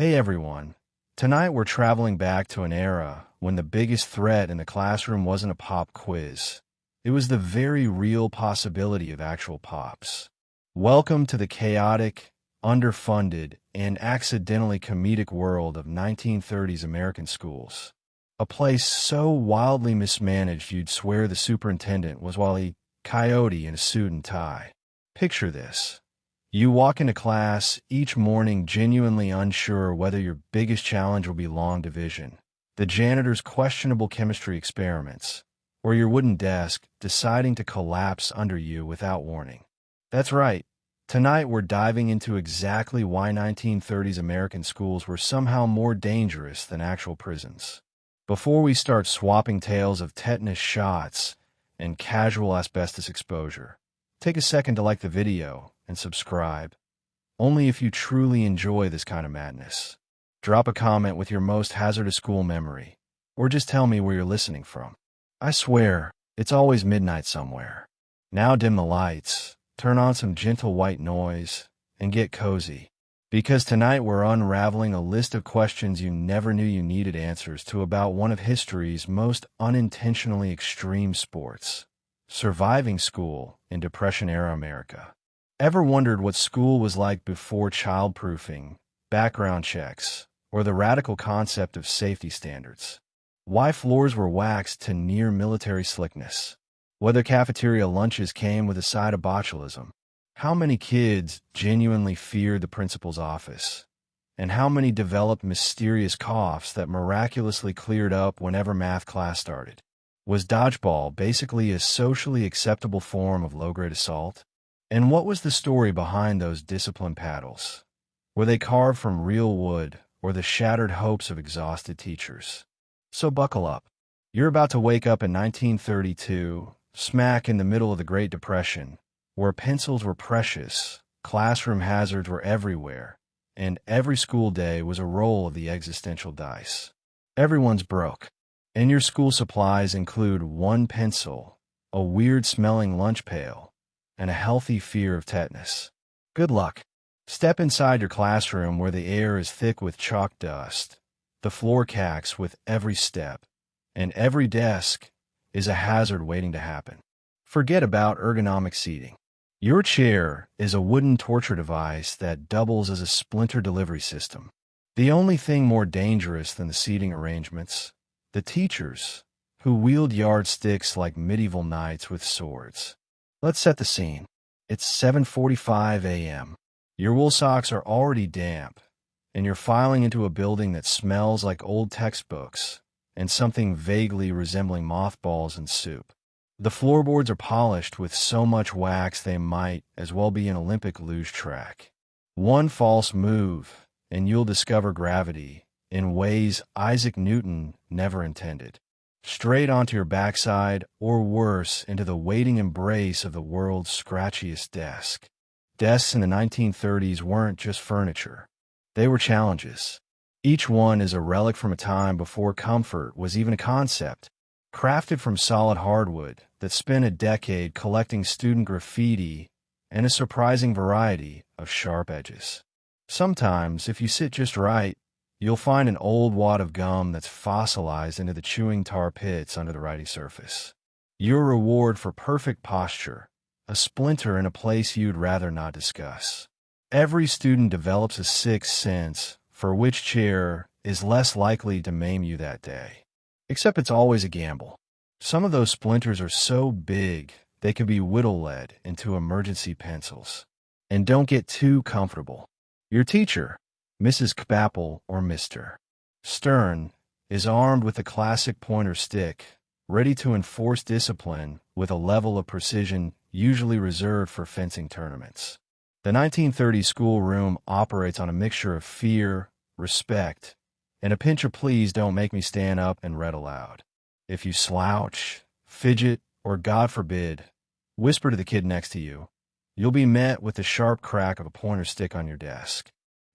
Hey everyone. Tonight we're traveling back to an era when the biggest threat in the classroom wasn't a pop quiz. It was the very real possibility of actual pops. Welcome to the chaotic, underfunded, and accidentally comedic world of 1930s American schools. A place so wildly mismanaged you'd swear the superintendent was Wile E. Coyote in a suit and tie. Picture this. You walk into class each morning genuinely unsure whether your biggest challenge will be long division, the janitor's questionable chemistry experiments, or your wooden desk deciding to collapse under you without warning. That's right. Tonight we're diving into exactly why 1930s American schools were somehow more dangerous than actual prisons. Before we start swapping tales of tetanus shots and casual asbestos exposure, take a second to like the video and subscribe, only if you truly enjoy this kind of madness. Drop a comment with your most hazardous school memory, or just tell me where you're listening from. I swear, it's always midnight somewhere. Now dim the lights, turn on some gentle white noise, and get cozy. Because tonight we're unraveling a list of questions you never knew you needed answers to about one of history's most unintentionally extreme sports: surviving school in Depression-era America. Ever wondered what school was like before childproofing, background checks, or the radical concept of safety standards? Why floors were waxed to near military slickness? Whether cafeteria lunches came with a side of botulism? How many kids genuinely feared the principal's office? And how many developed mysterious coughs that miraculously cleared up whenever math class started? Was dodgeball basically a socially acceptable form of low-grade assault? And what was the story behind those discipline paddles? Were they carved from real wood or the shattered hopes of exhausted teachers? So buckle up. You're about to wake up in 1932, smack in the middle of the Great Depression, where pencils were precious, classroom hazards were everywhere, and every school day was a roll of the existential dice. Everyone's broke, and your school supplies include one pencil, a weird-smelling lunch pail, and a healthy fear of tetanus. Good luck. Step inside your classroom where the air is thick with chalk dust, the floor cacks with every step, and every desk is a hazard waiting to happen. Forget about ergonomic seating. Your chair is a wooden torture device that doubles as a splinter delivery system. The only thing more dangerous than the seating arrangements: the teachers, who wield yardsticks like medieval knights with swords. Let's set the scene. It's 7:45 a.m. Your wool socks are already damp, and you're filing into a building that smells like old textbooks and something vaguely resembling mothballs and soup. The floorboards are polished with so much wax they might as well be an Olympic luge track. One false move, and you'll discover gravity in ways Isaac Newton never intended. Straight onto your backside, or worse, into the waiting embrace of the world's scratchiest desk. Desks in the 1930s weren't just furniture. They were challenges. Each one is a relic from a time before comfort was even a concept, crafted from solid hardwood that spent a decade collecting student graffiti and a surprising variety of sharp edges. Sometimes, if you sit just right, you'll find an old wad of gum that's fossilized into the chewing tar pits under the writing surface. Your reward for perfect posture, a splinter in a place you'd rather not discuss. Every student develops a sixth sense for which chair is less likely to maim you that day. Except it's always a gamble. Some of those splinters are so big they can be whittle-led into emergency pencils. And don't get too comfortable. Your teacher, Mrs. Kbapple or Mr. Stern, is armed with a classic pointer stick, ready to enforce discipline with a level of precision usually reserved for fencing tournaments. The 1930s schoolroom operates on a mixture of fear, respect, and a pinch of "please don't make me stand up and read aloud." If you slouch, fidget, or God forbid, whisper to the kid next to you, you'll be met with the sharp crack of a pointer stick on your desk.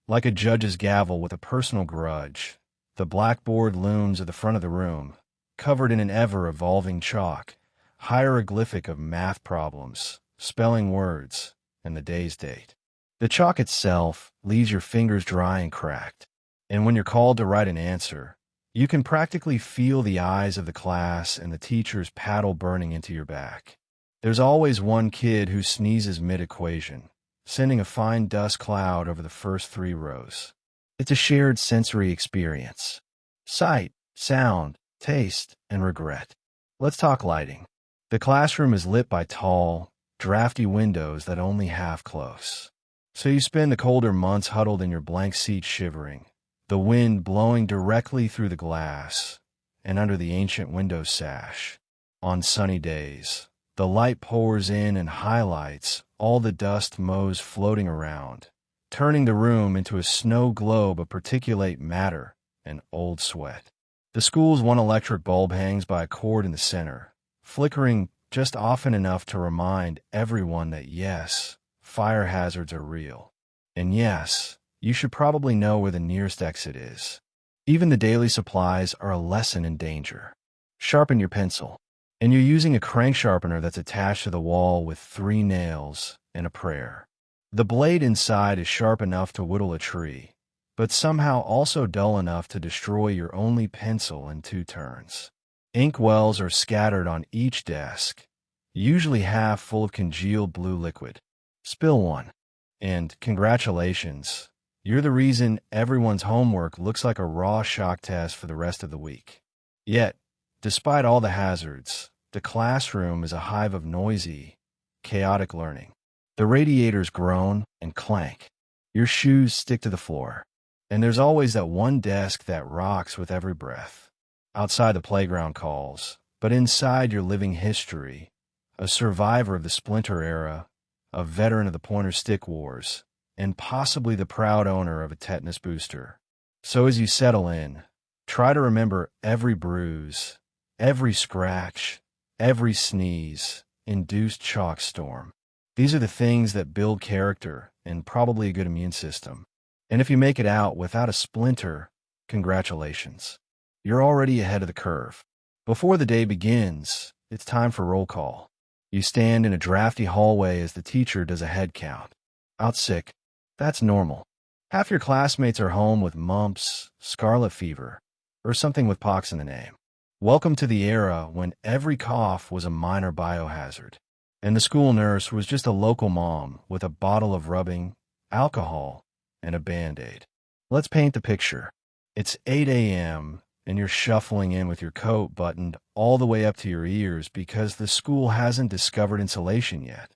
Like a judge's gavel with a personal grudge, the blackboard looms at the front of the room, covered in an ever-evolving chalk, hieroglyphic of math problems, spelling words, and the day's date. The chalk itself leaves your fingers dry and cracked. And when you're called to write an answer, you can practically feel the eyes of the class and the teacher's paddle burning into your back. There's always one kid who sneezes mid-equation, sending a fine dust cloud over the first 3 rows. It's a shared sensory experience. Sight, sound, taste, and regret. Let's talk lighting. The classroom is lit by tall, drafty windows that only half close. So you spend the colder months huddled in your blank seat shivering, the wind blowing directly through the glass and under the ancient window sash. On sunny days, the light pours in and highlights all the dust motes floating around, turning the room into a snow globe of particulate matter and old sweat. The school's one electric bulb hangs by a cord in the center, flickering just often enough to remind everyone that yes, fire hazards are real. And yes, you should probably know where the nearest exit is. Even the daily supplies are a lesson in danger. Sharpen your pencil. And you're using a crank sharpener that's attached to the wall with 3 nails and a prayer. The blade inside is sharp enough to whittle a tree, but somehow also dull enough to destroy your only pencil in 2 turns. Ink wells are scattered on each desk, usually half full of congealed blue liquid. Spill one. And congratulations, you're the reason everyone's homework looks like a raw shock test for the rest of the week. Yet, despite all the hazards, the classroom is a hive of noisy, chaotic learning. The radiators groan and clank. Your shoes stick to the floor. And there's always that one desk that rocks with every breath. Outside the playground calls, but inside your living history, a survivor of the Splinter era, a veteran of the pointer stick wars, and possibly the proud owner of a tetanus booster. So as you settle in, try to remember every bruise, every scratch, every sneeze, induced chalk storm. These are the things that build character and probably a good immune system. And if you make it out without a splinter, congratulations. You're already ahead of the curve. Before the day begins, it's time for roll call. You stand in a drafty hallway as the teacher does a head count. Out sick. That's normal. Half your classmates are home with mumps, scarlet fever, or something with pox in the name. Welcome to the era when every cough was a minor biohazard, and the school nurse was just a local mom with a bottle of rubbing, alcohol, and a Band-Aid. Let's paint the picture. It's 8 a.m., and you're shuffling in with your coat buttoned all the way up to your ears because the school hasn't discovered insulation yet.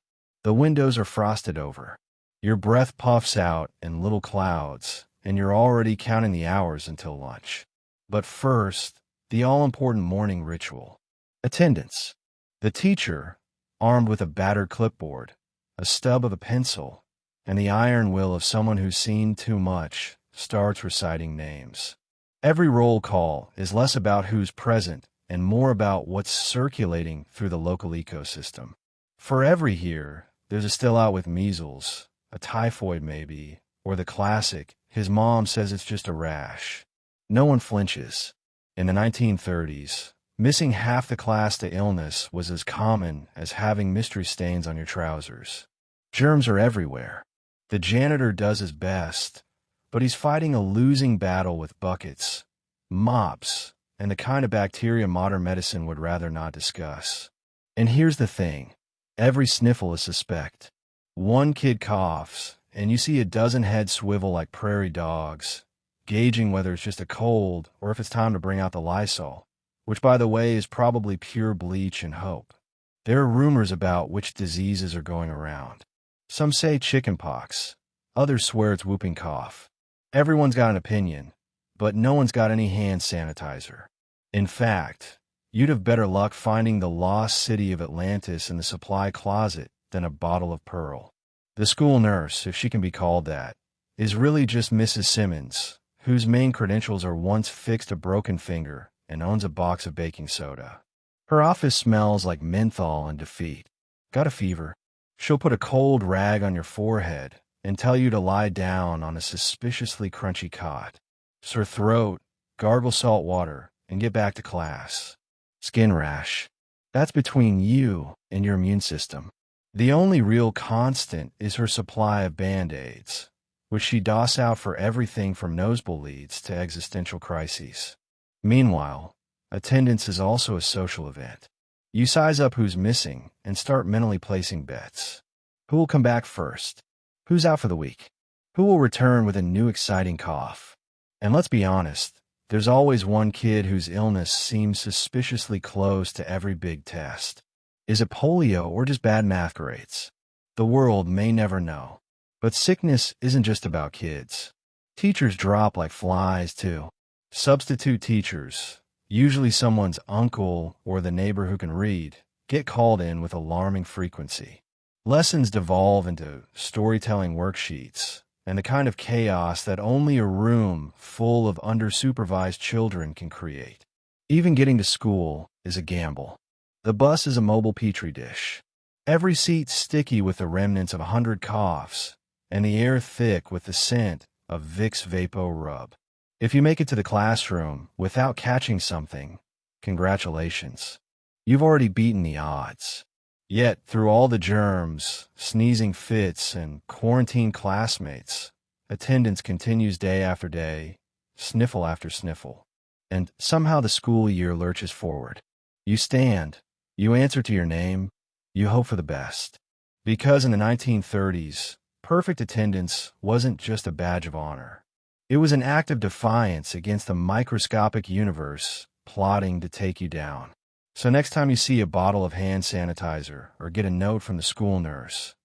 The windows are frosted over. Your breath puffs out in little clouds, and you're already counting the hours until lunch. But first, the all-important morning ritual. Attendance. The teacher, armed with a battered clipboard, a stub of a pencil, and the iron will of someone who's seen too much, starts reciting names. Every roll call is less about who's present and more about what's circulating through the local ecosystem. For every here, there's a still out with measles, a typhoid maybe, or the classic, his mom says it's just a rash. No one flinches. In the 1930s, missing half the class to illness was as common as having mystery stains on your trousers. Germs are everywhere. The janitor does his best, but he's fighting a losing battle with buckets, mops, and the kind of bacteria modern medicine would rather not discuss. And here's the thing. Every sniffle is suspect. One kid coughs, and you see a dozen heads swivel like prairie dogs, gauging whether it's just a cold or if it's time to bring out the Lysol, which, by the way, is probably pure bleach and hope. There are rumors about which diseases are going around. Some say chickenpox. Others swear it's whooping cough. Everyone's got an opinion, but no one's got any hand sanitizer. In fact, you'd have better luck finding the lost city of Atlantis in the supply closet than a bottle of Pearl. The school nurse, if she can be called that, is really just Mrs. Simmons, whose main credentials are once fixed a broken finger and owns a box of baking soda. Her office smells like menthol and defeat. Got a fever? She'll put a cold rag on your forehead and tell you to lie down on a suspiciously crunchy cot. Sore throat, gargle salt water, and get back to class. Skin rash. That's between you and your immune system. The only real constant is her supply of Band-Aids, which she doss out for everything from nosebleeds to existential crises. Meanwhile, attendance is also a social event. You size up who's missing and start mentally placing bets. Who will come back first? Who's out for the week? Who will return with a new exciting cough? And let's be honest, there's always one kid whose illness seems suspiciously close to every big test. Is it polio or just bad math grades? The world may never know. But sickness isn't just about kids. Teachers drop like flies, too. Substitute teachers, usually someone's uncle or the neighbor who can read, get called in with alarming frequency. Lessons devolve into storytelling worksheets and the kind of chaos that only a room full of undersupervised children can create. Even getting to school is a gamble. The bus is a mobile petri dish. Every seat sticky with the remnants of 100 coughs, and the air thick with the scent of Vicks Vapo Rub. If you make it to the classroom without catching something, congratulations. You've already beaten the odds. Yet, through all the germs, sneezing fits, and quarantined classmates, attendance continues day after day, sniffle after sniffle. And somehow the school year lurches forward. You stand, you answer to your name, you hope for the best. Because in the 1930s, perfect attendance wasn't just a badge of honor. It was an act of defiance against the microscopic universe plotting to take you down. So next time you see a bottle of hand sanitizer or get a note from the school nurse,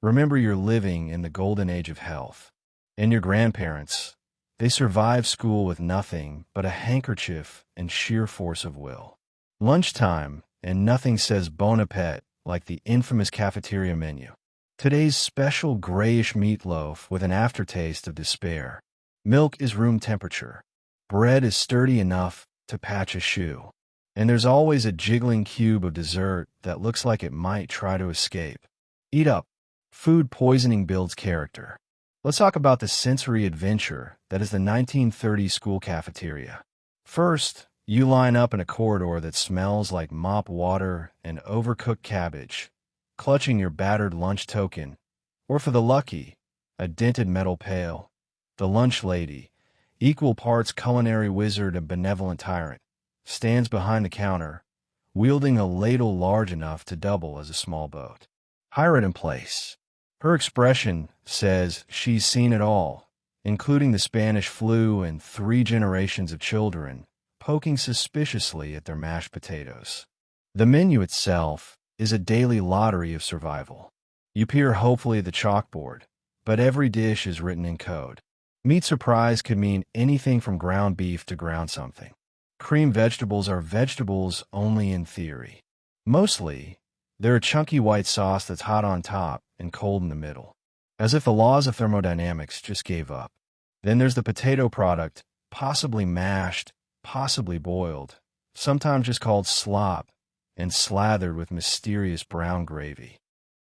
remember you're living in the golden age of health. And your grandparents, they survived school with nothing but a handkerchief and sheer force of will. Lunchtime, and nothing says bon appetit like the infamous cafeteria menu. Today's special grayish meatloaf with an aftertaste of despair. Milk is room temperature. Bread is sturdy enough to patch a shoe. And there's always a jiggling cube of dessert that looks like it might try to escape. Eat up. Food poisoning builds character. Let's talk about the sensory adventure that is the 1930s school cafeteria. First, you line up in a corridor that smells like mop water and overcooked cabbage, clutching your battered lunch token, or for the lucky, a dented metal pail. The lunch lady, equal parts culinary wizard and benevolent tyrant, stands behind the counter, wielding a ladle large enough to double as a small boat. Hire it in place. Her expression says she's seen it all, including the Spanish flu and 3 generations of children poking suspiciously at their mashed potatoes. The menu itself is a daily lottery of survival. You peer hopefully at the chalkboard, but every dish is written in code. Meat surprise could mean anything from ground beef to ground something. Cream vegetables are vegetables only in theory. Mostly, they're a chunky white sauce that's hot on top and cold in the middle, as if the laws of thermodynamics just gave up. Then there's the potato product, possibly mashed, possibly boiled, sometimes just called slop, and slathered with mysterious brown gravy.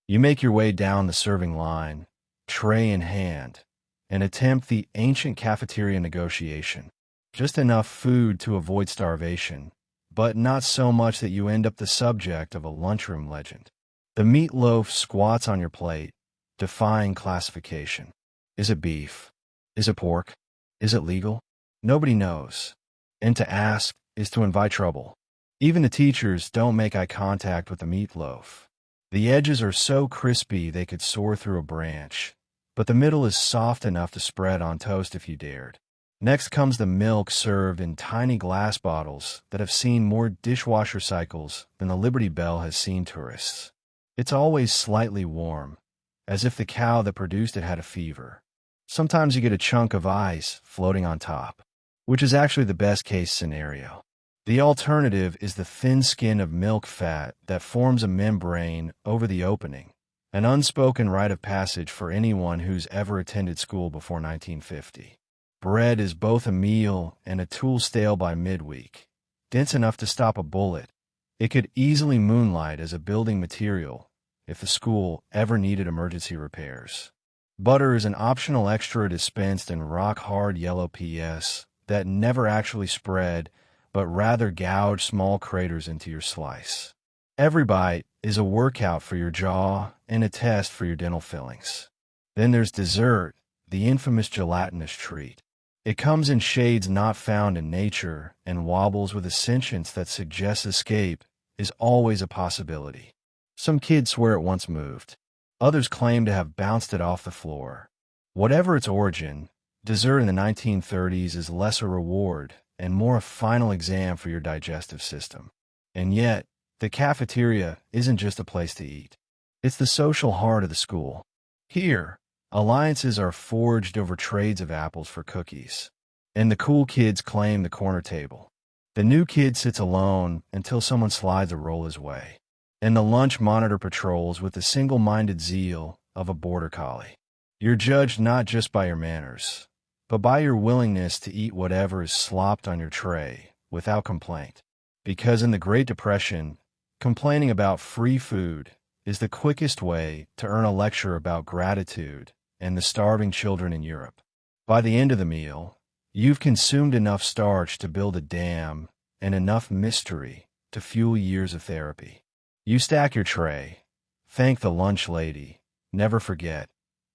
You make your way down the serving line, tray in hand, and attempt the ancient cafeteria negotiation. Just enough food to avoid starvation, but not so much that you end up the subject of a lunchroom legend. The meatloaf squats on your plate, defying classification. Is it beef? Is it pork? Is it legal? Nobody knows. And to ask is to invite trouble. Even the teachers don't make eye contact with the meatloaf. The edges are so crispy they could soar through a branch, but the middle is soft enough to spread on toast if you dared. Next comes the milk served in tiny glass bottles that have seen more dishwasher cycles than the Liberty Bell has seen tourists. It's always slightly warm, as if the cow that produced it had a fever. Sometimes you get a chunk of ice floating on top, which is actually the best case scenario. The alternative is the thin skin of milk fat that forms a membrane over the opening, an unspoken rite of passage for anyone who's ever attended school before 1950. Bread is both a meal and a tool stale by midweek, dense enough to stop a bullet. It could easily moonlight as a building material if the school ever needed emergency repairs. Butter is an optional extra dispensed in rock-hard yellow PS that never actually spread, but rather gouged small craters into your slice. Every bite is a workout for your jaw and a test for your dental fillings. Then there's dessert, the infamous gelatinous treat. It comes in shades not found in nature and wobbles with a sentience that suggests escape is always a possibility. Some kids swear it once moved. Others claim to have bounced it off the floor. Whatever its origin, dessert in the 1930s is less a reward and more a final exam for your digestive system. And yet, the cafeteria isn't just a place to eat. It's the social heart of the school. Here, alliances are forged over trades of apples for cookies. And the cool kids claim the corner table. The new kid sits alone until someone slides a roll his way. And the lunch monitor patrols with the single-minded zeal of a border collie. You're judged not just by your manners, but by your willingness to eat whatever is slopped on your tray without complaint. Because in the Great Depression, complaining about free food is the quickest way to earn a lecture about gratitude and the starving children in Europe. By the end of the meal, you've consumed enough starch to build a dam and enough mystery to fuel years of therapy. You stack your tray, thank the lunch lady, never forget,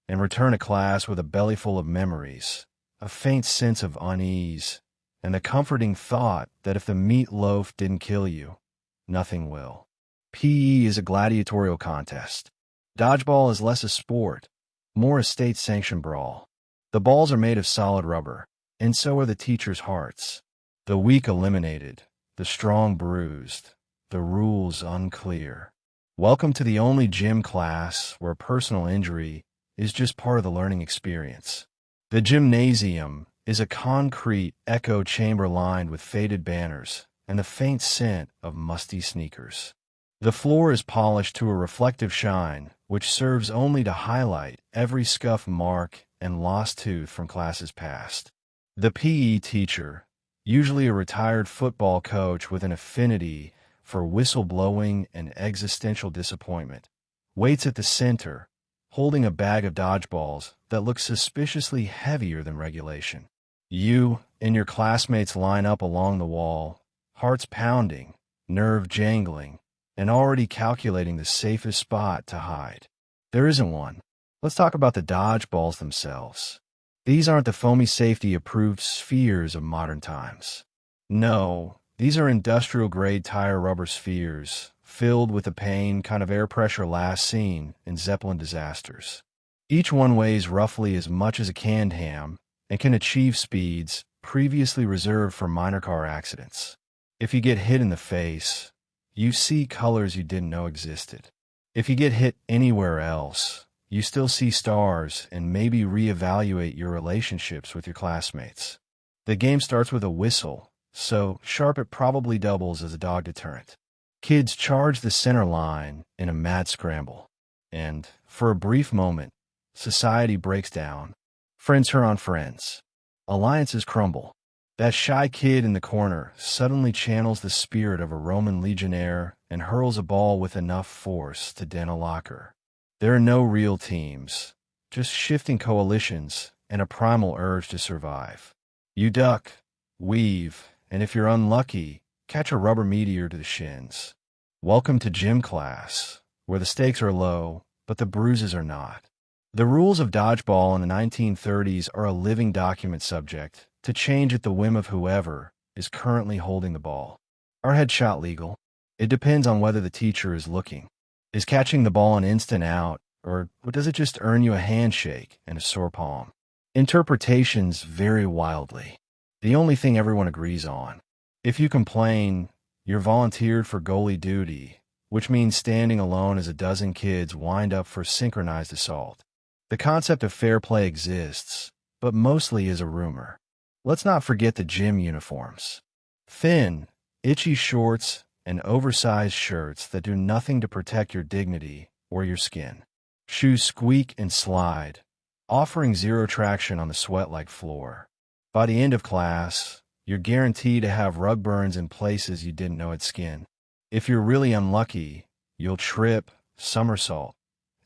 and return to class with a belly full of memories, a faint sense of unease, and the comforting thought that if the meat loaf didn't kill you, nothing will. PE is a gladiatorial contest. Dodgeball is less a sport, more a state-sanctioned brawl. The balls are made of solid rubber, and so are the teachers' hearts. The weak eliminated, the strong bruised, the rules unclear. Welcome to the only gym class where personal injury is just part of the learning experience. The gymnasium is a concrete echo chamber lined with faded banners and the faint scent of musty sneakers. The floor is polished to a reflective shine, which serves only to highlight every scuff mark and lost tooth from classes past. The PE teacher, usually a retired football coach with an affinity for whistleblowing and existential disappointment, waits at the center, holding a bag of dodgeballs that looks suspiciously heavier than regulation. You and your classmates line up along the wall, hearts pounding, nerve jangling, and already calculating the safest spot to hide. There isn't one. Let's talk about the dodgeballs themselves. These aren't the foamy safety-approved spheres of modern times. No, these are industrial-grade tire rubber spheres, filled with the pain kind of air pressure last seen in Zeppelin disasters. Each one weighs roughly as much as a canned ham and can achieve speeds previously reserved for minor car accidents. If you get hit in the face, you see colors you didn't know existed. If you get hit anywhere else, you still see stars and maybe reevaluate your relationships with your classmates. The game starts with a whistle, so sharp it probably doubles as a dog deterrent. Kids charge the center line in a mad scramble. And, for a brief moment, society breaks down. Friends turn on friends. Alliances crumble. That shy kid in the corner suddenly channels the spirit of a Roman legionnaire and hurls a ball with enough force to dent a locker. There are no real teams, just shifting coalitions and a primal urge to survive. You duck, weave, and if you're unlucky, catch a rubber meteor to the shins. Welcome to gym class, where the stakes are low, but the bruises are not. The rules of dodgeball in the 1930s are a living document subject to change at the whim of whoever is currently holding the ball. Are headshot legal? It depends on whether the teacher is looking. Is catching the ball an instant out, or does it just earn you a handshake and a sore palm? Interpretations vary wildly. The only thing everyone agrees on. If you complain, you're volunteered for goalie duty, which means standing alone as a dozen kids wind up for synchronized assault. The concept of fair play exists, but mostly is a rumor. Let's not forget the gym uniforms. Thin, itchy shorts and oversized shirts that do nothing to protect your dignity or your skin. Shoes squeak and slide, offering zero traction on the sweat-like floor. By the end of class, you're guaranteed to have rug burns in places you didn't know had skin. If you're really unlucky, you'll trip, somersault,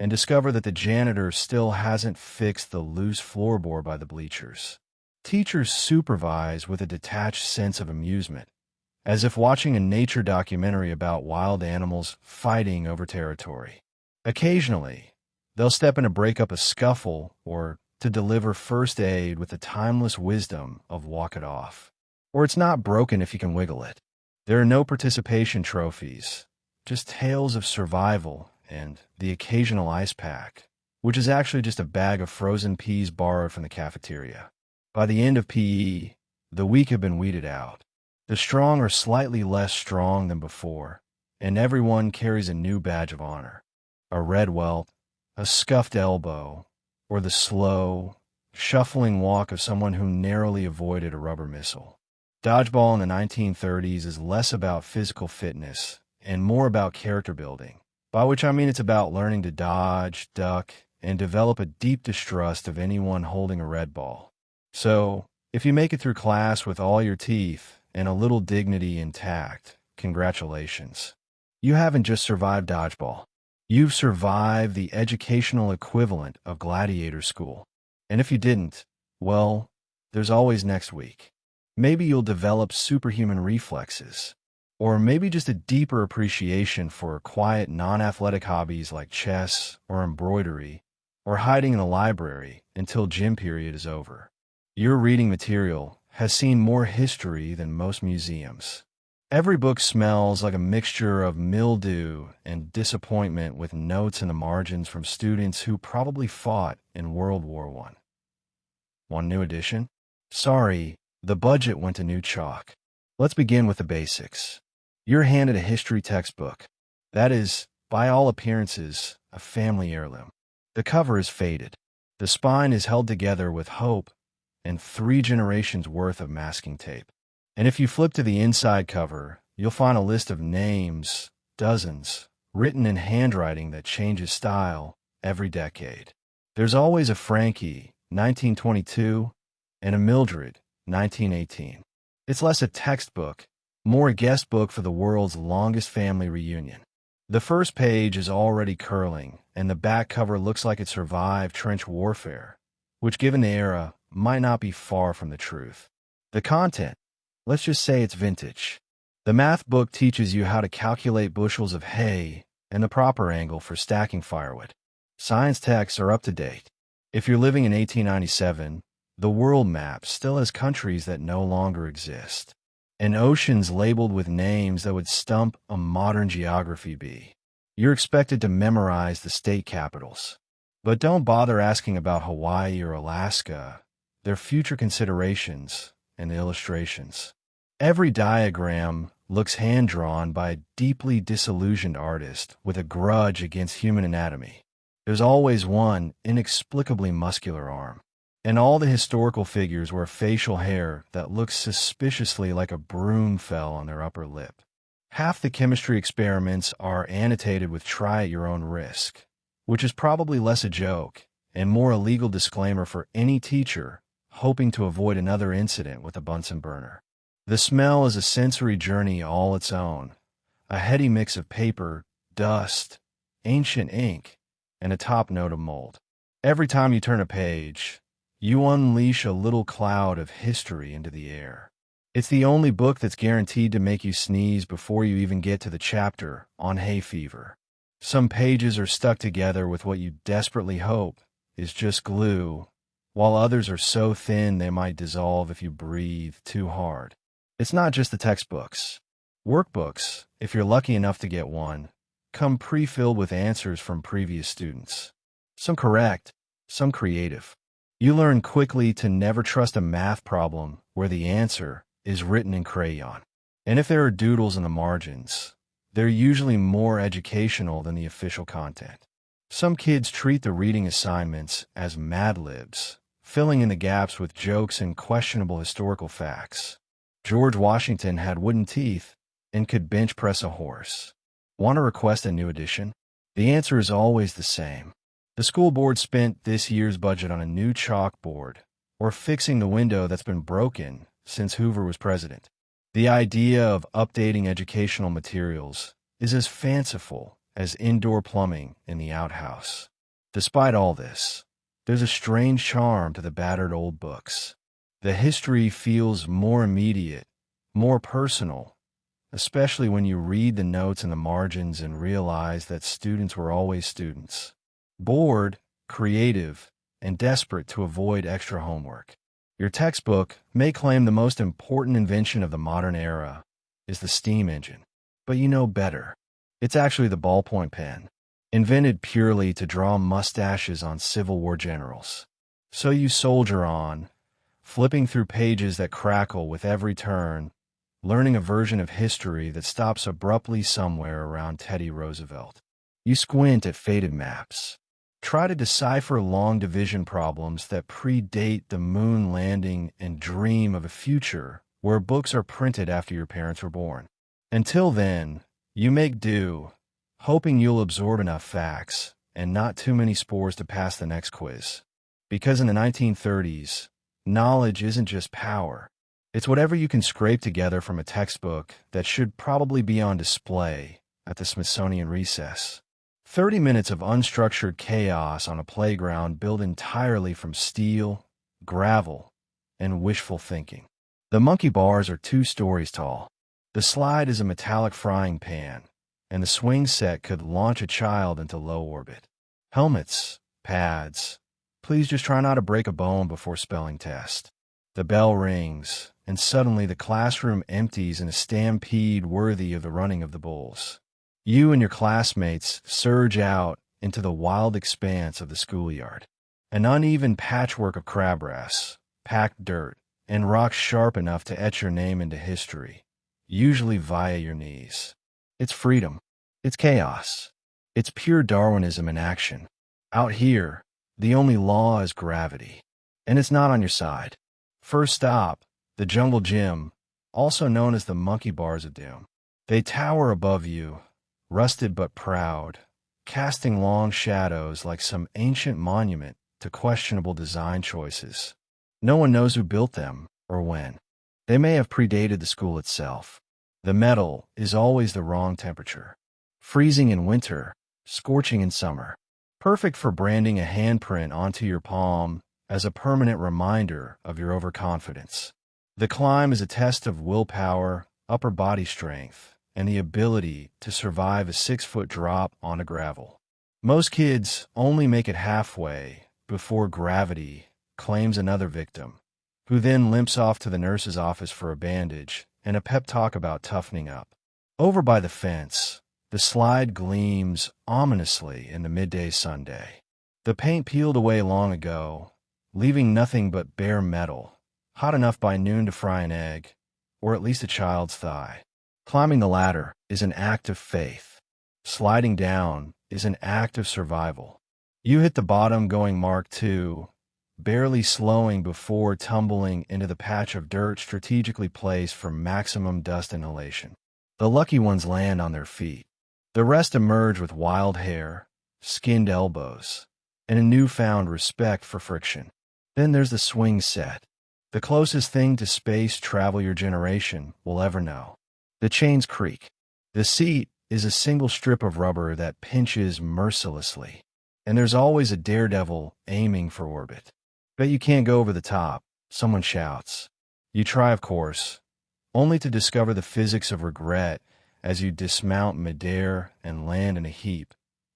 and discover that the janitor still hasn't fixed the loose floorboard by the bleachers. Teachers supervise with a detached sense of amusement, as if watching a nature documentary about wild animals fighting over territory. Occasionally, they'll step in to break up a scuffle or to deliver first aid with the timeless wisdom of walk it off. Or it's not broken if you can wiggle it. There are no participation trophies, just tales of survival and the occasional ice pack, which is actually just a bag of frozen peas borrowed from the cafeteria. By the end of PE, the weak have been weeded out. The strong are slightly less strong than before, and everyone carries a new badge of honor. A red welt, a scuffed elbow, or the slow, shuffling walk of someone who narrowly avoided a rubber missile. Dodgeball in the 1930s is less about physical fitness and more about character building, by which I mean it's about learning to dodge, duck, and develop a deep distrust of anyone holding a red ball. So, if you make it through class with all your teeth and a little dignity intact, congratulations. You haven't just survived dodgeball. You've survived the educational equivalent of gladiator school. And if you didn't, well, there's always next week. Maybe you'll develop superhuman reflexes, or maybe just a deeper appreciation for quiet, non-athletic hobbies like chess or embroidery, or hiding in the library until gym period is over. Your reading material has seen more history than most museums. Every book smells like a mixture of mildew and disappointment, with notes in the margins from students who probably fought in World War I. Want a new edition? Sorry, the budget went to new chalk. Let's begin with the basics. You're handed a history textbook. That is, by all appearances, a family heirloom. The cover is faded. The spine is held together with hope and 3 generations worth of masking tape. And if you flip to the inside cover, you'll find a list of names, dozens, written in handwriting that changes style every decade. There's always a Frankie, 1922, and a Mildred, 1918. It's less a textbook, more a guest book for the world's longest family reunion. The first page is already curling, and the back cover looks like it survived trench warfare, which, given the era, might not be far from the truth. The content, let's just say it's vintage. The math book teaches you how to calculate bushels of hay and the proper angle for stacking firewood. Science texts are up to date. If you're living in 1897, the world map still has countries that no longer exist, and oceans labeled with names that would stump a modern geography bee. You're expected to memorize the state capitals. But don't bother asking about Hawaii or Alaska. They're future considerations and illustrations. Every diagram looks hand-drawn by a deeply disillusioned artist with a grudge against human anatomy. There's always one inexplicably muscular arm. And all the historical figures wear facial hair that looks suspiciously like a broom fell on their upper lip. Half the chemistry experiments are annotated with "try at your own risk," which is probably less a joke and more a legal disclaimer for any teacher hoping to avoid another incident with a Bunsen burner. The smell is a sensory journey all its own, a heady mix of paper, dust, ancient ink, and a top note of mold. Every time you turn a page, you unleash a little cloud of history into the air. It's the only book that's guaranteed to make you sneeze before you even get to the chapter on hay fever. Some pages are stuck together with what you desperately hope is just glue, while others are so thin they might dissolve if you breathe too hard. It's not just the textbooks. Workbooks, if you're lucky enough to get one, come pre-filled with answers from previous students. Some correct, some creative. You learn quickly to never trust a math problem where the answer is written in crayon. And if there are doodles in the margins, they're usually more educational than the official content. Some kids treat the reading assignments as Mad Libs, filling in the gaps with jokes and questionable historical facts. George Washington had wooden teeth and could bench press a horse. Want to request a new edition? The answer is always the same. The school board spent this year's budget on a new chalkboard or fixing the window that's been broken since Hoover was president. The idea of updating educational materials is as fanciful as indoor plumbing in the outhouse. Despite all this, there's a strange charm to the battered old books. The history feels more immediate, more personal, especially when you read the notes in the margins and realize that students were always students. Bored, creative, and desperate to avoid extra homework. Your textbook may claim the most important invention of the modern era is the steam engine, but you know better. It's actually the ballpoint pen, invented purely to draw mustaches on Civil War generals. So you soldier on, flipping through pages that crackle with every turn, learning a version of history that stops abruptly somewhere around Teddy Roosevelt. You squint at faded maps, try to decipher long division problems that predate the moon landing, and dream of a future where books are printed after your parents were born. Until then, you make do, hoping you'll absorb enough facts and not too many spores to pass the next quiz. Because in the 1930s, knowledge isn't just power. It's whatever you can scrape together from a textbook that should probably be on display at the Smithsonian recess. 30 minutes of unstructured chaos on a playground built entirely from steel, gravel, and wishful thinking. The monkey bars are 2 stories tall. The slide is a metallic frying pan, and the swing set could launch a child into low orbit. Helmets, pads. Please just try not to break a bone before spelling test. The bell rings, and suddenly the classroom empties in a stampede worthy of the running of the bulls. You and your classmates surge out into the wild expanse of the schoolyard. An uneven patchwork of crabgrass, packed dirt, and rocks sharp enough to etch your name into history, usually via your knees. It's freedom. It's chaos. It's pure Darwinism in action. Out here, the only law is gravity, and it's not on your side. First stop, the jungle gym, also known as the monkey bars of doom. They tower above you, rusted but proud, casting long shadows like some ancient monument to questionable design choices. No one knows who built them or when. They may have predated the school itself. The metal is always the wrong temperature. Freezing in winter, scorching in summer. Perfect for branding a handprint onto your palm as a permanent reminder of your overconfidence. The climb is a test of willpower, upper body strength, and the ability to survive a 6-foot drop onto gravel. Most kids only make it halfway before gravity claims another victim, who then limps off to the nurse's office for a bandage and a pep talk about toughening up. Over by the fence, the slide gleams ominously in the midday sunday. The paint peeled away long ago, leaving nothing but bare metal, hot enough by noon to fry an egg, or at least a child's thigh. Climbing the ladder is an act of faith. Sliding down is an act of survival. You hit the bottom going Mark II, barely slowing before tumbling into the patch of dirt strategically placed for maximum dust inhalation. The lucky ones land on their feet. The rest emerge with wild hair, skinned elbows, and a newfound respect for friction. Then there's the swing set, the closest thing to space travel your generation will ever know. The chains creak. The seat is a single strip of rubber that pinches mercilessly, and there's always a daredevil aiming for orbit. Bet you can't go over the top, someone shouts. You try, of course, only to discover the physics of regret as you dismount midair and land in a heap,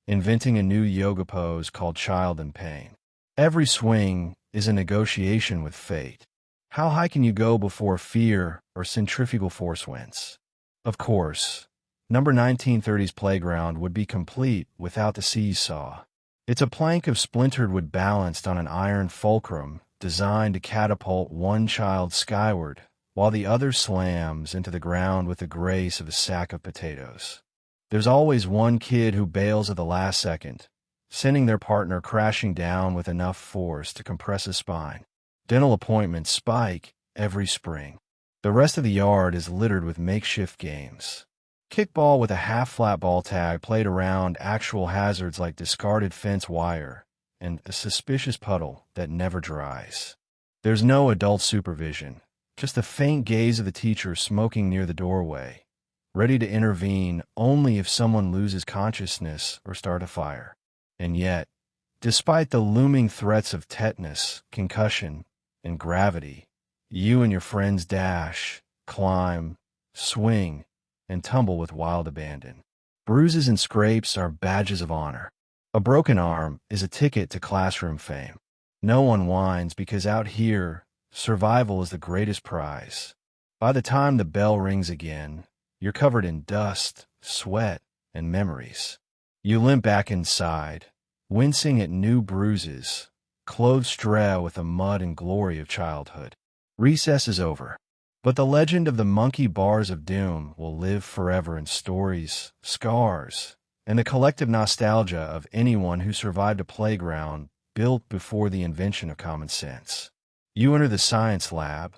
inventing a new yoga pose called child in pain. Every swing is a negotiation with fate. How high can you go before fear or centrifugal force wins? Of course, number 1930's playground would be complete without the seesaw. It's a plank of splintered wood balanced on an iron fulcrum designed to catapult one child skyward while the other slams into the ground with the grace of a sack of potatoes. There's always one kid who bails at the last second, sending their partner crashing down with enough force to compress his spine. Dental appointments spike every spring. The rest of the yard is littered with makeshift games. Kickball with a half-flat ball tag played around actual hazards like discarded fence wire and a suspicious puddle that never dries. There's no adult supervision, just the faint gaze of the teacher smoking near the doorway, ready to intervene only if someone loses consciousness or start a fire. And yet, despite the looming threats of tetanus, concussion, and gravity, you and your friends dash, climb, swing, and tumble with wild abandon. Bruises and scrapes are badges of honor. A broken arm is a ticket to classroom fame. No one whines because out here, survival is the greatest prize. By the time the bell rings again, you're covered in dust, sweat, and memories. You limp back inside, wincing at new bruises, clothes strewn with the mud and glory of childhood. Recess is over, but the legend of the monkey bars of doom will live forever in stories, scars, and the collective nostalgia of anyone who survived a playground built before the invention of common sense. You enter the science lab,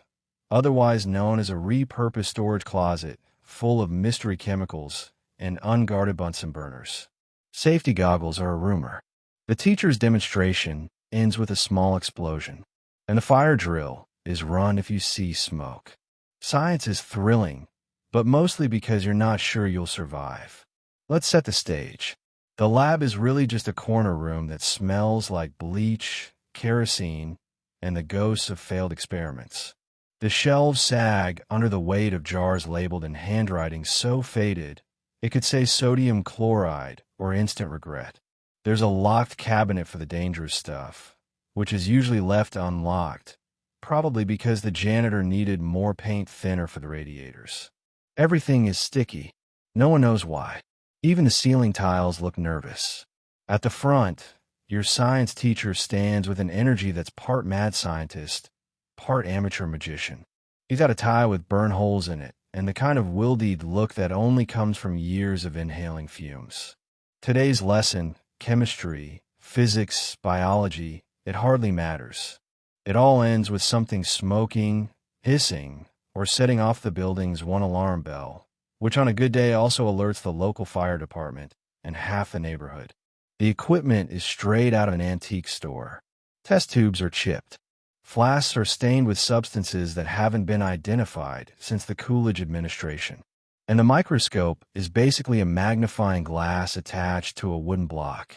otherwise known as a repurposed storage closet full of mystery chemicals and unguarded Bunsen burners. Safety goggles are a rumor. The teacher's demonstration ends with a small explosion, and the fire drill is run if you see smoke. Science is thrilling, but mostly because you're not sure you'll survive. Let's set the stage. The lab is really just a corner room that smells like bleach, kerosene, and the ghosts of failed experiments. The shelves sag under the weight of jars labeled in handwriting so faded it could say sodium chloride or instant regret. There's a locked cabinet for the dangerous stuff, which is usually left unlocked, probably because the janitor needed more paint thinner for the radiators. Everything is sticky. No one knows why. Even the ceiling tiles look nervous. At the front, your science teacher stands with an energy that's part mad scientist, part amateur magician. He's got a tie with burn holes in it, and the kind of wildeed look that only comes from years of inhaling fumes. Today's lesson, chemistry, physics, biology, it hardly matters. It all ends with something smoking, hissing, or setting off the building's one alarm bell, which on a good day also alerts the local fire department and half the neighborhood. The equipment is straight out of an antique store. Test tubes are chipped. Flasks are stained with substances that haven't been identified since the Coolidge administration. And the microscope is basically a magnifying glass attached to a wooden block.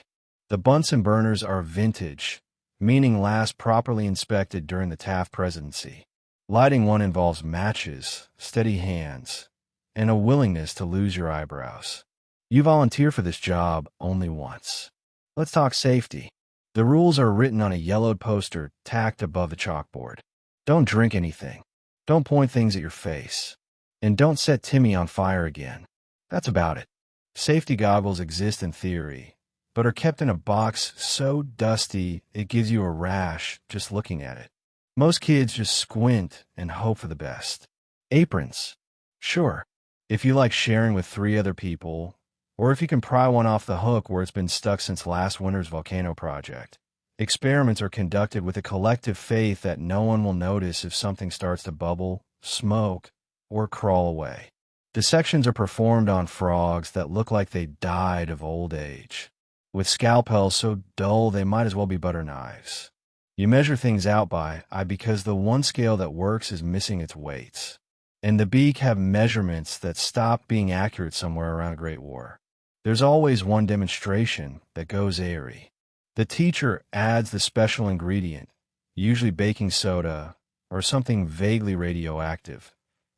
The Bunsen burners are vintage, meaning last properly inspected during the Taft presidency. Lighting one involves matches, steady hands, and a willingness to lose your eyebrows. You volunteer for this job only once. Let's talk safety. The rules are written on a yellowed poster tacked above the chalkboard. Don't drink anything. Don't point things at your face. And don't set Timmy on fire again. That's about it. Safety goggles exist in theory, but are kept in a box so dusty it gives you a rash just looking at it. Most kids just squint and hope for the best. Aprons. Sure, if you like sharing with 3 other people, or if you can pry one off the hook where it's been stuck since last winter's volcano project. Experiments are conducted with a collective faith that no one will notice if something starts to bubble, smoke, or crawl away. Dissections are performed on frogs that look like they died of old age, with scalpels so dull they might as well be butter knives. You measure things out by eye because the one scale that works is missing its weights, and the beak have measurements that stop being accurate somewhere around a Great War. There's always one demonstration that goes airy. The teacher adds the special ingredient, usually baking soda or something vaguely radioactive,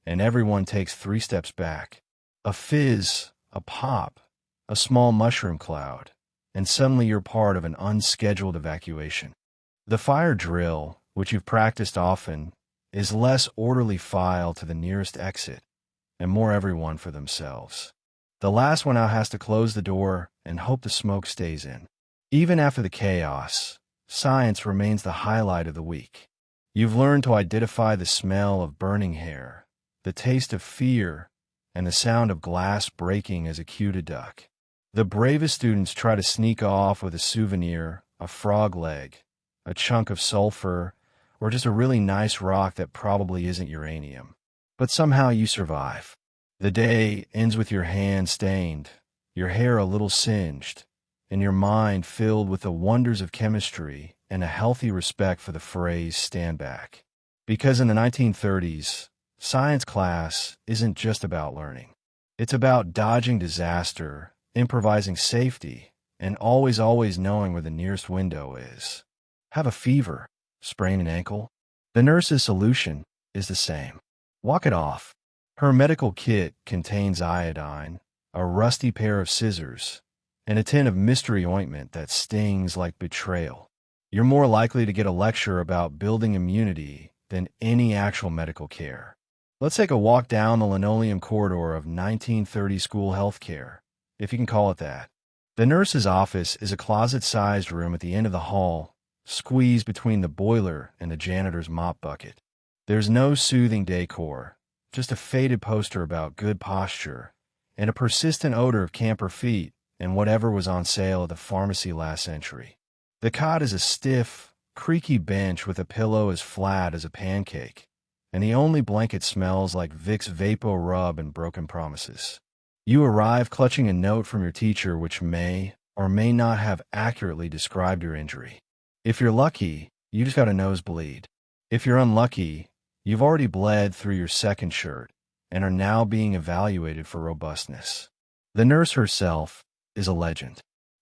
and everyone takes 3 steps back. A fizz, a pop, a small mushroom cloud, and suddenly you're part of an unscheduled evacuation. The fire drill, which you've practiced often, is less orderly file to the nearest exit, and more everyone for themselves. The last one out has to close the door and hope the smoke stays in. Even after the chaos, science remains the highlight of the week. You've learned to identify the smell of burning hair, the taste of fear, and the sound of glass breaking as a cue to duck. The bravest students try to sneak off with a souvenir, a frog leg, a chunk of sulfur, or just a really nice rock that probably isn't uranium. But somehow you survive. The day ends with your hands stained, your hair a little singed, and your mind filled with the wonders of chemistry and a healthy respect for the phrase "stand back." Because in the 1930s, science class isn't just about learning. It's about dodging disaster, improvising safety, and always knowing where the nearest window is. Have a fever, sprain an ankle? The nurse's solution is the same. Walk it off. Her medical kit contains iodine, a rusty pair of scissors, and a tin of mystery ointment that stings like betrayal. You're more likely to get a lecture about building immunity than any actual medical care. Let's take a walk down the linoleum corridor of 1930 school healthcare, if you can call it that. The nurse's office is a closet-sized room at the end of the hall, squeezed between the boiler and the janitor's mop bucket. There's no soothing decor, just a faded poster about good posture, and a persistent odor of camper feet and whatever was on sale at the pharmacy last century. The cot is a stiff, creaky bench with a pillow as flat as a pancake, and the only blanket smells like Vicks Vapo Rub and broken promises. You arrive clutching a note from your teacher which may or may not have accurately described your injury. If you're lucky, you just got a nosebleed. If you're unlucky, you've already bled through your second shirt and are now being evaluated for robustness. The nurse herself is a legend.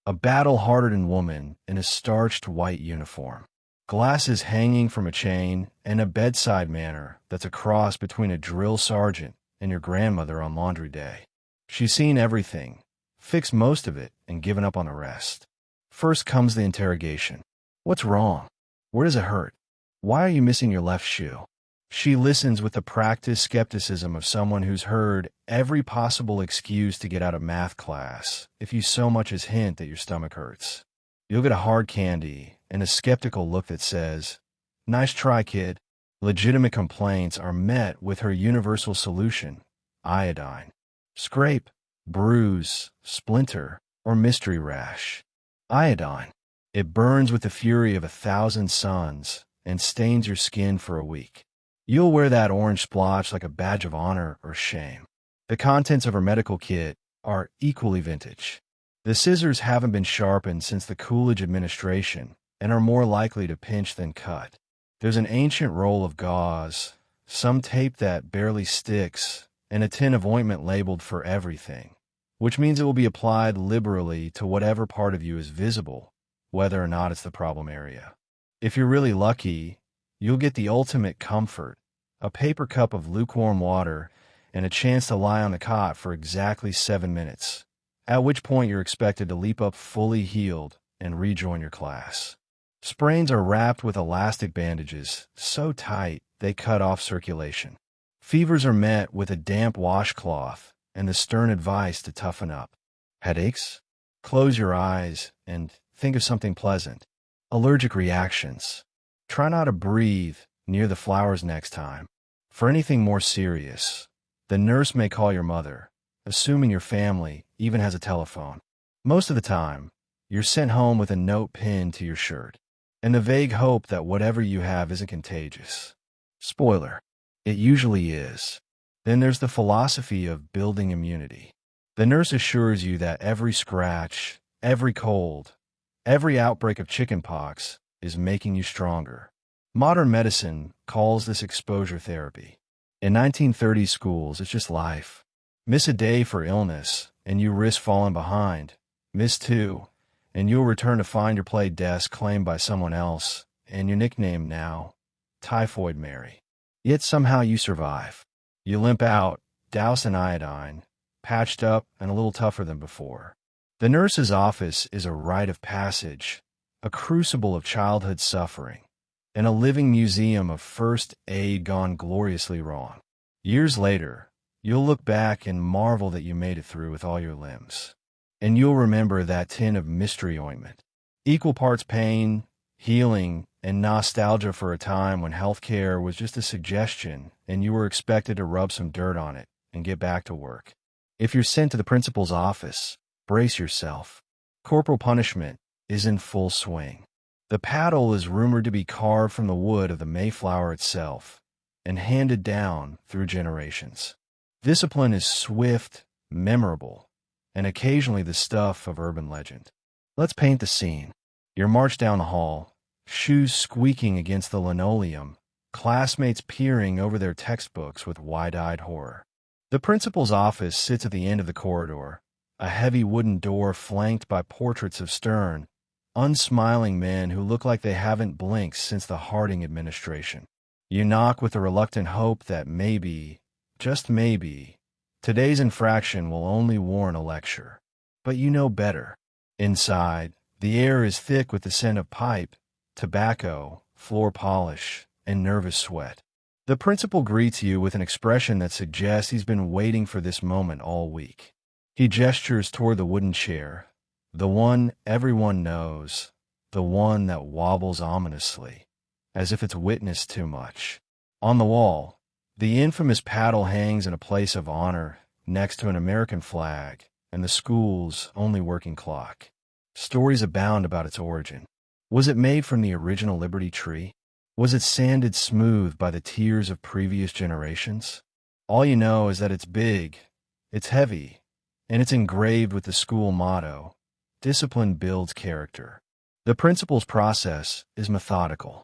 A battle-hardened woman in a starched white uniform. Glasses hanging from a chain and a bedside manner that's a cross between a drill sergeant and your grandmother on laundry day. She's seen everything, fixed most of it, and given up on the rest. First comes the interrogation. What's wrong? Where does it hurt? Why are you missing your left shoe? She listens with the practiced skepticism of someone who's heard every possible excuse to get out of math class if you so much as hint that your stomach hurts. You'll get a hard candy and a skeptical look that says, "Nice try, kid." Legitimate complaints are met with her universal solution, iodine. Scrape, bruise, splinter, or mystery rash. Iodine. It burns with the fury of 1,000 suns and stains your skin for a week. You'll wear that orange splotch like a badge of honor or shame. The contents of her medical kit are equally vintage. The scissors haven't been sharpened since the Coolidge administration and are more likely to pinch than cut. There's an ancient roll of gauze, some tape that barely sticks, and a tin of ointment labeled for everything, which means it will be applied liberally to whatever part of you is visible, whether or not it's the problem area. If you're really lucky, you'll get the ultimate comfort, a paper cup of lukewarm water, and a chance to lie on the cot for exactly 7 minutes, at which point you're expected to leap up fully healed and rejoin your class. Sprains are wrapped with elastic bandages, so tight they cut off circulation. Fevers are met with a damp washcloth and the stern advice to toughen up. Headaches? Close your eyes and think of something pleasant. Allergic reactions? Try not to breathe near the flowers next time. For anything more serious, the nurse may call your mother, assuming your family even has a telephone. Most of the time, you're sent home with a note pinned to your shirt, and the vague hope that whatever you have isn't contagious. Spoiler, it usually is. Then there's the philosophy of building immunity. The nurse assures you that every scratch, every cold, every outbreak of chickenpox is making you stronger. Modern medicine calls this exposure therapy. In 1930s schools, it's just life. Miss a day for illness, and you risk falling behind. Miss 2, and you'll return to find your play desk claimed by someone else, and your nickname now, Typhoid Mary. Yet somehow you survive. You limp out, doused in iodine, patched up and a little tougher than before. The nurse's office is a rite of passage, a crucible of childhood suffering, and a living museum of first aid gone gloriously wrong. Years later, you'll look back and marvel that you made it through with all your limbs. And you'll remember that tin of mystery ointment. Equal parts pain, healing, and nostalgia for a time when healthcare was just a suggestion and you were expected to rub some dirt on it and get back to work. If you're sent to the principal's office, brace yourself. Corporal punishment is in full swing. The paddle is rumored to be carved from the wood of the Mayflower itself and handed down through generations. Discipline is swift, memorable, and occasionally the stuff of urban legend. Let's paint the scene. You're marched down the hall, shoes squeaking against the linoleum, classmates peering over their textbooks with wide-eyed horror. The principal's office sits at the end of the corridor, a heavy wooden door flanked by portraits of stern, unsmiling men who look like they haven't blinked since the Harding administration. You knock with the reluctant hope that maybe, just maybe, today's infraction will only warrant a lecture. But you know better. Inside, the air is thick with the scent of pipe, tobacco, floor polish, and nervous sweat. The principal greets you with an expression that suggests he's been waiting for this moment all week. He gestures toward the wooden chair, the one everyone knows, the one that wobbles ominously, as if it's witnessed too much. On the wall, the infamous paddle hangs in a place of honor next to an American flag and the school's only working clock. Stories abound about its origin. Was it made from the original Liberty Tree? Was it sanded smooth by the tears of previous generations? All you know is that it's big, it's heavy, and it's engraved with the school motto, "Discipline builds character." The principal's process is methodical.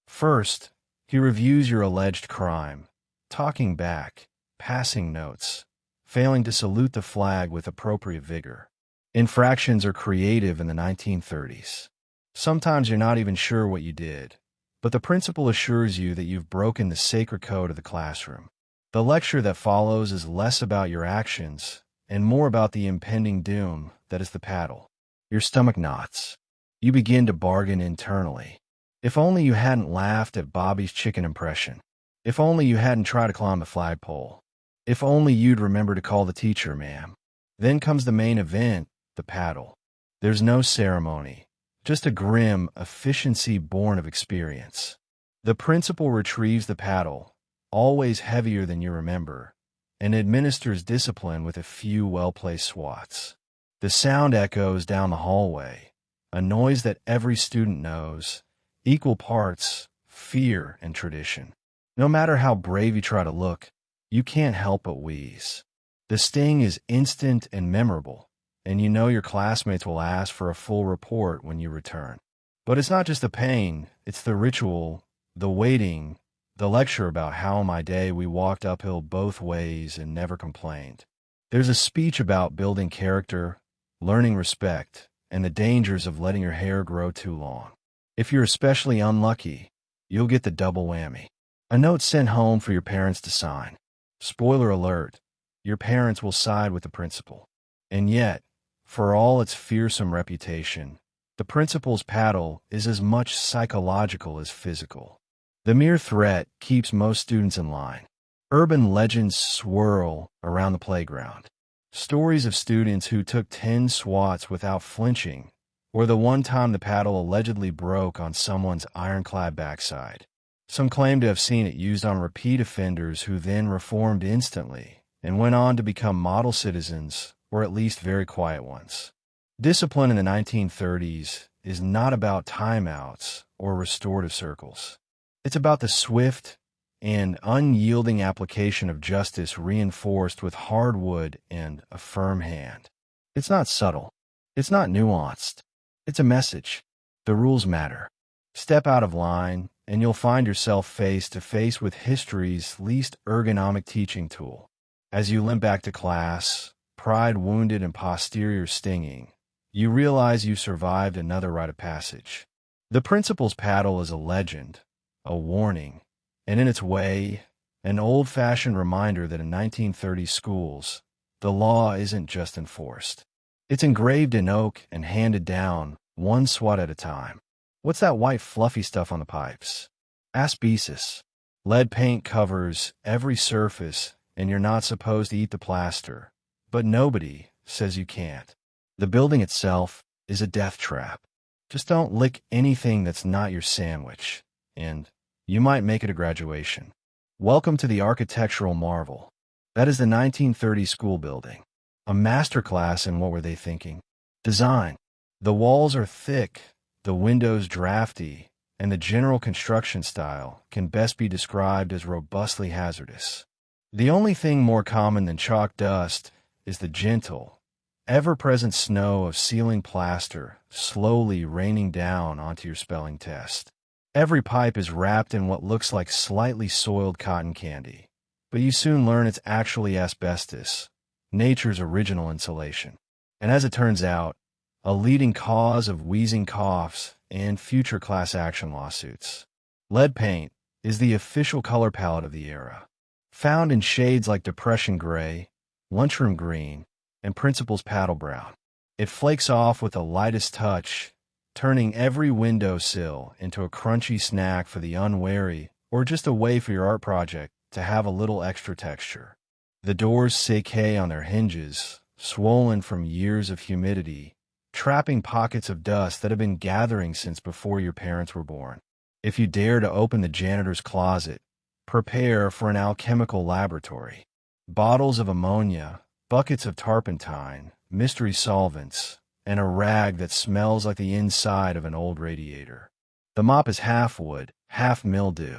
First, he reviews your alleged crime, talking back, passing notes, failing to salute the flag with appropriate vigor. Infractions are creative in the 1930s. Sometimes you're not even sure what you did, but the principal assures you that you've broken the sacred code of the classroom. The lecture that follows is less about your actions and more about the impending doom that is the paddle. Your stomach knots. You begin to bargain internally. If only you hadn't laughed at Bobby's chicken impression. If only you hadn't tried to climb the flagpole. If only you'd remember to call the teacher, ma'am. Then comes the main event, the paddle. There's no ceremony, just a grim efficiency born of experience. The principal retrieves the paddle, always heavier than you remember, and administers discipline with a few well-placed swats. The sound echoes down the hallway, a noise that every student knows, equal parts fear and tradition. No matter how brave you try to look, you can't help but wheeze. The sting is instant and memorable, and you know your classmates will ask for a full report when you return. But it's not just the pain, it's the ritual, the waiting, the lecture about how in my day we walked uphill both ways and never complained. There's a speech about building character, learning respect, and the dangers of letting your hair grow too long. If you're especially unlucky, you'll get the double whammy. A note sent home for your parents to sign. Spoiler alert, your parents will side with the principal. And yet, for all its fearsome reputation, the principal's paddle is as much psychological as physical. The mere threat keeps most students in line. Urban legends swirl around the playground. Stories of students who took 10 swats without flinching, or the one time the paddle allegedly broke on someone's ironclad backside. Some claim to have seen it used on repeat offenders who then reformed instantly and went on to become model citizens, or at least very quiet ones. Discipline in the 1930s is not about timeouts or restorative circles. It's about the swift and unyielding application of justice reinforced with hardwood and a firm hand. It's not subtle. It's not nuanced. It's a message. The rules matter. Step out of line, and you'll find yourself face to face with history's least ergonomic teaching tool. As you limp back to class, pride wounded and posterior stinging, you realize you survived another rite of passage. The principal's paddle is a legend, a warning, and in its way, an old-fashioned reminder that in 1930s schools, the law isn't just enforced. It's engraved in oak and handed down, one swat at a time. What's that white fluffy stuff on the pipes? Asbestos. Lead paint covers every surface, and you're not supposed to eat the plaster. But nobody says you can't. The building itself is a death trap. Just don't lick anything that's not your sandwich, and you might make it to graduation. Welcome to the architectural marvel. That is the 1930 school building. A masterclass in what were they thinking? Design. The walls are thick, the windows drafty, and the general construction style can best be described as robustly hazardous. The only thing more common than chalk dust is the gentle, ever-present snow of ceiling plaster slowly raining down onto your spelling test. Every pipe is wrapped in what looks like slightly soiled cotton candy, but you soon learn it's actually asbestos, nature's original insulation. And as it turns out, a leading cause of wheezing coughs and future class action lawsuits. Lead paint is the official color palette of the era, found in shades like depression gray, lunchroom green, and principal's paddle brown. It flakes off with the lightest touch, turning every windowsill into a crunchy snack for the unwary or just a way for your art project to have a little extra texture. The doors decay on their hinges, swollen from years of humidity, trapping pockets of dust that have been gathering since before your parents were born. If you dare to open the janitor's closet, prepare for an alchemical laboratory. Bottles of ammonia, buckets of turpentine, mystery solvents, and a rag that smells like the inside of an old radiator. The mop is half wood, half mildew.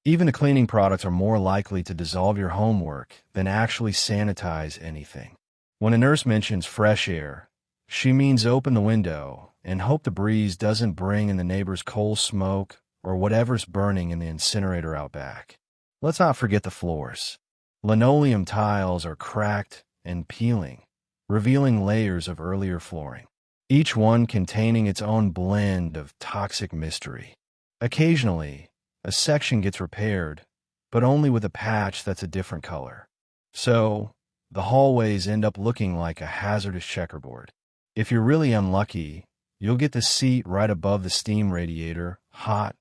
Even the cleaning products are more likely to dissolve your homework than actually sanitize anything. When a nurse mentions fresh air, she means open the window and hope the breeze doesn't bring in the neighbor's coal smoke or whatever's burning in the incinerator out back. Let's not forget the floors. Linoleum tiles are cracked and peeling, revealing layers of earlier flooring, each one containing its own blend of toxic mystery. Occasionally, a section gets repaired, but only with a patch that's a different color. So, the hallways end up looking like a hazardous checkerboard. If you're really unlucky, you'll get the seat right above the steam radiator, hot,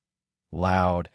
loud,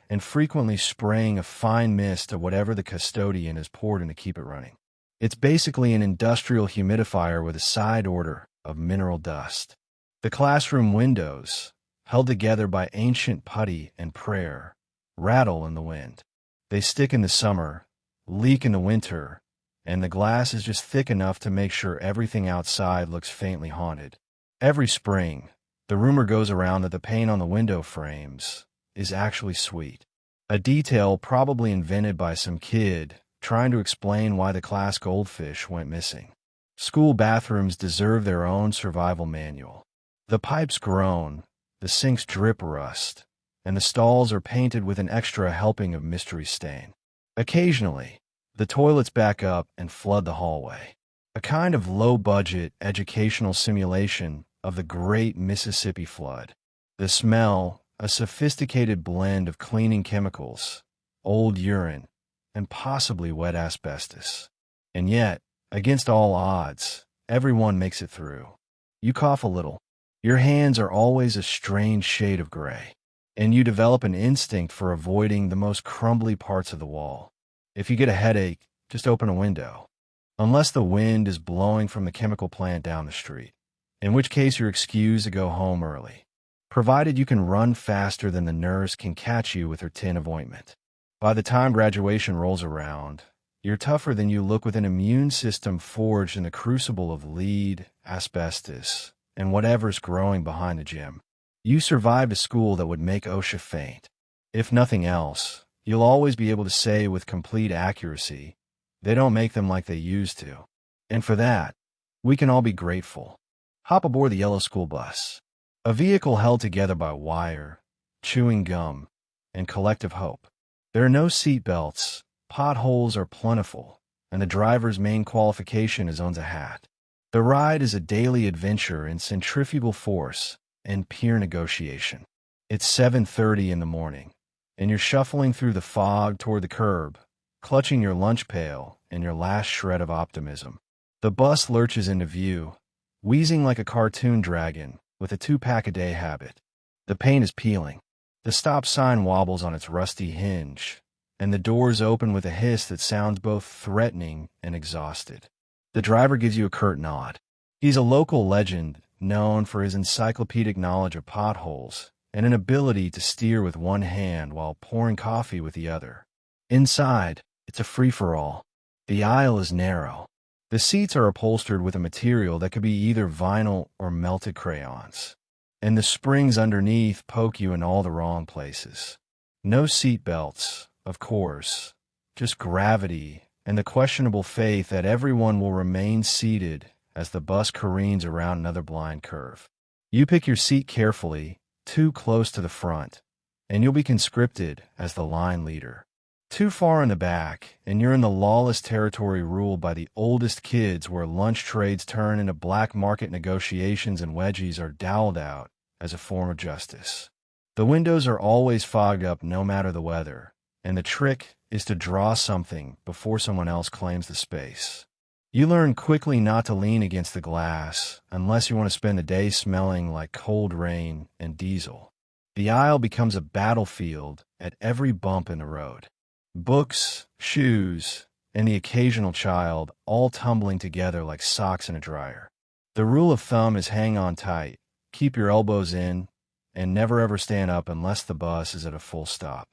and frequently spraying a fine mist of whatever the custodian has poured in to keep it running. It's basically an industrial humidifier with a side order of mineral dust. The classroom windows, held together by ancient putty and prayer, rattle in the wind. They stick in the summer, leak in the winter, and the glass is just thick enough to make sure everything outside looks faintly haunted. Every spring, the rumor goes around that the paint on the window frames is actually sweet, a detail probably invented by some kid trying to explain why the class goldfish went missing. School bathrooms deserve their own survival manual. The pipes groan, the sinks drip rust, and the stalls are painted with an extra helping of mystery stain. Occasionally, the toilets back up and flood the hallway, a kind of low-budget educational simulation of the Great Mississippi Flood. The smell, a sophisticated blend of cleaning chemicals, old urine, and possibly wet asbestos. And yet, against all odds, everyone makes it through. You cough a little. Your hands are always a strange shade of gray, and you develop an instinct for avoiding the most crumbly parts of the wall. If you get a headache, just open a window. Unless the wind is blowing from the chemical plant down the street, in which case you're excused to go home early, provided you can run faster than the nurse can catch you with her tin of ointment. By the time graduation rolls around, you're tougher than you look with an immune system forged in the crucible of lead, asbestos, and whatever's growing behind the gym. You survived a school that would make OSHA faint. If nothing else, you'll always be able to say with complete accuracy, they don't make them like they used to. And for that, we can all be grateful. Hop aboard the yellow school bus, a vehicle held together by wire, chewing gum, and collective hope. There are no seat belts, potholes are plentiful, and the driver's main qualification is owns a hat. The ride is a daily adventure in centrifugal force and peer negotiation. It's 7:30 in the morning, and you're shuffling through the fog toward the curb, clutching your lunch pail and your last shred of optimism. The bus lurches into view, wheezing like a cartoon dragon with a 2-pack-a-day habit. The paint is peeling. The stop sign wobbles on its rusty hinge, and the doors open with a hiss that sounds both threatening and exhausted. The driver gives you a curt nod. He's a local legend known for his encyclopedic knowledge of potholes and an ability to steer with one hand while pouring coffee with the other. Inside, it's a free-for-all. The aisle is narrow. The seats are upholstered with a material that could be either vinyl or melted crayons, and the springs underneath poke you in all the wrong places. No seat belts, of course, just gravity and the questionable faith that everyone will remain seated as the bus careens around another blind curve. You pick your seat carefully, too close to the front, and you'll be conscripted as the line leader. Too far in the back, and you're in the lawless territory ruled by the oldest kids where lunch trades turn into black market negotiations and wedgies are dowled out as a form of justice. The windows are always fogged up no matter the weather, and the trick is to draw something before someone else claims the space. You learn quickly not to lean against the glass unless you want to spend the day smelling like cold rain and diesel. The aisle becomes a battlefield at every bump in the road. Books, shoes, and the occasional child all tumbling together like socks in a dryer. The rule of thumb is hang on tight, keep your elbows in, and never ever stand up unless the bus is at a full stop.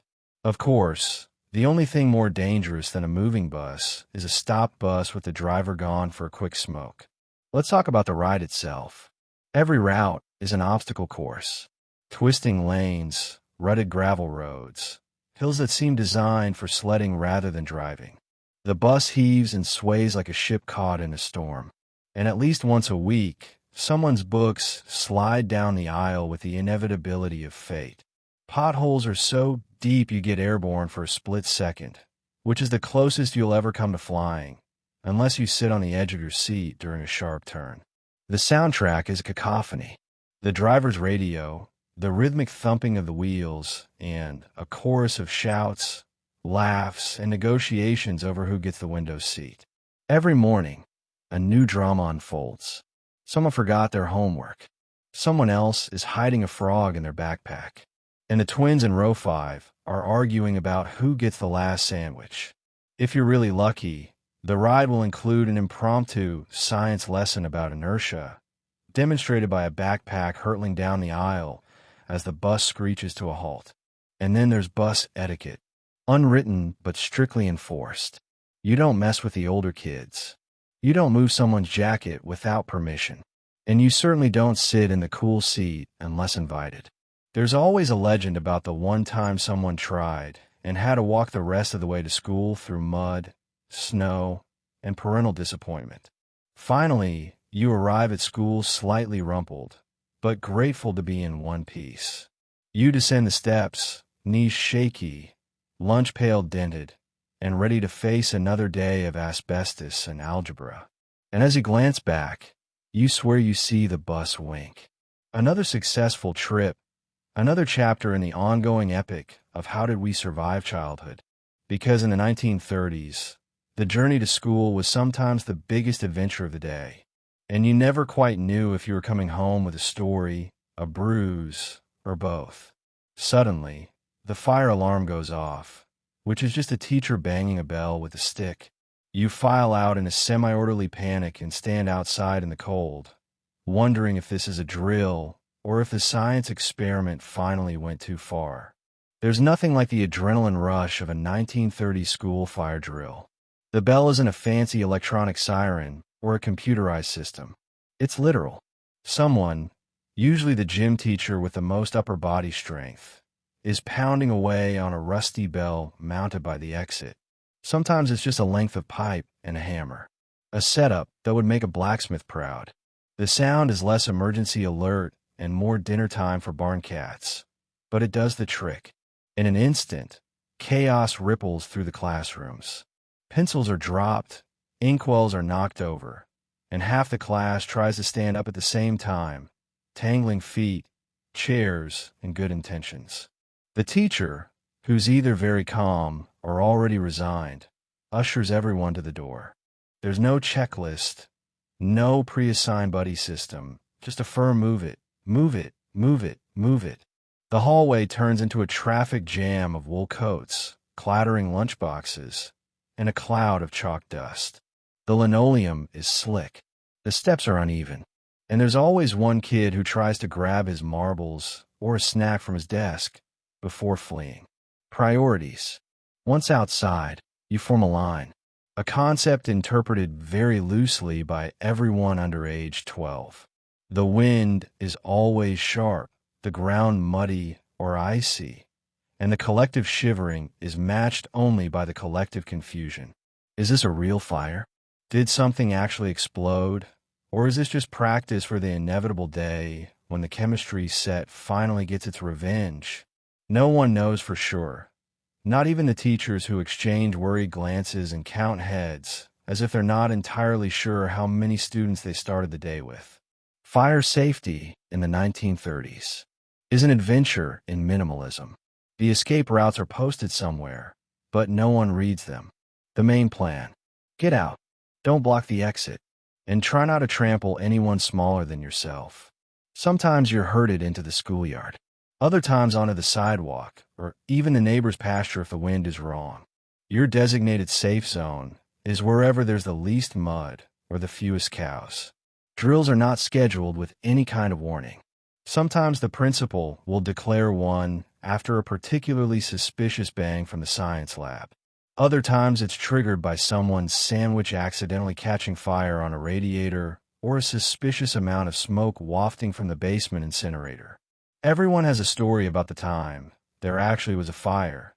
Of course, the only thing more dangerous than a moving bus is a stopped bus with the driver gone for a quick smoke. Let's talk about the ride itself. Every route is an obstacle course. Twisting lanes, rutted gravel roads, hills that seem designed for sledding rather than driving. The bus heaves and sways like a ship caught in a storm. And at least once a week, someone's books slide down the aisle with the inevitability of fate. Potholes are so deep you get airborne for a split second, which is the closest you'll ever come to flying, unless you sit on the edge of your seat during a sharp turn. The soundtrack is a cacophony. The driver's radio, the rhythmic thumping of the wheels, and a chorus of shouts, laughs, and negotiations over who gets the window seat. Every morning, a new drama unfolds. Someone forgot their homework. Someone else is hiding a frog in their backpack. And the twins in row 5 are arguing about who gets the last sandwich. If you're really lucky, the ride will include an impromptu science lesson about inertia, demonstrated by a backpack hurtling down the aisle as the bus screeches to a halt. And then there's bus etiquette, unwritten but strictly enforced. You don't mess with the older kids. You don't move someone's jacket without permission. And you certainly don't sit in the cool seat unless invited. There's always a legend about the one time someone tried and had to walk the rest of the way to school through mud, snow, and parental disappointment. Finally, you arrive at school slightly rumpled, but grateful to be in one piece. You descend the steps, knees shaky, lunch pail dented, and ready to face another day of asbestos and algebra. And as you glance back, you swear you see the bus wink. Another successful trip, another chapter in the ongoing epic of how did we survive childhood. Because in the 1930s, the journey to school was sometimes the biggest adventure of the day, and you never quite knew if you were coming home with a story, a bruise, or both. Suddenly, the fire alarm goes off, which is just a teacher banging a bell with a stick. You file out in a semi-orderly panic and stand outside in the cold, wondering if this is a drill or if the science experiment finally went too far. There's nothing like the adrenaline rush of a 1930s school fire drill. The bell isn't a fancy electronic siren or a computerized system. It's literal. Someone, usually the gym teacher with the most upper body strength, is pounding away on a rusty bell mounted by the exit. Sometimes it's just a length of pipe and a hammer. A setup that would make a blacksmith proud. The sound is less emergency alert and more dinner time for barn cats, but it does the trick. In an instant, chaos ripples through the classrooms. Pencils are dropped, inkwells are knocked over, and half the class tries to stand up at the same time, tangling feet, chairs, and good intentions. The teacher, who's either very calm or already resigned, ushers everyone to the door. There's no checklist, no pre-assigned buddy system, just a firm move it, move it, move it, move it. The hallway turns into a traffic jam of wool coats, clattering lunchboxes, and a cloud of chalk dust. The linoleum is slick. The steps are uneven. And there's always one kid who tries to grab his marbles or a snack from his desk before fleeing. Priorities. Once outside, you form a line, a concept interpreted very loosely by everyone under age 12. The wind is always sharp, the ground muddy or icy, and the collective shivering is matched only by the collective confusion. Is this a real fire? Did something actually explode? Or is this just practice for the inevitable day when the chemistry set finally gets its revenge? No one knows for sure. Not even the teachers who exchange worried glances and count heads, as if they're not entirely sure how many students they started the day with. Fire safety in the 1930s is an adventure in minimalism. The escape routes are posted somewhere, but no one reads them. The main plan: get out, Don't block the exit. And try not to trample anyone smaller than yourself. Sometimes you're herded into the schoolyard. Other times onto the sidewalk, or even the neighbor's pasture if the wind is wrong. Your designated safe zone is wherever there's the least mud or the fewest cows. Drills are not scheduled with any kind of warning. Sometimes the principal will declare one after a particularly suspicious bang from the science lab. Other times it's triggered by someone's sandwich accidentally catching fire on a radiator or a suspicious amount of smoke wafting from the basement incinerator. Everyone has a story about the time there actually was a fire,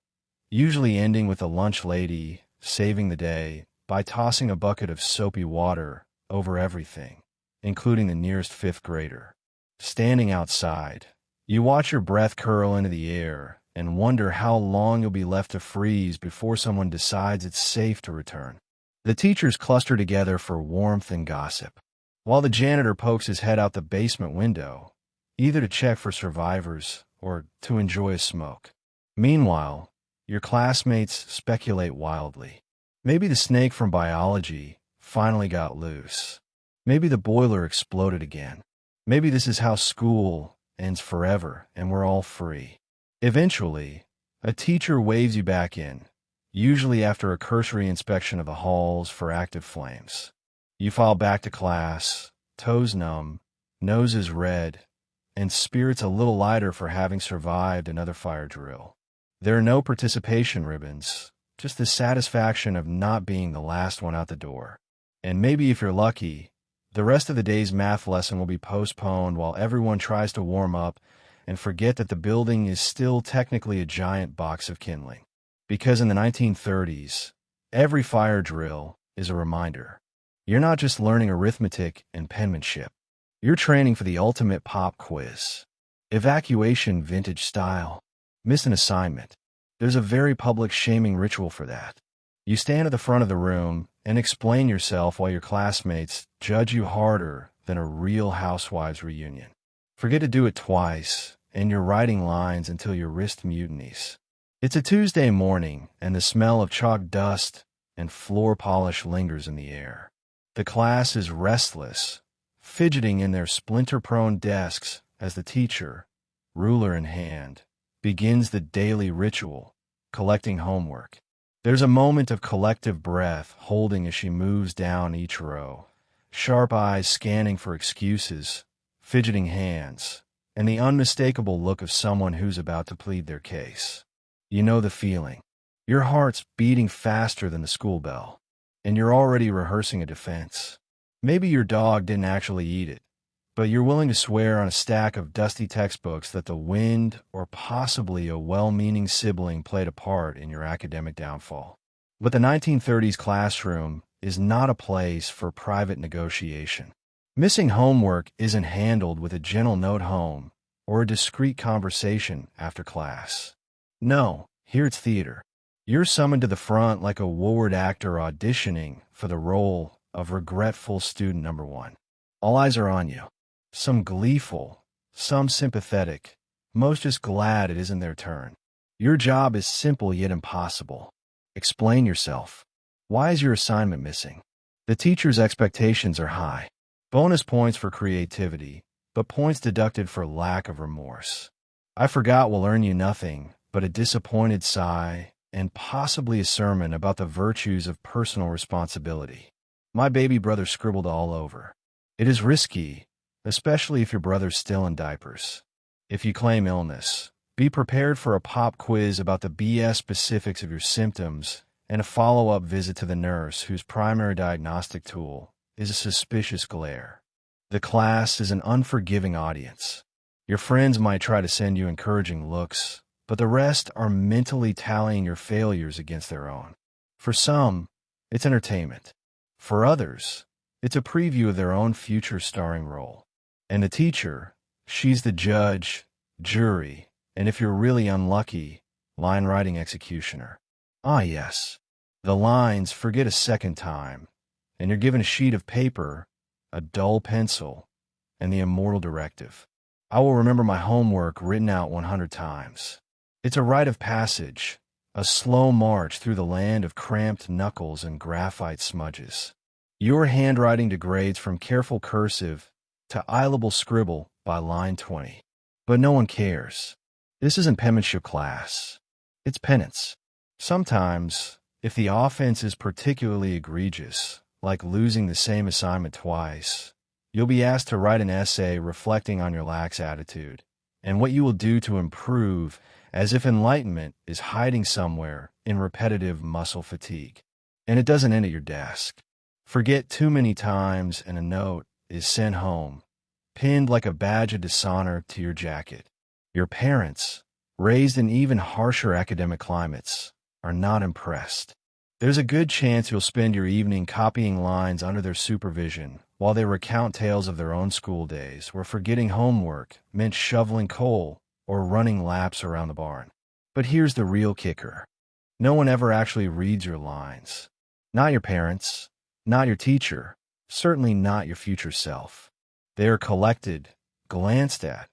usually ending with a lunch lady saving the day by tossing a bucket of soapy water over everything, including the nearest fifth grader. Standing outside, you watch your breath curl into the air and wonder how long you'll be left to freeze before someone decides it's safe to return. The teachers cluster together for warmth and gossip, while the janitor pokes his head out the basement window, either to check for survivors or to enjoy a smoke. Meanwhile, your classmates speculate wildly. Maybe the snake from biology finally got loose. Maybe the boiler exploded again. Maybe this is how school ends forever and we're all free. Eventually, a teacher waves you back in, usually after a cursory inspection of the halls for active flames. You file back to class, toes numb, noses red, and spirits a little lighter for having survived another fire drill. There are no participation ribbons, just the satisfaction of not being the last one out the door. And maybe if you're lucky, the rest of the day's math lesson will be postponed while everyone tries to warm up and forget that the building is still technically a giant box of kindling. Because in the 1930s, every fire drill is a reminder. You're not just learning arithmetic and penmanship. You're training for the ultimate pop quiz. Evacuation vintage style. Miss an assignment. There's a very public shaming ritual for that. You stand at the front of the room and explain yourself while your classmates judge you harder than a Real Housewives reunion. Forget to do it twice, and you're writing lines until your wrist mutinies. It's a Tuesday morning, and the smell of chalk dust and floor polish lingers in the air. The class is restless, fidgeting in their splinter-prone desks as the teacher, ruler in hand, begins the daily ritual, collecting homework. There's a moment of collective breath holding as she moves down each row, sharp eyes scanning for excuses, fidgeting hands, and the unmistakable look of someone who's about to plead their case. You know the feeling. Your heart's beating faster than the school bell, and you're already rehearsing a defense. Maybe your dog didn't actually eat it, but you're willing to swear on a stack of dusty textbooks that the wind or possibly a well-meaning sibling played a part in your academic downfall. But the 1930s classroom is not a place for private negotiation. Missing homework isn't handled with a gentle note home or a discreet conversation after class. No, here it's theater. You're summoned to the front like a Woolward actor auditioning for the role of regretful student number one. All eyes are on you. Some gleeful, some sympathetic, most just glad it isn't their turn. Your job is simple yet impossible. Explain yourself. Why is your assignment missing? The teacher's expectations are high. Bonus points for creativity, but points deducted for lack of remorse. I forgot will earn you nothing but a disappointed sigh and possibly a sermon about the virtues of personal responsibility. My baby brother scribbled all over. It is risky, especially if your brother's still in diapers. If you claim illness, be prepared for a pop quiz about the BS specifics of your symptoms and a follow-up visit to the nurse whose primary diagnostic tool is a suspicious glare. The class is an unforgiving audience. Your friends might try to send you encouraging looks, but the rest are mentally tallying your failures against their own. For some, it's entertainment. For others, it's a preview of their own future starring role. And the teacher, she's the judge, jury, and if you're really unlucky, line-writing executioner. Ah, yes. The lines forget a second time, and you're given a sheet of paper, a dull pencil, and the immortal directive. I will remember my homework written out 100 times. It's a rite of passage, a slow march through the land of cramped knuckles and graphite smudges. Your handwriting degrades from careful cursive to eyelable scribble by line 20. But no one cares. This isn't penmanship class. It's penance. Sometimes, if the offense is particularly egregious, like losing the same assignment twice, you'll be asked to write an essay reflecting on your lax attitude and what you will do to improve, as if enlightenment is hiding somewhere in repetitive muscle fatigue. And it doesn't end at your desk. Forget too many times and a note is sent home, pinned like a badge of dishonor to your jacket. Your parents, raised in even harsher academic climates, are not impressed. There's a good chance you'll spend your evening copying lines under their supervision while they recount tales of their own school days where forgetting homework meant shoveling coal or running laps around the barn. But here's the real kicker. No one ever actually reads your lines. Not your parents, not your teacher, certainly not your future self. They are collected, glanced at,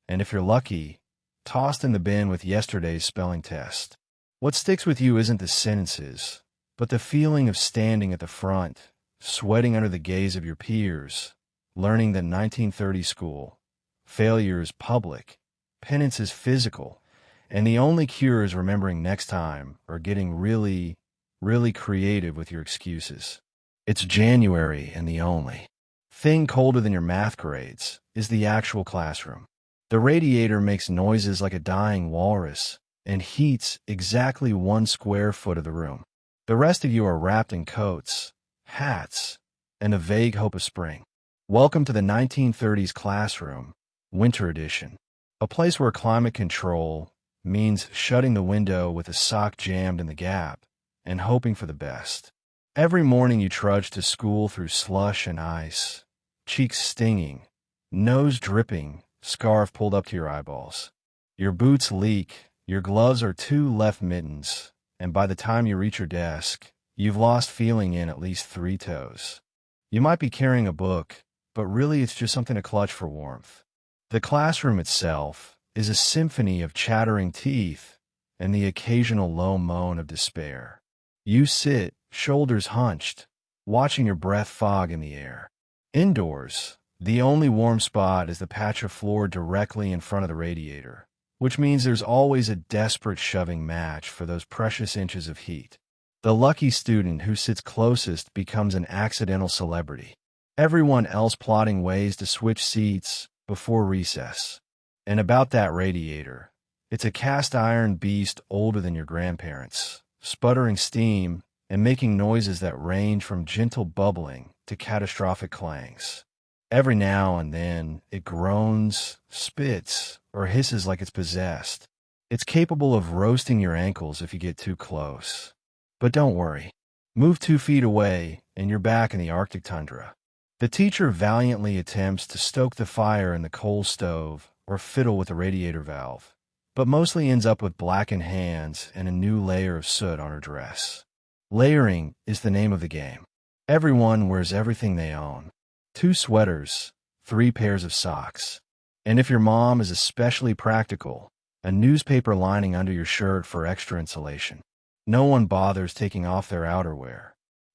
and if you're lucky, tossed in the bin with yesterday's spelling test. What sticks with you isn't the sentences, but the feeling of standing at the front, sweating under the gaze of your peers, learning that 1930 school, failure is public, penance is physical, and the only cure is remembering next time or getting really, really creative with your excuses. It's January, and the only thing colder than your math grades is the actual classroom. The radiator makes noises like a dying walrus and heats exactly 1 square foot of the room. The rest of you are wrapped in coats, hats, and a vague hope of spring. Welcome to the 1930s classroom, winter edition, a place where climate control means shutting the window with a sock jammed in the gap and hoping for the best. Every morning you trudge to school through slush and ice, cheeks stinging, nose dripping, scarf pulled up to your eyeballs. Your boots leak, your gloves are 2 left mittens, and by the time you reach your desk, you've lost feeling in at least 3 toes. You might be carrying a book, but really it's just something to clutch for warmth. The classroom itself is a symphony of chattering teeth and the occasional low moan of despair. You sit, shoulders hunched, watching your breath fog in the air. Indoors, the only warm spot is the patch of floor directly in front of the radiator, which means there's always a desperate shoving match for those precious inches of heat. The lucky student who sits closest becomes an accidental celebrity. Everyone else plotting ways to switch seats before recess. And about that radiator, it's a cast iron beast older than your grandparents, sputtering steam and making noises that range from gentle bubbling to catastrophic clangs. Every now and then, it groans, spits, or hisses like it's possessed. It's capable of roasting your ankles if you get too close. But don't worry. Move 2 feet away, and you're back in the Arctic tundra. The teacher valiantly attempts to stoke the fire in the coal stove or fiddle with the radiator valve, but mostly ends up with blackened hands and a new layer of soot on her dress. Layering is the name of the game. Everyone wears everything they own. 2 sweaters, 3 pairs of socks. And if your mom is especially practical, a newspaper lining under your shirt for extra insulation. No one bothers taking off their outerwear.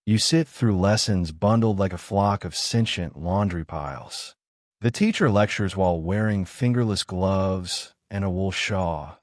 You sit through lessons bundled like a flock of sentient laundry piles. The teacher lectures while wearing fingerless gloves and a wool shawl,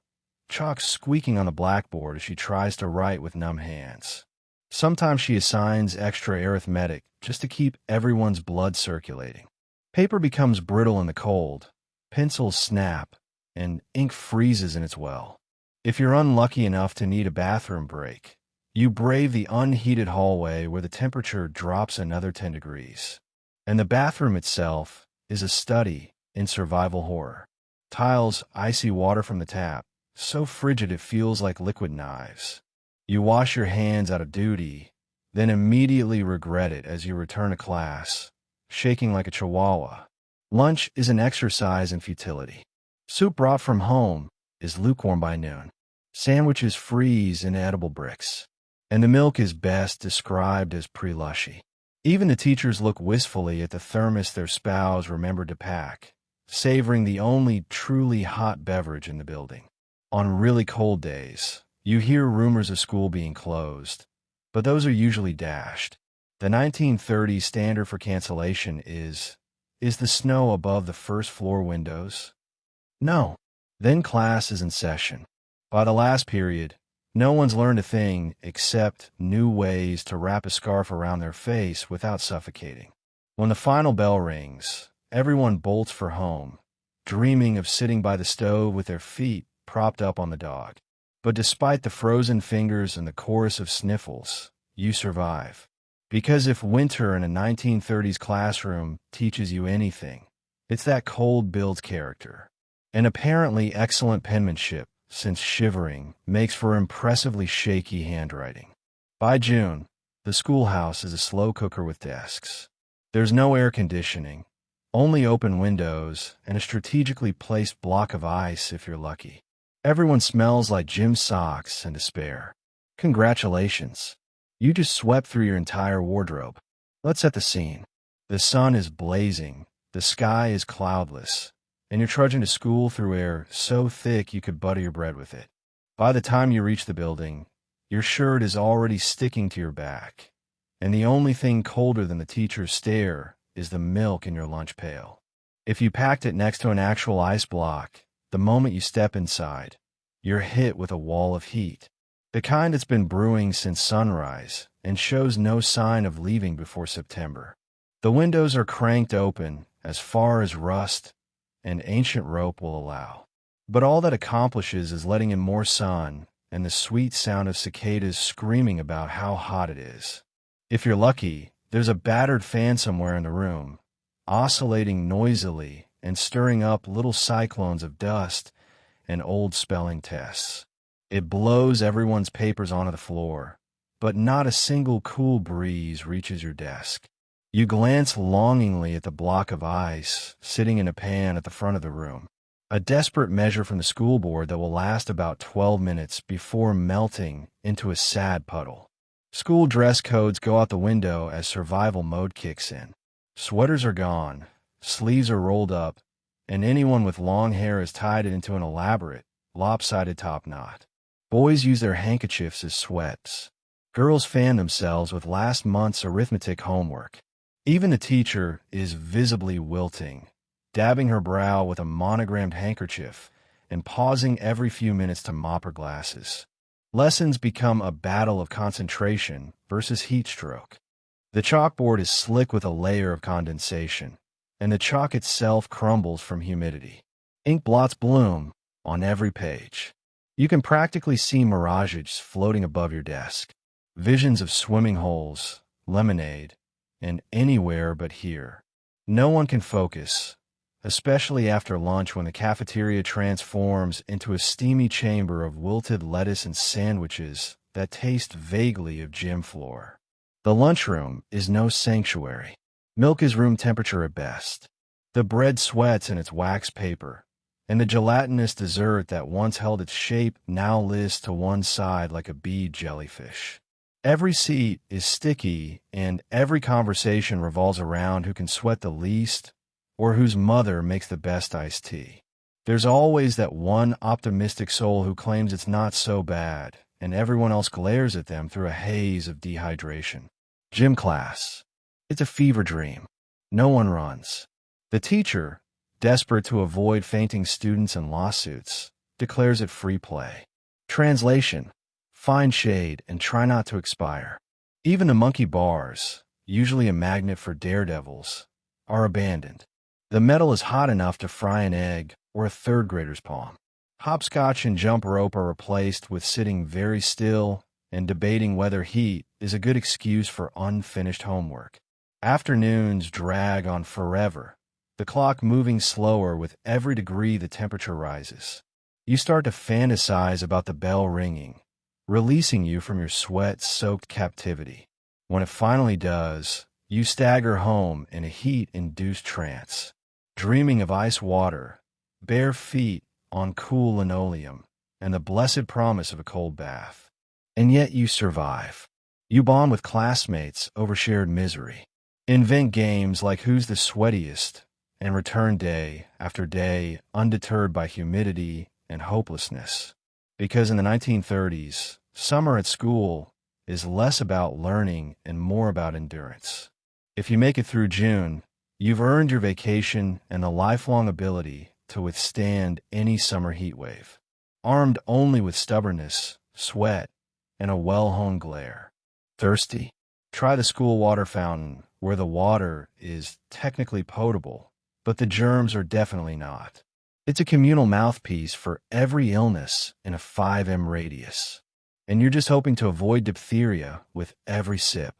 chalk squeaking on the blackboard as she tries to write with numb hands. Sometimes she assigns extra arithmetic just to keep everyone's blood circulating. Paper becomes brittle in the cold, pencils snap, and ink freezes in its well. If you're unlucky enough to need a bathroom break, you brave the unheated hallway where the temperature drops another 10 degrees. And the bathroom itself is a study in survival horror. Tiles icy water from the tap, so frigid it feels like liquid knives. You wash your hands out of duty, then immediately regret it as you return to class, shaking like a chihuahua. Lunch is an exercise in futility. Soup brought from home is lukewarm by noon. Sandwiches freeze in edible bricks. And the milk is best described as pre-lushy. Even the teachers look wistfully at the thermos their spouse remembered to pack, savoring the only truly hot beverage in the building. On really cold days, you hear rumors of school being closed, but those are usually dashed. The 1930s standard for cancellation is the snow above the first floor windows? No. Then class is in session. By the last period, no one's learned a thing except new ways to wrap a scarf around their face without suffocating. When the final bell rings, everyone bolts for home, dreaming of sitting by the stove with their feet propped up on the dog. But despite the frozen fingers and the chorus of sniffles, you survive. Because if winter in a 1930s classroom teaches you anything, it's that cold builds character. And apparently excellent penmanship, since shivering makes for impressively shaky handwriting. By June, the schoolhouse is a slow cooker with desks. There's no air conditioning, only open windows and a strategically placed block of ice if you're lucky. Everyone smells like gym socks and despair. Congratulations. You just swept through your entire wardrobe. Let's set the scene. The sun is blazing, the sky is cloudless, and you're trudging to school through air so thick you could butter your bread with it. By the time you reach the building, your shirt is already sticking to your back, and the only thing colder than the teacher's stare is the milk in your lunch pail. If you packed it next to an actual ice block, the moment you step inside, you're hit with a wall of heat. The kind that's been brewing since sunrise and shows no sign of leaving before September. The windows are cranked open as far as rust and ancient rope will allow. But all that accomplishes is letting in more sun and the sweet sound of cicadas screaming about how hot it is. If you're lucky, there's a battered fan somewhere in the room, oscillating noisily and stirring up little cyclones of dust and old spelling tests. It blows everyone's papers onto the floor, but not a single cool breeze reaches your desk. You glance longingly at the block of ice sitting in a pan at the front of the room, a desperate measure from the school board that will last about 12 minutes before melting into a sad puddle. School dress codes go out the window as survival mode kicks in. Sweaters are gone, sleeves are rolled up, and anyone with long hair has tied it into an elaborate, lopsided top knot. Boys use their handkerchiefs as sweats. Girls fan themselves with last month's arithmetic homework. Even the teacher is visibly wilting, dabbing her brow with a monogrammed handkerchief and pausing every few minutes to mop her glasses. Lessons become a battle of concentration versus heat stroke. The chalkboard is slick with a layer of condensation, and the chalk itself crumbles from humidity. Ink blots bloom on every page. You can practically see mirages floating above your desk, visions of swimming holes, lemonade, and anywhere but here. No one can focus, especially after lunch when the cafeteria transforms into a steamy chamber of wilted lettuce and sandwiches that taste vaguely of gym floor. The lunchroom is no sanctuary. Milk is room temperature at best. The bread sweats in its wax paper, and the gelatinous dessert that once held its shape now lists to one side like a bead jellyfish. Every seat is sticky, and every conversation revolves around who can sweat the least or whose mother makes the best iced tea. There's always that one optimistic soul who claims it's not so bad, and everyone else glares at them through a haze of dehydration. Gym class. It's a fever dream. No one runs. The teacher, desperate to avoid fainting students and lawsuits, declares it free play. Translation: find shade and try not to expire. Even the monkey bars, usually a magnet for daredevils, are abandoned. The metal is hot enough to fry an egg or a third grader's palm. Hopscotch and jump rope are replaced with sitting very still and debating whether heat is a good excuse for unfinished homework. Afternoons drag on forever, the clock moving slower with every degree the temperature rises. You start to fantasize about the bell ringing, releasing you from your sweat-soaked captivity. When it finally does, you stagger home in a heat-induced trance, dreaming of ice water, bare feet on cool linoleum, and the blessed promise of a cold bath. And yet you survive. You bond with classmates over shared misery, invent games like Who's the Sweatiest, and return day after day undeterred by humidity and hopelessness. Because in the 1930s, summer at school is less about learning and more about endurance. If you make it through June, you've earned your vacation and the lifelong ability to withstand any summer heat wave, armed only with stubbornness, sweat, and a well-honed glare. Thirsty? Try the school water fountain, where the water is technically potable, but the germs are definitely not. It's a communal mouthpiece for every illness in a 5 m radius. And you're just hoping to avoid diphtheria with every sip.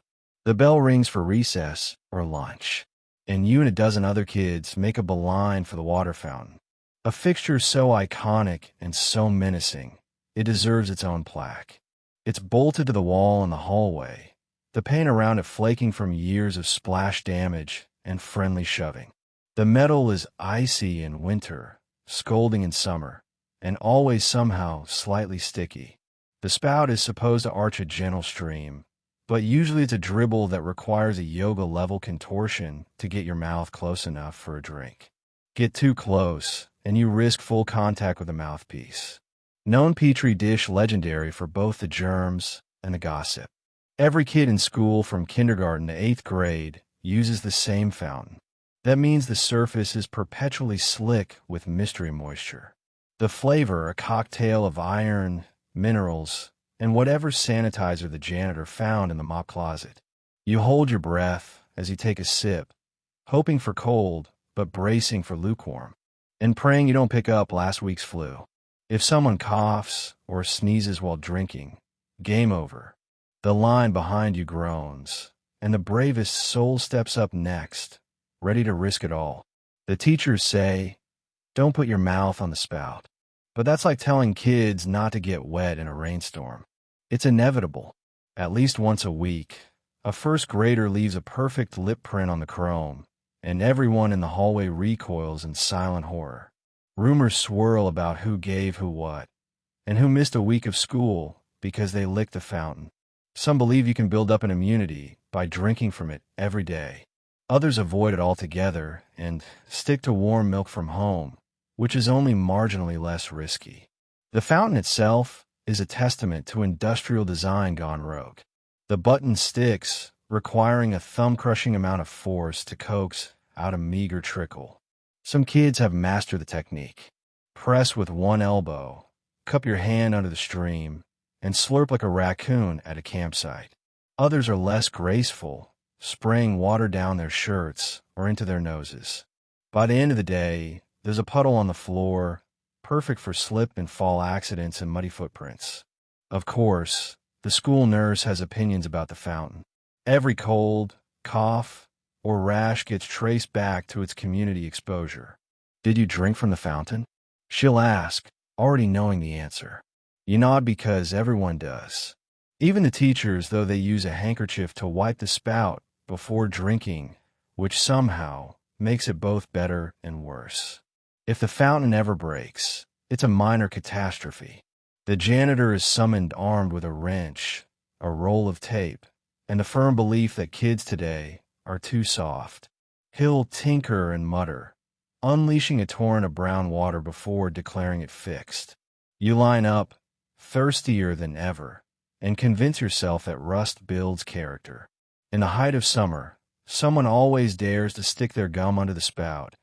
The bell rings for recess or lunch, and you and a dozen other kids make a beeline for the water fountain. A fixture so iconic and so menacing, it deserves its own plaque. It's bolted to the wall in the hallway, the paint around it flaking from years of splash damage and friendly shoving. The metal is icy in winter, scalding in summer, and always somehow slightly sticky. The spout is supposed to arch a gentle stream, but usually it's a dribble that requires a yoga-level contortion to get your mouth close enough for a drink. Get too close, and you risk full contact with the mouthpiece. Known petri dish legendary for both the germs and the gossip. Every kid in school from kindergarten to 8th grade uses the same fountain. That means the surface is perpetually slick with mystery moisture. The flavor, a cocktail of iron, minerals, and whatever sanitizer the janitor found in the mop closet. You hold your breath as you take a sip, hoping for cold, but bracing for lukewarm, and praying you don't pick up last week's flu. If someone coughs or sneezes while drinking, game over. The line behind you groans, and the bravest soul steps up next, ready to risk it all. The teachers say, "Don't put your mouth on the spout." But that's like telling kids not to get wet in a rainstorm. It's inevitable. At least once a week, a first grader leaves a perfect lip print on the chrome, and everyone in the hallway recoils in silent horror. Rumors swirl about who gave who what, and who missed a week of school because they licked the fountain. Some believe you can build up an immunity by drinking from it every day. Others avoid it altogether and stick to warm milk from home, which is only marginally less risky. The fountain itself is a testament to industrial design gone rogue. The button sticks, requiring a thumb-crushing amount of force to coax out a meager trickle. Some kids have mastered the technique. Press with one elbow, cup your hand under the stream, and slurp like a raccoon at a campsite. Others are less graceful, spraying water down their shirts or into their noses. By the end of the day, there's a puddle on the floor, perfect for slip and fall accidents and muddy footprints. Of course, the school nurse has opinions about the fountain. Every cold, cough, or rash gets traced back to its community exposure. "Did you drink from the fountain?" She'll ask, already knowing the answer. You nod because everyone does. Even the teachers, though they use a handkerchief to wipe the spout before drinking, which somehow makes it both better and worse. If the fountain ever breaks, it's a minor catastrophe. The janitor is summoned armed with a wrench, a roll of tape, and the firm belief that kids today are too soft. He'll tinker and mutter, unleashing a torrent of brown water before declaring it fixed. You line up, thirstier than ever, and convince yourself that rust builds character. In the height of summer, someone always dares to stick their gum under the spout,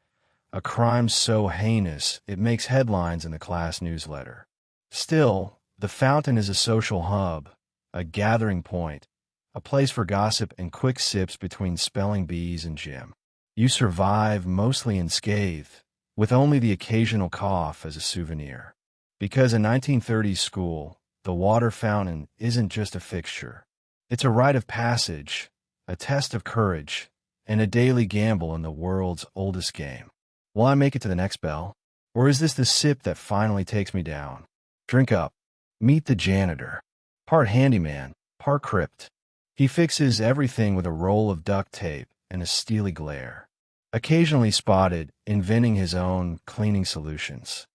a crime so heinous it makes headlines in the class newsletter. Still, the fountain is a social hub, a gathering point, a place for gossip and quick sips between spelling bees and gym. You survive mostly unscathed, with only the occasional cough as a souvenir. Because in 1930s school, the water fountain isn't just a fixture. It's a rite of passage, a test of courage, and a daily gamble in the world's oldest game. Will I make it to the next bell? Or is this the sip that finally takes me down? Drink up. Meet the janitor. Part handyman, part crypt. He fixes everything with a roll of duct tape and a steely glare. Occasionally spotted inventing his own cleaning solutions.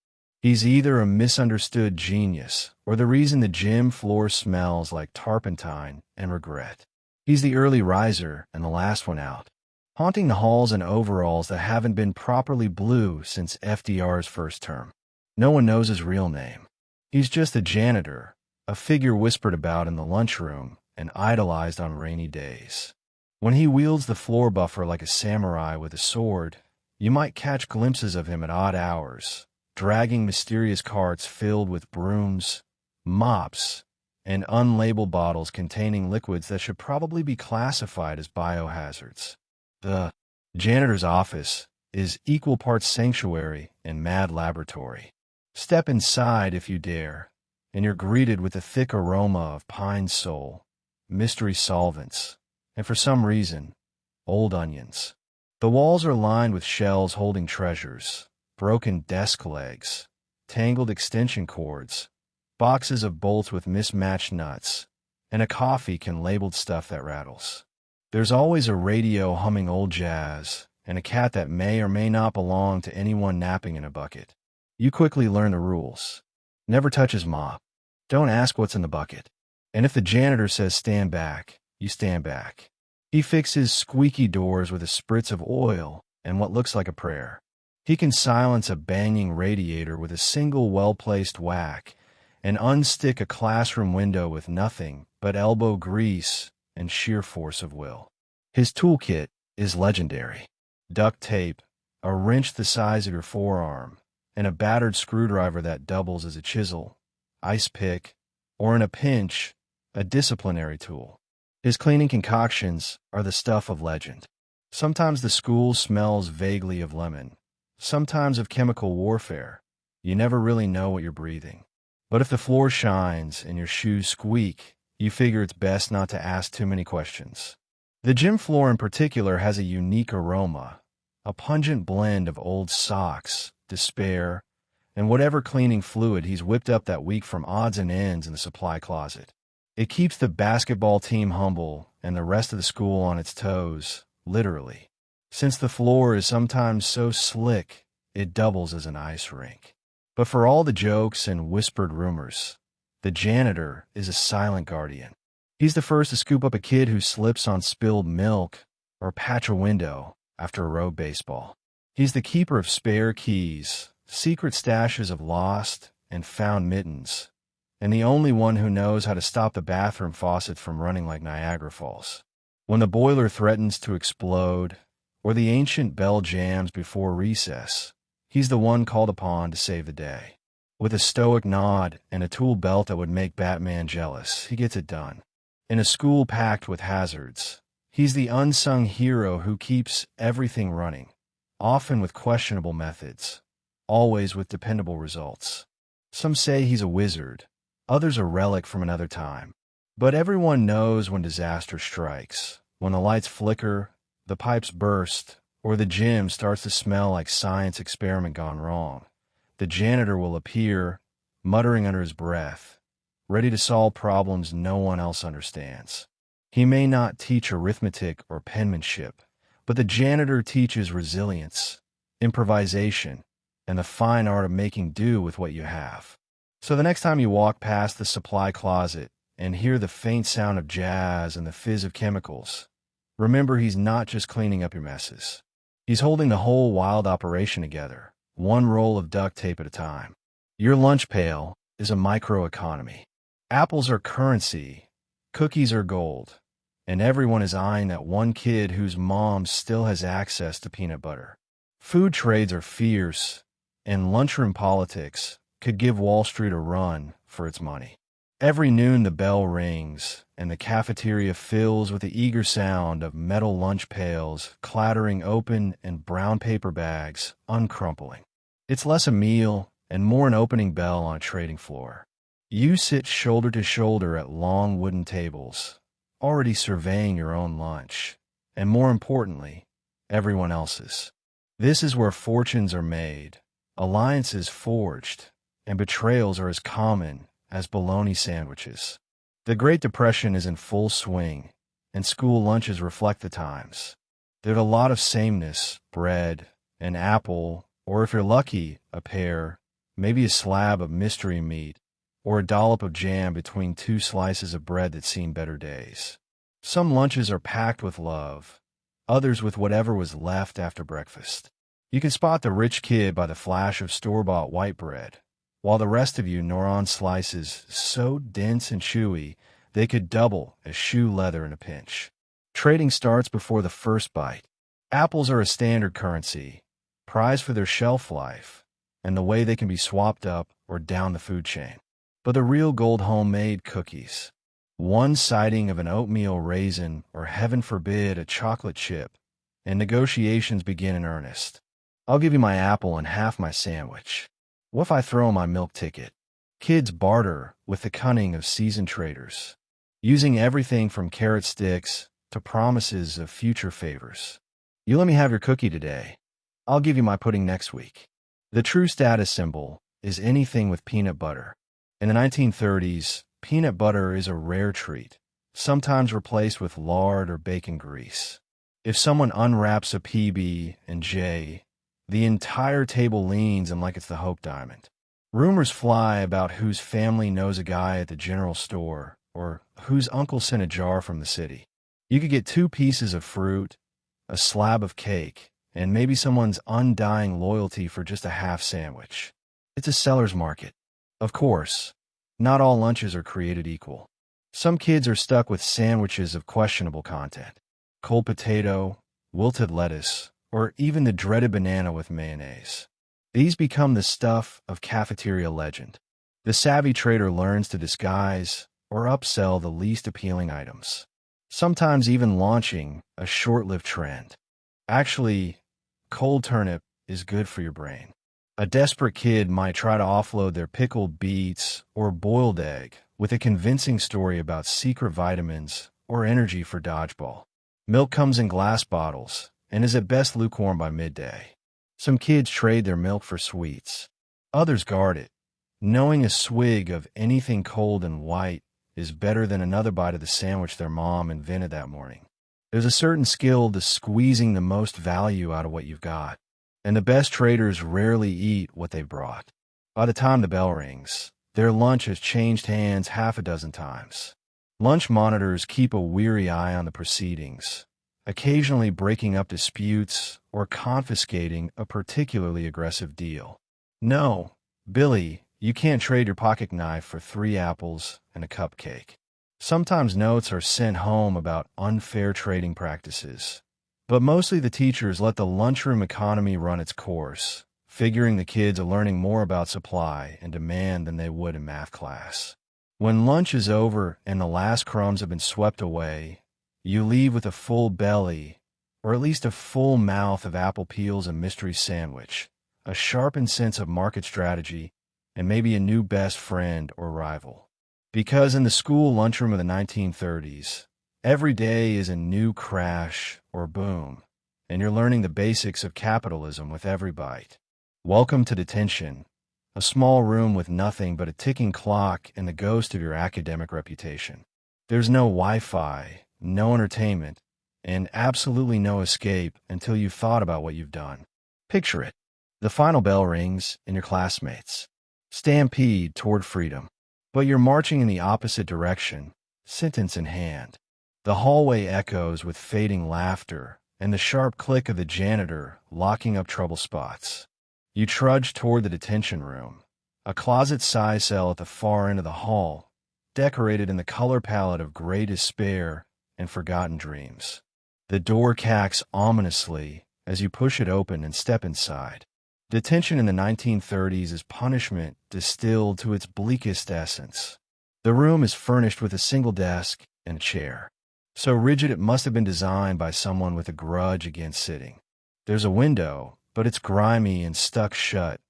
He's either a misunderstood genius or the reason the gym floor smells like turpentine and regret. He's the early riser and the last one out, haunting the halls in overalls that haven't been properly blue since FDR's first term. No one knows his real name. He's just a janitor, a figure whispered about in the lunchroom and idolized on rainy days. When he wields the floor buffer like a samurai with a sword, you might catch glimpses of him at odd hours, dragging mysterious carts filled with brooms, mops, and unlabeled bottles containing liquids that should probably be classified as biohazards. The janitor's office is equal parts sanctuary and mad laboratory. Step inside if you dare, and you're greeted with the thick aroma of pine sol, mystery solvents, and for some reason, old onions. The walls are lined with shelves holding treasures, broken desk legs, tangled extension cords, boxes of bolts with mismatched nuts, and a coffee can labeled stuff that rattles. There's always a radio humming old jazz, and a cat that may or may not belong to anyone napping in a bucket. You quickly learn the rules. Never touch his mop. Don't ask what's in the bucket. And if the janitor says stand back, you stand back. He fixes squeaky doors with a spritz of oil and what looks like a prayer. He can silence a banging radiator with a single well-placed whack and unstick a classroom window with nothing but elbow grease and sheer force of will. His toolkit is legendary. Duct tape, a wrench the size of your forearm, and a battered screwdriver that doubles as a chisel, ice pick, or in a pinch, a disciplinary tool. His cleaning concoctions are the stuff of legend. Sometimes the school smells vaguely of lemon, sometimes of chemical warfare. You never really know what you're breathing. But if the floor shines and your shoes squeak, you figure it's best not to ask too many questions. The gym floor in particular has a unique aroma, a pungent blend of old socks, despair, and whatever cleaning fluid he's whipped up that week from odds and ends in the supply closet. It keeps the basketball team humble and the rest of the school on its toes, literally. Since the floor is sometimes so slick, it doubles as an ice rink. But for all the jokes and whispered rumors, the janitor is a silent guardian. He's the first to scoop up a kid who slips on spilled milk or patch a window after a road baseball. He's the keeper of spare keys, secret stashes of lost and found mittens, and the only one who knows how to stop the bathroom faucet from running like Niagara Falls. When the boiler threatens to explode, or the ancient bell jams before recess, he's the one called upon to save the day. With a stoic nod and a tool belt that would make Batman jealous, he gets it done. In a school packed with hazards, he's the unsung hero who keeps everything running, often with questionable methods, always with dependable results. Some say he's a wizard, others a relic from another time. But everyone knows when disaster strikes, when the lights flicker, the pipes burst, or the gym starts to smell like science experiment gone wrong. The janitor will appear, muttering under his breath, ready to solve problems no one else understands. He may not teach arithmetic or penmanship, but the janitor teaches resilience, improvisation, and the fine art of making do with what you have. So the next time you walk past the supply closet and hear the faint sound of jazz and the fizz of chemicals, remember he's not just cleaning up your messes. He's holding the whole wild operation together, one roll of duct tape at a time. Your lunch pail is a microeconomy. Apples are currency, cookies are gold, and everyone is eyeing that one kid whose mom still has access to peanut butter. Food trades are fierce, and lunchroom politics could give Wall Street a run for its money. Every noon the bell rings, and the cafeteria fills with the eager sound of metal lunch pails clattering open and brown paper bags uncrumpling. It's less a meal and more an opening bell on a trading floor. You sit shoulder to shoulder at long wooden tables, already surveying your own lunch, and more importantly, everyone else's. This is where fortunes are made, alliances forged, and betrayals are as common as bologna sandwiches. The Great Depression is in full swing, and school lunches reflect the times. There's a lot of sameness, bread, an apple, or if you're lucky, a pear, maybe a slab of mystery meat, or a dollop of jam between two slices of bread that's seen better days. Some lunches are packed with love, others with whatever was left after breakfast. You can spot the rich kid by the flash of store-bought white bread, while the rest of you gnaw on slices so dense and chewy They could double as shoe leather in a pinch. Trading starts before the first bite. Apples are a standard currency, prized for their shelf life and the way they can be swapped up or down the food chain. But the real gold, homemade cookies. One sighting of an oatmeal raisin or, heaven forbid, a chocolate chip, and negotiations begin in earnest. I'll give you my apple and half my sandwich. What if I throw in my milk ticket? Kids barter with the cunning of seasoned traders, using everything from carrot sticks to promises of future favors. You let me have your cookie today. I'll give you my pudding next week. The true status symbol is anything with peanut butter. In the 1930s, peanut butter is a rare treat, sometimes replaced with lard or bacon grease. If someone unwraps a PB&J, the entire table leans in like it's the Hope Diamond. Rumors fly about whose family knows a guy at the general store or whose uncle sent a jar from the city. You could get 2 pieces of fruit, a slab of cake, and maybe someone's undying loyalty for just a half sandwich. It's a seller's market. Of course, not all lunches are created equal. Some kids are stuck with sandwiches of questionable content. Cold potato, wilted lettuce, or even the dreaded banana with mayonnaise. These become the stuff of cafeteria legend. The savvy trader learns to disguise or upsell the least appealing items, sometimes even launching a short-lived trend. Actually, cold turnip is good for your brain. A desperate kid might try to offload their pickled beets or boiled egg with a convincing story about secret vitamins or energy for dodgeball. Milk comes in glass bottles and is at best lukewarm by midday. Some kids trade their milk for sweets. Others guard it, knowing a swig of anything cold and white is better than another bite of the sandwich their mom invented that morning. There's a certain skill to squeezing the most value out of what you've got, and the best traders rarely eat what they've brought. By the time the bell rings, their lunch has changed hands half a dozen times. Lunch monitors keep a weary eye on the proceedings, occasionally breaking up disputes or confiscating a particularly aggressive deal. No, Billy, you can't trade your pocket knife for 3 apples and a cupcake. Sometimes notes are sent home about unfair trading practices, but mostly the teachers let the lunchroom economy run its course, figuring the kids are learning more about supply and demand than they would in math class. When lunch is over and the last crumbs have been swept away, you leave with a full belly, or at least a full mouth of apple peels and mystery sandwich, a sharpened sense of market strategy, and maybe a new best friend or rival. Because in the school lunchroom of the 1930s, every day is a new crash or boom, and you're learning the basics of capitalism with every bite. Welcome to detention, a small room with nothing but a ticking clock and the ghost of your academic reputation. There's no Wi-Fi, no entertainment, and absolutely no escape until you've thought about what you've done. Picture it. The final bell rings and your classmates stampede toward freedom. But you're marching in the opposite direction, sentence in hand. The hallway echoes with fading laughter and the sharp click of the janitor locking up trouble spots. You trudge toward the detention room, a closet-sized cell at the far end of the hall, decorated in the color palette of gray despair and forgotten dreams. The door cacks ominously as you push it open and step inside. Detention in the 1930s is punishment distilled to its bleakest essence. The room is furnished with a single desk and a chair, so rigid it must have been designed by someone with a grudge against sitting. There's a window, but it's grimy and stuck shut,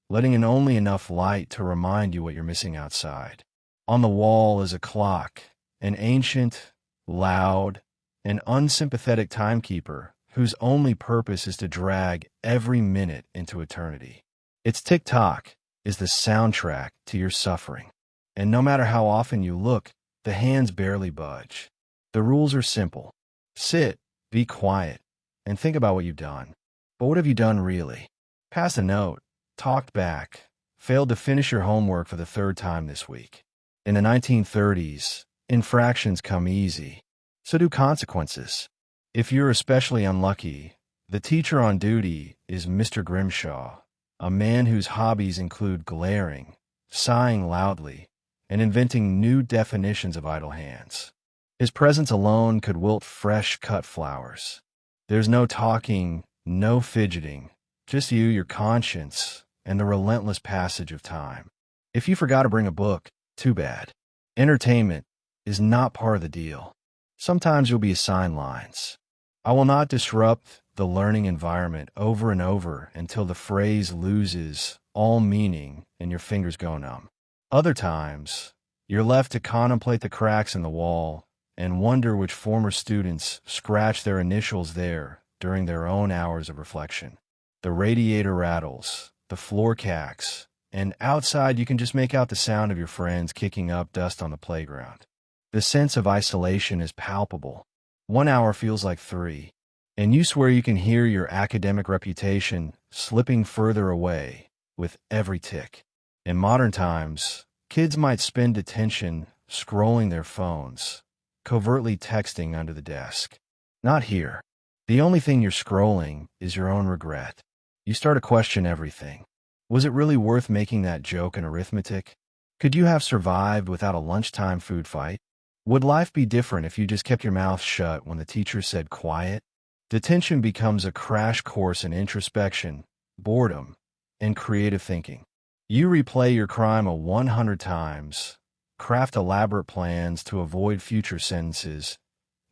letting in only enough light to remind you what you're missing outside. On the wall is a clock, an ancient, loud, and unsympathetic timekeeper whose only purpose is to drag every minute into eternity. Its tick-tock is the soundtrack to your suffering, and no matter how often you look, the hands barely budge. The rules are simple. Sit, be quiet, and think about what you've done. But what have you done really? Passed a note, talked back, failed to finish your homework for the 3rd time this week. In the 1930s, infractions come easy. So do consequences. If you're especially unlucky, the teacher on duty is Mr. Grimshaw, a man whose hobbies include glaring, sighing loudly, and inventing new definitions of idle hands. His presence alone could wilt fresh cut flowers. There's no talking, no fidgeting, just you, your conscience, and the relentless passage of time. If you forgot to bring a book, too bad. Entertainment is not part of the deal. Sometimes you'll be assigned lines. I will not disrupt the learning environment over and over until the phrase loses all meaning and your fingers go numb. Other times, you're left to contemplate the cracks in the wall and wonder which former students scratched their initials there during their own hours of reflection. The radiator rattles, the floor cacks, and outside you can just make out the sound of your friends kicking up dust on the playground. The sense of isolation is palpable. 1 hour feels like 3, and you swear you can hear your academic reputation slipping further away with every tick. In modern times, kids might spend attention scrolling their phones, covertly texting under the desk. Not here. The only thing you're scrolling is your own regret. You start to question everything. Was it really worth making that joke in arithmetic? Could you have survived without a lunchtime food fight? Would life be different if you just kept your mouth shut when the teacher said quiet? Detention becomes a crash course in introspection, boredom, and creative thinking. You replay your crime 100 times, craft elaborate plans to avoid future sentences,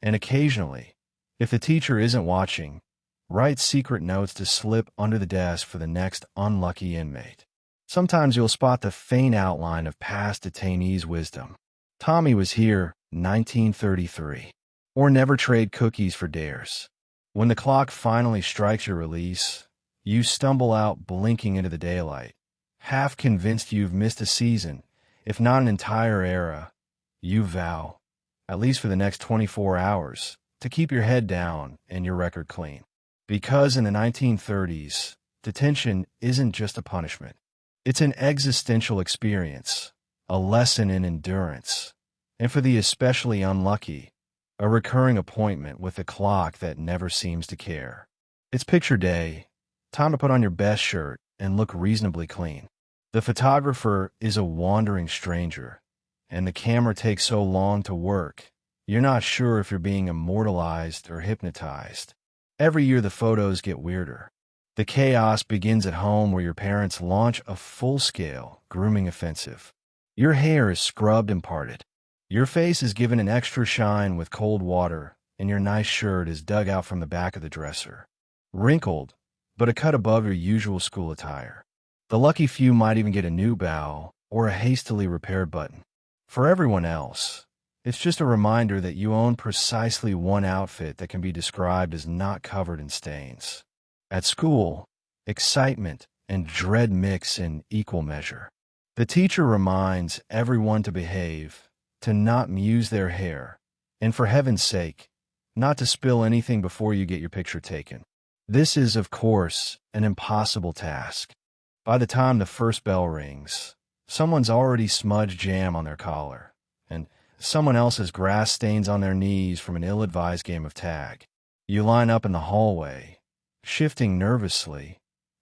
and occasionally, if the teacher isn't watching, write secret notes to slip under the desk for the next unlucky inmate. Sometimes you'll spot the faint outline of past detainees' wisdom. Tommy was here, 1933. Or never trade cookies for dares. When the clock finally strikes your release, you stumble out blinking into the daylight, half convinced you've missed a season, if not an entire era. You vow, at least for the next 24 hours, to keep your head down and your record clean. Because in the 1930s, detention isn't just a punishment. It's an existential experience, a lesson in endurance, and for the especially unlucky, a recurring appointment with a clock that never seems to care. It's picture day, time to put on your best shirt and look reasonably clean. The photographer is a wandering stranger, and the camera takes so long to work, you're not sure if you're being immortalized or hypnotized. Every year the photos get weirder. The chaos begins at home where your parents launch a full-scale grooming offensive. Your hair is scrubbed and parted. Your face is given an extra shine with cold water, and your nice shirt is dug out from the back of the dresser. Wrinkled, but a cut above your usual school attire. The lucky few might even get a new bow or a hastily repaired button. For everyone else, it's just a reminder that you own precisely one outfit that can be described as not covered in stains. At school, excitement and dread mix in equal measure. The teacher reminds everyone to behave, to not muse their hair, and for heaven's sake, not to spill anything before you get your picture taken. This is, of course, an impossible task. By the time the first bell rings, someone's already smudged jam on their collar, and someone else has grass stains on their knees from an ill-advised game of tag. You line up in the hallway, shifting nervously,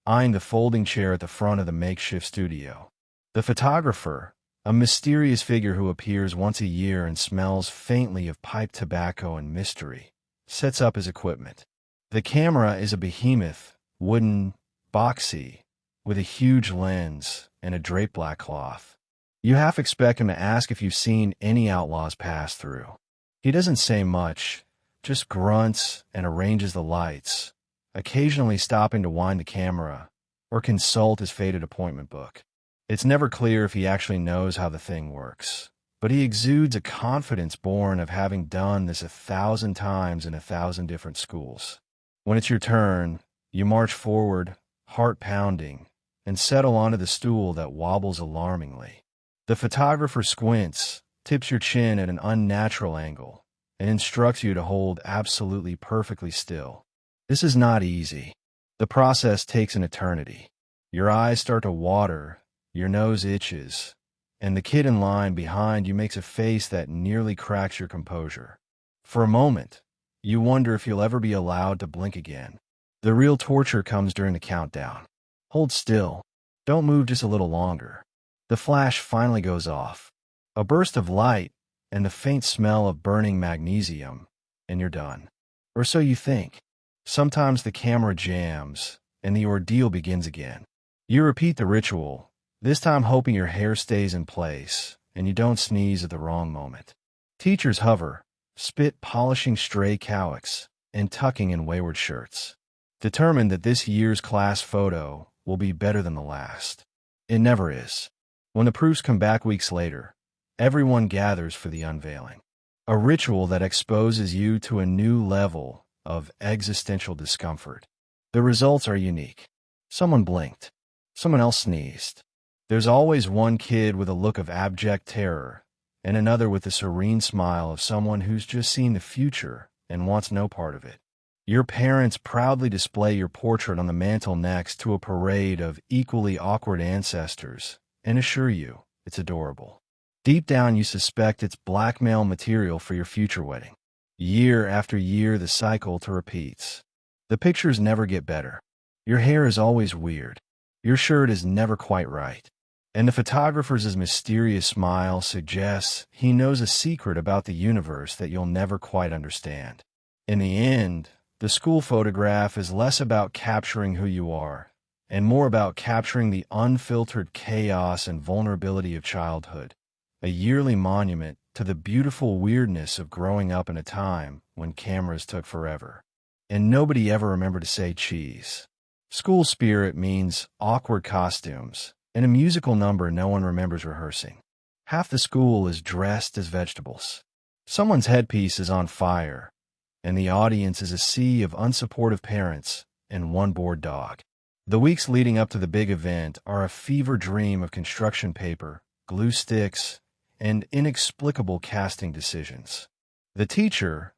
eyeing the folding chair at the front of the makeshift studio. The photographer, a mysterious figure who appears once a year and smells faintly of pipe tobacco and mystery, sets up his equipment. The camera is a behemoth, wooden, boxy, with a huge lens and a draped black cloth. You half expect him to ask if you've seen any outlaws pass through. He doesn't say much, just grunts and arranges the lights, occasionally stopping to wind the camera or consult his faded appointment book. It's never clear if he actually knows how the thing works, but he exudes a confidence born of having done this 1,000 times in 1,000 different schools. When it's your turn, you march forward, heart pounding, and settle onto the stool that wobbles alarmingly. The photographer squints, tips your chin at an unnatural angle, and instructs you to hold absolutely perfectly still. This is not easy. The process takes an eternity. Your eyes start to water, your nose itches, and the kid in line behind you makes a face that nearly cracks your composure. For a moment, you wonder if you'll ever be allowed to blink again. The real torture comes during the countdown. Hold still. Don't move just a little longer. The flash finally goes off. A burst of light, and the faint smell of burning magnesium, and you're done. Or so you think. Sometimes the camera jams, and the ordeal begins again. You repeat the ritual, this time hoping your hair stays in place, and you don't sneeze at the wrong moment. Teachers hover, spit polishing stray cowlicks, and tucking in wayward shirts, determined that this year's class photo will be better than the last. It never is. When the proofs come back weeks later, everyone gathers for the unveiling. A ritual that exposes you to a new level of existential discomfort. The results are unique. Someone blinked. Someone else sneezed. There's always one kid with a look of abject terror, and another with the serene smile of someone who's just seen the future and wants no part of it. Your parents proudly display your portrait on the mantel next to a parade of equally awkward ancestors and assure you it's adorable. Deep down, you suspect it's blackmail material for your future wedding. Year after year, the cycle repeats. The pictures never get better. Your hair is always weird. Your shirt is never quite right. And the photographer's mysterious smile suggests he knows a secret about the universe that you'll never quite understand. In the end, the school photograph is less about capturing who you are, and more about capturing the unfiltered chaos and vulnerability of childhood, a yearly monument to the beautiful weirdness of growing up in a time when cameras took forever, and nobody ever remembered to say cheese. School spirit means awkward costumes, and a musical number no one remembers rehearsing. Half the school is dressed as vegetables. Someone's headpiece is on fire, and the audience is a sea of unsupportive parents and one bored dog. The weeks leading up to the big event are a fever dream of construction paper, glue sticks, and inexplicable casting decisions. The teacher,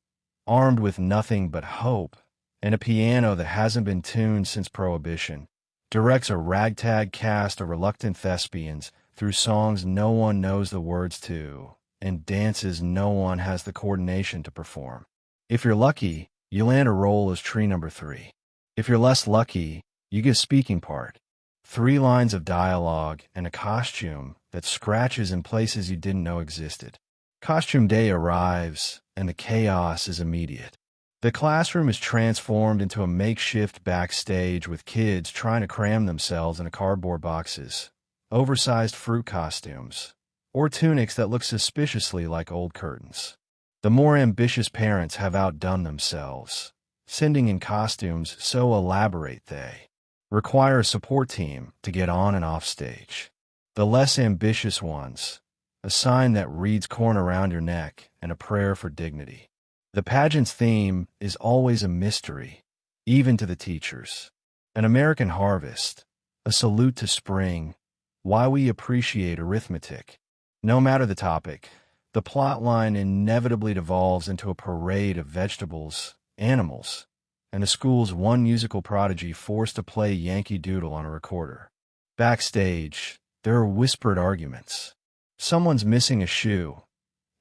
armed with nothing but hope and a piano that hasn't been tuned since Prohibition, directs a ragtag cast of reluctant thespians through songs no one knows the words to and dances no one has the coordination to perform. If you're lucky, you land a role as tree number 3. If you're less lucky, you get a speaking part, 3 lines of dialogue, and a costume that scratches in places you didn't know existed. Costume day arrives, and the chaos is immediate. The classroom is transformed into a makeshift backstage with kids trying to cram themselves into cardboard boxes, oversized fruit costumes, or tunics that look suspiciously like old curtains. The more ambitious parents have outdone themselves, sending in costumes so elaborate they require a support team to get on and off stage. The less ambitious ones, a sign that reads corn around your neck and a prayer for dignity. The pageant's theme is always a mystery, even to the teachers. An American harvest, a salute to spring, why we appreciate arithmetic. No matter the topic, the plot line inevitably devolves into a parade of vegetables, animals, and the school's one musical prodigy forced to play Yankee Doodle on a recorder. Backstage, there are whispered arguments. Someone's missing a shoe,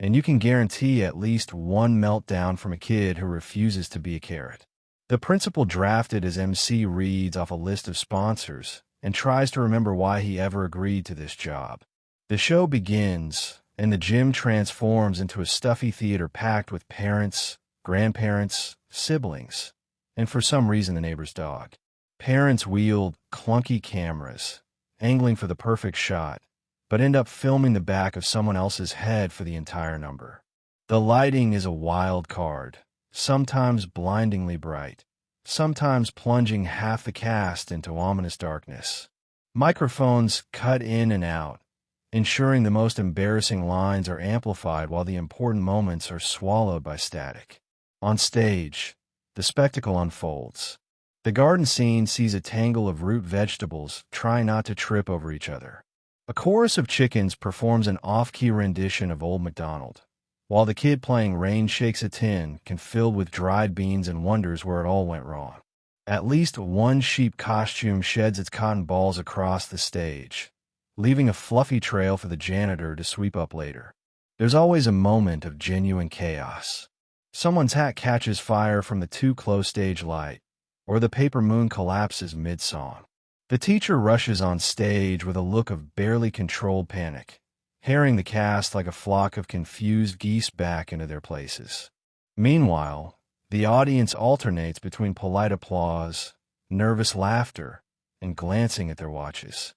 and you can guarantee at least one meltdown from a kid who refuses to be a carrot. The principal drafted as MC reads off a list of sponsors and tries to remember why he ever agreed to this job. The show begins, and the gym transforms into a stuffy theater packed with parents, grandparents, siblings, and for some reason the neighbor's dog. Parents wield clunky cameras, angling for the perfect shot, but end up filming the back of someone else's head for the entire number. The lighting is a wild card, sometimes blindingly bright, sometimes plunging half the cast into ominous darkness. Microphones cut in and out, ensuring the most embarrassing lines are amplified while the important moments are swallowed by static. On stage, the spectacle unfolds. The garden scene sees a tangle of root vegetables trying not to trip over each other. A chorus of chickens performs an off-key rendition of Old MacDonald, while the kid playing Rain Shakes a Tin can fill with dried beans and wonders where it all went wrong. At least one sheep costume sheds its cotton balls across the stage, leaving a fluffy trail for the janitor to sweep up later. There's always a moment of genuine chaos. Someone's hat catches fire from the too close stage light, or the paper moon collapses mid-song. The teacher rushes on stage with a look of barely controlled panic, herring the cast like a flock of confused geese back into their places. Meanwhile, the audience alternates between polite applause, nervous laughter, and glancing at their watches.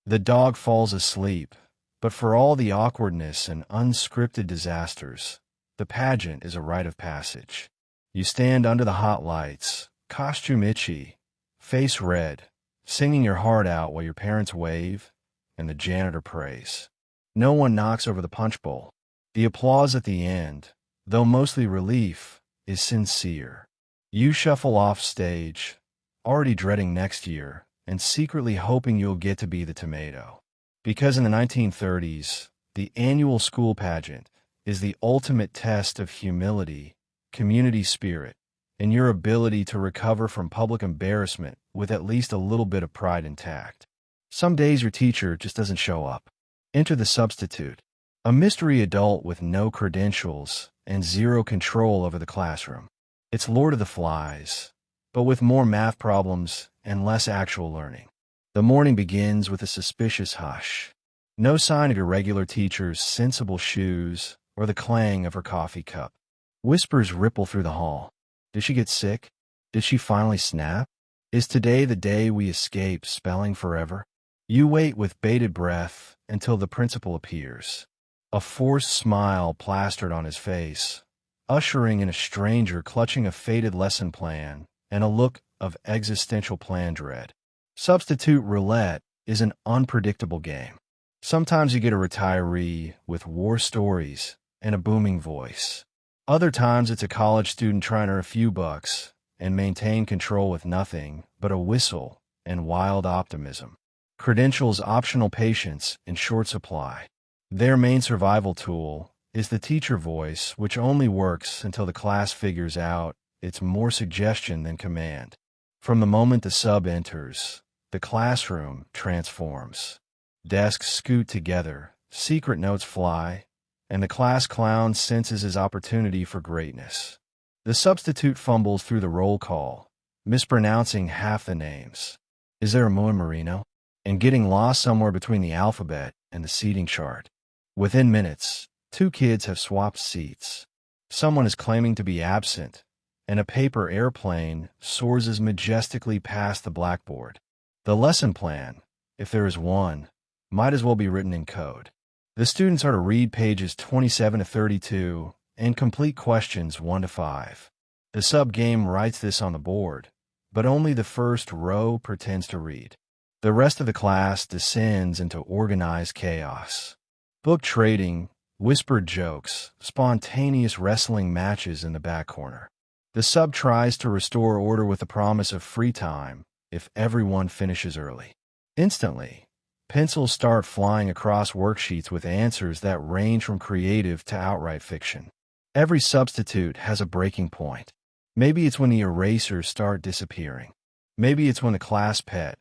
The dog falls asleep, but for all the awkwardness and unscripted disasters, the pageant is a rite of passage. You stand under the hot lights, costume itchy, face red, singing your heart out while your parents wave and the janitor prays. No one knocks over the punch bowl. The applause at the end, though mostly relief, is sincere. You shuffle off stage, already dreading next year and secretly hoping you'll get to be the tomato. Because in the 1930s, the annual school pageant is the ultimate test of humility, community spirit, and your ability to recover from public embarrassment with at least a little bit of pride intact. Some days your teacher just doesn't show up. Enter the substitute, a mystery adult with no credentials and zero control over the classroom. It's Lord of the Flies, but with more math problems and less actual learning. The morning begins with a suspicious hush. No sign of your regular teacher's sensible shoes or the clang of her coffee cup. Whispers ripple through the hall. Did she get sick? Did she finally snap? Is today the day we escape spelling forever? You wait with bated breath until the principal appears. A forced smile plastered on his face, ushering in a stranger clutching a faded lesson plan and a look of existential plan dread. Substitute roulette is an unpredictable game. Sometimes you get a retiree with war stories and a booming voice. Other times it's a college student trying to earn a few bucks and maintain control with nothing but a whistle and wild optimism. Credentials, optional patience in short supply. Their main survival tool is the teacher voice, which only works until the class figures out it's more suggestion than command. From the moment the sub enters, the classroom transforms. Desks scoot together, secret notes fly, and the class clown senses his opportunity for greatness. The substitute fumbles through the roll call, mispronouncing half the names. Is there a Moe Marino? And getting lost somewhere between the alphabet and the seating chart. Within minutes, two kids have swapped seats. Someone is claiming to be absent, and a paper airplane soars majestically past the blackboard. The lesson plan, if there is one, might as well be written in code. The students are to read pages 27 to 32 and complete questions 1 to 5. The sub-game writes this on the board, but only the first row pretends to read. The rest of the class descends into organized chaos. Book trading, whispered jokes, spontaneous wrestling matches in the back corner. The sub tries to restore order with the promise of free time if everyone finishes early. Instantly, pencils start flying across worksheets with answers that range from creative to outright fiction. Every substitute has a breaking point. Maybe it's when the erasers start disappearing. Maybe it's when the class pet,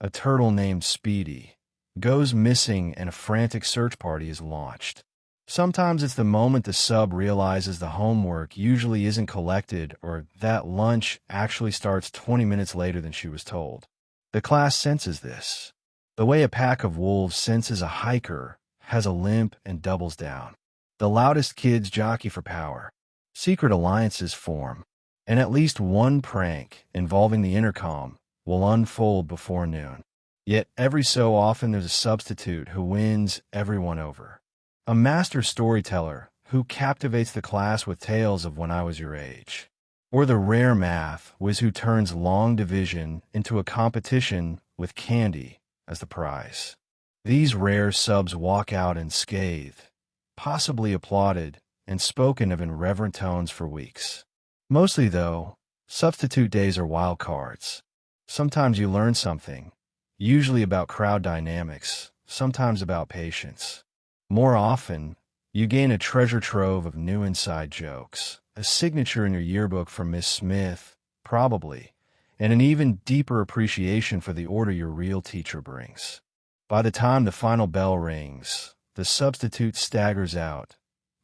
a turtle named Speedy, goes missing and a frantic search party is launched. Sometimes it's the moment the sub realizes the homework usually isn't collected or that lunch actually starts 20 minutes later than she was told. The class senses this. The way a pack of wolves senses a hiker has a limp and doubles down. The loudest kids jockey for power. Secret alliances form, and at least one prank involving the intercom will unfold before noon. Yet every so often there's a substitute who wins everyone over. A master storyteller who captivates the class with tales of when I was your age. Or the rare math whiz who turns long division into a competition with candy as the prize. These rare subs walk out unscathed, possibly applauded and spoken of in reverent tones for weeks. Mostly, though, substitute days are wild cards. Sometimes you learn something, usually about crowd dynamics, sometimes about patience. More often, you gain a treasure trove of new inside jokes, a signature in your yearbook from Miss Smith, probably, and an even deeper appreciation for the order your real teacher brings. By the time the final bell rings, the substitute staggers out,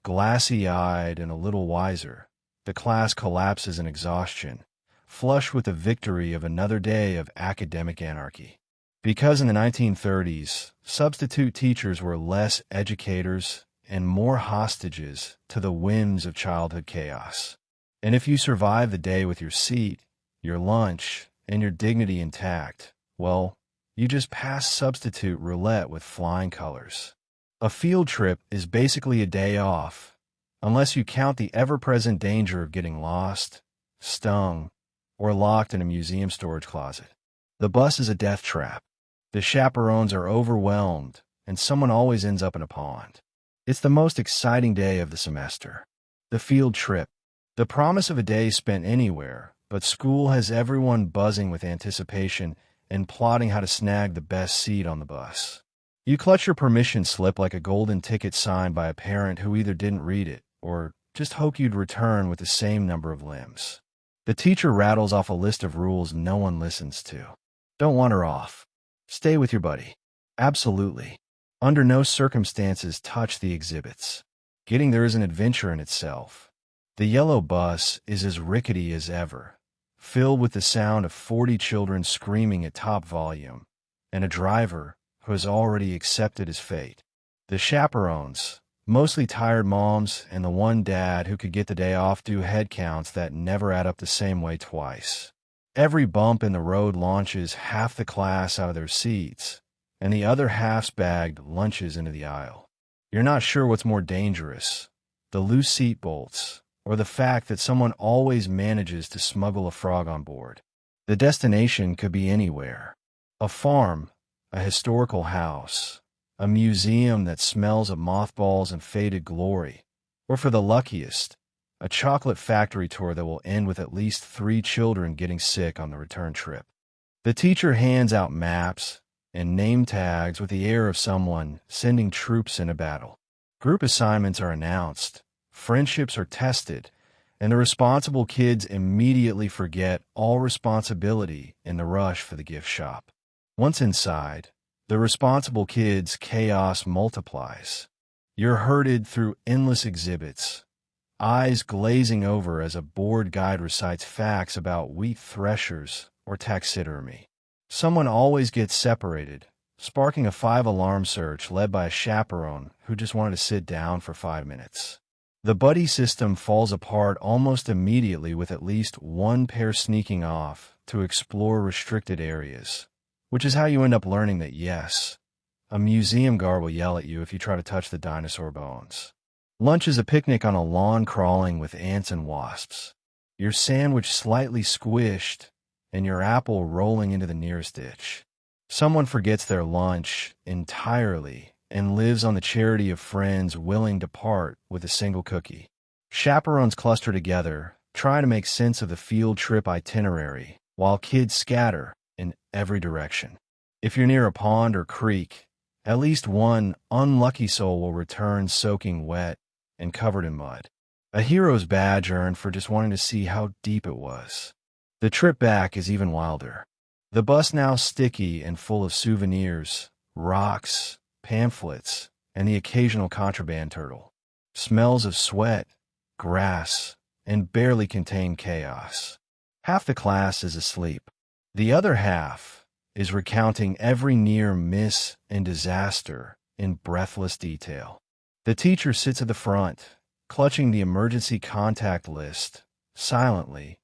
glassy-eyed and a little wiser. The class collapses in exhaustion, flush with the victory of another day of academic anarchy. Because in the 1930s, substitute teachers were less educators and more hostages to the whims of childhood chaos. And if you survive the day with your seat, your lunch, and your dignity intact, well, you just pass substitute roulette with flying colors. A field trip is basically a day off, unless you count the ever-present danger of getting lost, stung, or locked in a museum storage closet. The bus is a death trap. The chaperones are overwhelmed, and someone always ends up in a pond. It's the most exciting day of the semester. The field trip. The promise of a day spent anywhere, but school has everyone buzzing with anticipation and plotting how to snag the best seat on the bus. You clutch your permission slip like a golden ticket signed by a parent who either didn't read it or just hoped you'd return with the same number of limbs. The teacher rattles off a list of rules no one listens to. Don't wander off. Stay with your buddy. Absolutely. Under no circumstances touch the exhibits. Getting there is an adventure in itself. The yellow bus is as rickety as ever, filled with the sound of 40 children screaming at top volume, and a driver who has already accepted his fate. The chaperones, mostly tired moms and the one dad who could get the day off, do head counts that never add up the same way twice. Every bump in the road launches half the class out of their seats, and the other half's bagged lunches into the aisle. You're not sure what's more dangerous, the loose seat bolts, or the fact that someone always manages to smuggle a frog on board. The destination could be anywhere. A farm, a historical house, a museum that smells of mothballs and faded glory, or for the luckiest, a chocolate factory tour that will end with at least 3 children getting sick on the return trip. The teacher hands out maps and name tags with the air of someone sending troops in a battle. Group assignments are announced, friendships are tested, and the responsible kids immediately forget all responsibility in the rush for the gift shop. Once inside, the responsible kids' chaos multiplies. You're herded through endless exhibits, eyes glazing over as a bored guide recites facts about wheat threshers or taxidermy. Someone always gets separated, sparking a 5-alarm search led by a chaperone who just wanted to sit down for 5 minutes. The buddy system falls apart almost immediately with at least one pair sneaking off to explore restricted areas, which is how you end up learning that yes, a museum guard will yell at you if you try to touch the dinosaur bones. Lunch is a picnic on a lawn crawling with ants and wasps, your sandwich slightly squished and your apple rolling into the nearest ditch. Someone forgets their lunch entirely and lives on the charity of friends willing to part with a single cookie. Chaperones cluster together, trying to make sense of the field trip itinerary, while kids scatter in every direction. If you're near a pond or creek, at least one unlucky soul will return soaking wet and covered in mud. A hero's badge earned for just wanting to see how deep it was. The trip back is even wilder. The bus now sticky and full of souvenirs, rocks, pamphlets, and the occasional contraband turtle. Smells of sweat, grass, and barely contained chaos. Half the class is asleep. The other half is recounting every near miss and disaster in breathless detail. The teacher sits at the front, clutching the emergency contact list, silently,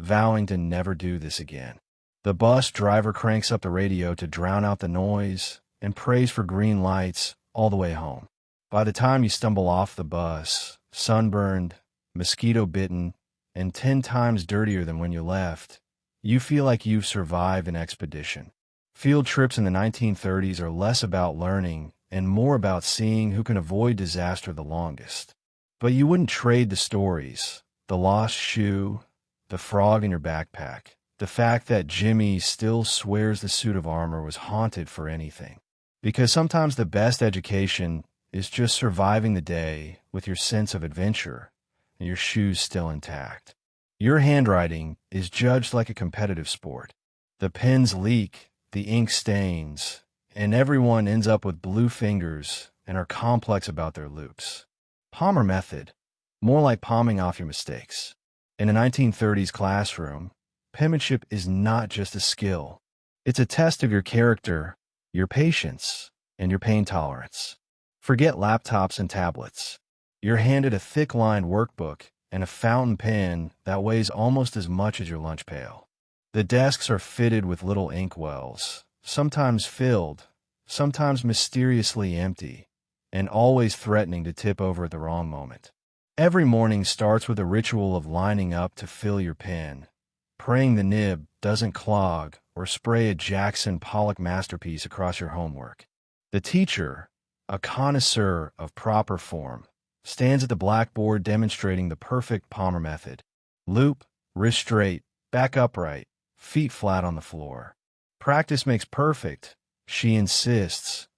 vowing to never do this again. The bus driver cranks up the radio to drown out the noise and prays for green lights all the way home. By the time you stumble off the bus, sunburned, mosquito-bitten, and 10 times dirtier than when you left, you feel like you've survived an expedition. Field trips in the 1930s are less about learning and more about seeing who can avoid disaster the longest. But you wouldn't trade the stories, the lost shoe, the frog in your backpack, the fact that Jimmy still swears the suit of armor was haunted for anything. Because sometimes the best education is just surviving the day with your sense of adventure and your shoes still intact. Your handwriting is judged like a competitive sport. The pens leak, the ink stains, and everyone ends up with blue fingers and are complex about their loops. Palmer method, more like palming off your mistakes. In a 1930s classroom, penmanship is not just a skill. It's a test of your character, your patience, and your pain tolerance. Forget laptops and tablets. You're handed a thick-lined workbook and a fountain pen that weighs almost as much as your lunch pail. The desks are fitted with little ink wells, sometimes filled, sometimes mysteriously empty, and always threatening to tip over at the wrong moment. Every morning starts with a ritual of lining up to fill your pen, praying the nib doesn't clog or spray a Jackson Pollock masterpiece across your homework. The teacher, a connoisseur of proper form, stands at the blackboard demonstrating the perfect Palmer method. Loop, wrist straight, back upright, feet flat on the floor. Practice makes perfect, she insists,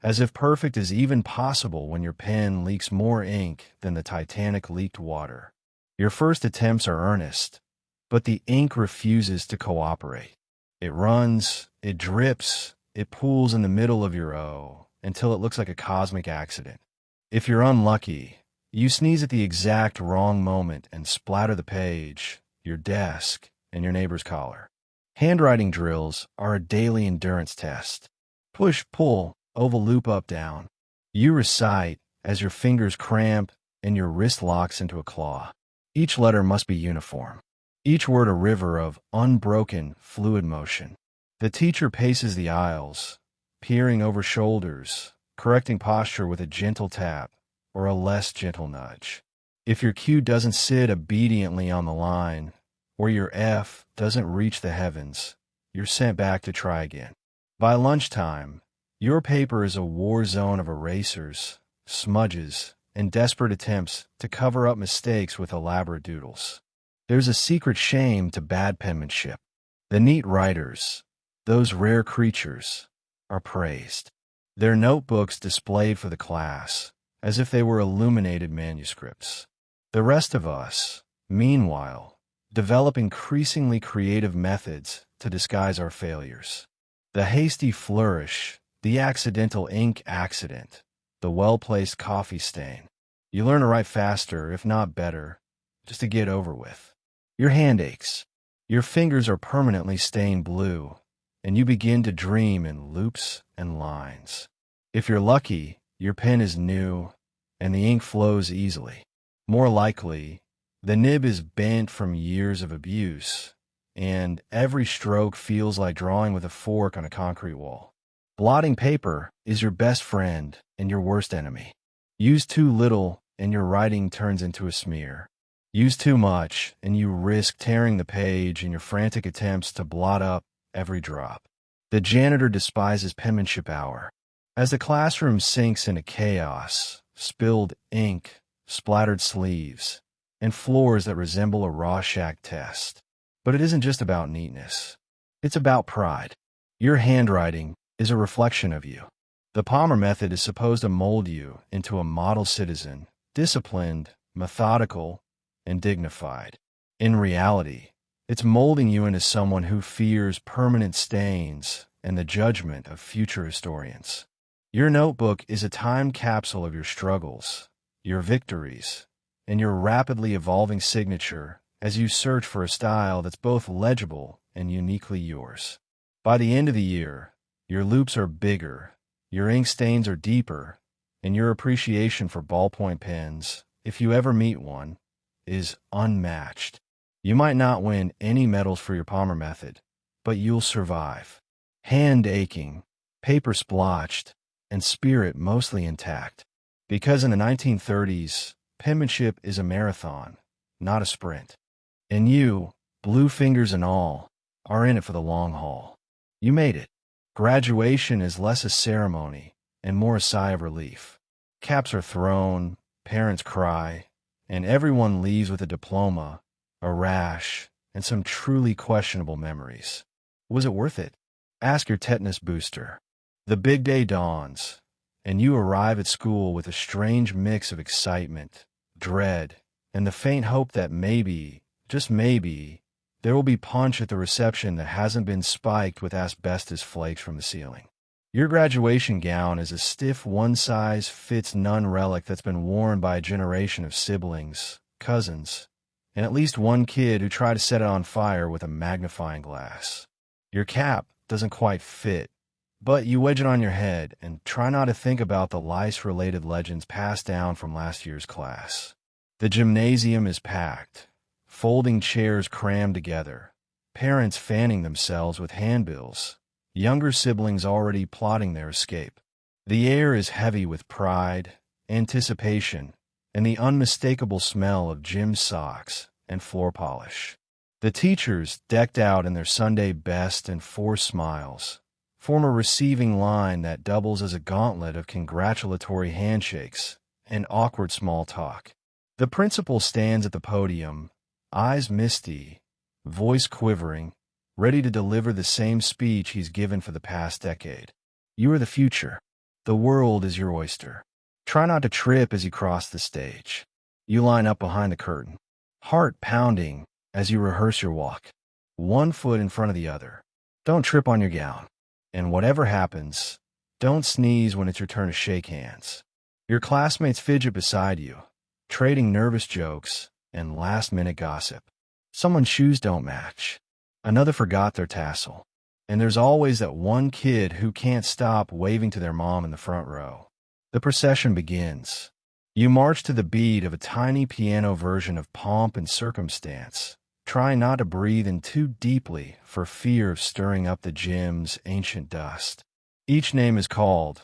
as if perfect is even possible when your pen leaks more ink than the Titanic leaked water. Your first attempts are earnest, but the ink refuses to cooperate. It runs, it drips, it pools in the middle of your O until it looks like a cosmic accident. If you're unlucky, you sneeze at the exact wrong moment and splatter the page, your desk, and your neighbor's collar. Handwriting drills are a daily endurance test. Push, pull, oval loop up, down. You recite as your fingers cramp and your wrist locks into a claw. Each letter must be uniform. Each word a river of unbroken, fluid motion. The teacher paces the aisles, peering over shoulders, correcting posture with a gentle tap or a less gentle nudge. If your Q doesn't sit obediently on the line, or your F doesn't reach the heavens, you're sent back to try again. By lunchtime, your paper is a war zone of erasers, smudges, and desperate attempts to cover up mistakes with elaborate doodles. There's a secret shame to bad penmanship. The neat writers, those rare creatures, are praised. Their notebooks displayed for the class, as if they were illuminated manuscripts. The rest of us, meanwhile, develop increasingly creative methods to disguise our failures. The hasty flourish, the accidental ink accident, the well-placed coffee stain. You learn to write faster, if not better, just to get over with. Your hand aches. Your fingers are permanently stained blue, and you begin to dream in loops and lines. If you're lucky, your pen is new, and the ink flows easily. More likely, the nib is bent from years of abuse, and every stroke feels like drawing with a fork on a concrete wall. Blotting paper is your best friend and your worst enemy. Use too little, and your writing turns into a smear. Use too much, and you risk tearing the page in your frantic attempts to blot up every drop. The janitor despises penmanship hour. As the classroom sinks into chaos, spilled ink, splattered sleeves, and floors that resemble a Rorschach test. But it isn't just about neatness. It's about pride. Your handwriting is a reflection of you. The Palmer method is supposed to mold you into a model citizen, disciplined, methodical, and dignified. In reality, it's molding you into someone who fears permanent stains and the judgment of future historians. Your notebook is a time capsule of your struggles, your victories, and your rapidly evolving signature as you search for a style that's both legible and uniquely yours. By the end of the year, your loops are bigger, your ink stains are deeper, and your appreciation for ballpoint pens, if you ever meet one, is unmatched. You might not win any medals for your Palmer method, but you'll survive. Hand aching, paper splotched, and spirit mostly intact. Because in the 1930s, penmanship is a marathon, not a sprint. And you, blue fingers and all, are in it for the long haul. You made it. Graduation is less a ceremony and more a sigh of relief. Caps are thrown, parents cry, and everyone leaves with a diploma, a rash, and some truly questionable memories. Was it worth it? Ask your tetanus booster. The big day dawns, and you arrive at school with a strange mix of excitement, dread, and the faint hope that maybe, just maybe, there will be punch at the reception that hasn't been spiked with asbestos flakes from the ceiling. Your graduation gown is a stiff one-size-fits-none relic that's been worn by a generation of siblings, cousins, and at least one kid who tried to set it on fire with a magnifying glass. Your cap, doesn't quite fit, but you wedge it on your head and try not to think about the lice-related legends passed down from last year's class. The gymnasium is packed, folding chairs crammed together, parents fanning themselves with handbills, younger siblings already plotting their escape. The air is heavy with pride, anticipation, and the unmistakable smell of gym socks and floor polish. The teachers, decked out in their Sunday best and forced smiles, form a receiving line that doubles as a gauntlet of congratulatory handshakes and awkward small talk. The principal stands at the podium, eyes misty, voice quivering, ready to deliver the same speech he's given for the past decade. You are the future. The world is your oyster. Try not to trip as you cross the stage. You line up behind the curtain, heart pounding as you rehearse your walk, one foot in front of the other. Don't trip on your gown. And whatever happens, don't sneeze when it's your turn to shake hands. Your classmates fidget beside you, trading nervous jokes and last-minute gossip. Someone's shoes don't match. Another forgot their tassel. And there's always that one kid who can't stop waving to their mom in the front row. The procession begins. You march to the beat of a tiny piano version of Pomp and Circumstance, trying not to breathe in too deeply for fear of stirring up the gym's ancient dust. Each name is called,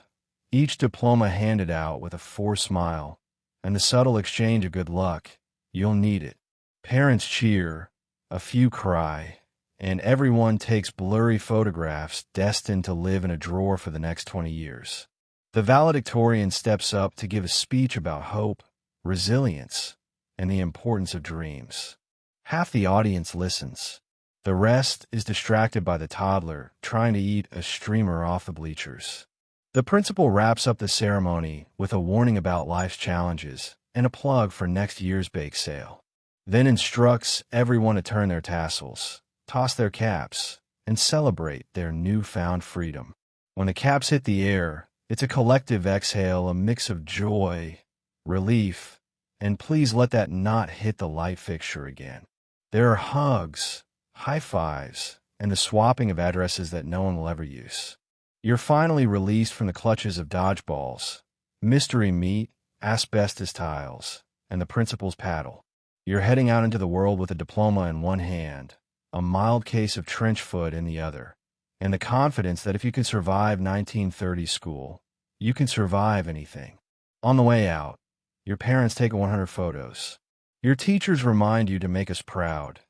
each diploma handed out with a forced smile, and the subtle exchange of good luck. You'll need it. Parents cheer, a few cry, and everyone takes blurry photographs destined to live in a drawer for the next 20 years. The valedictorian steps up to give a speech about hope, resilience, and the importance of dreams. Half the audience listens. The rest is distracted by the toddler trying to eat a streamer off the bleachers. The principal wraps up the ceremony with a warning about life's challenges and a plug for next year's bake sale. Then instructs everyone to turn their tassels, toss their caps, and celebrate their newfound freedom. When the caps hit the air, it's a collective exhale, a mix of joy, relief, and please let that not hit the light fixture again. There are hugs, high fives, and the swapping of addresses that no one will ever use. You're finally released from the clutches of dodgeballs, mystery meat, asbestos tiles, and the principal's paddle. You're heading out into the world with a diploma in one hand, a mild case of trench foot in the other, and the confidence that if you can survive 1930 school, you can survive anything. On the way out, your parents take 100 photos. Your teachers remind you to make us proud,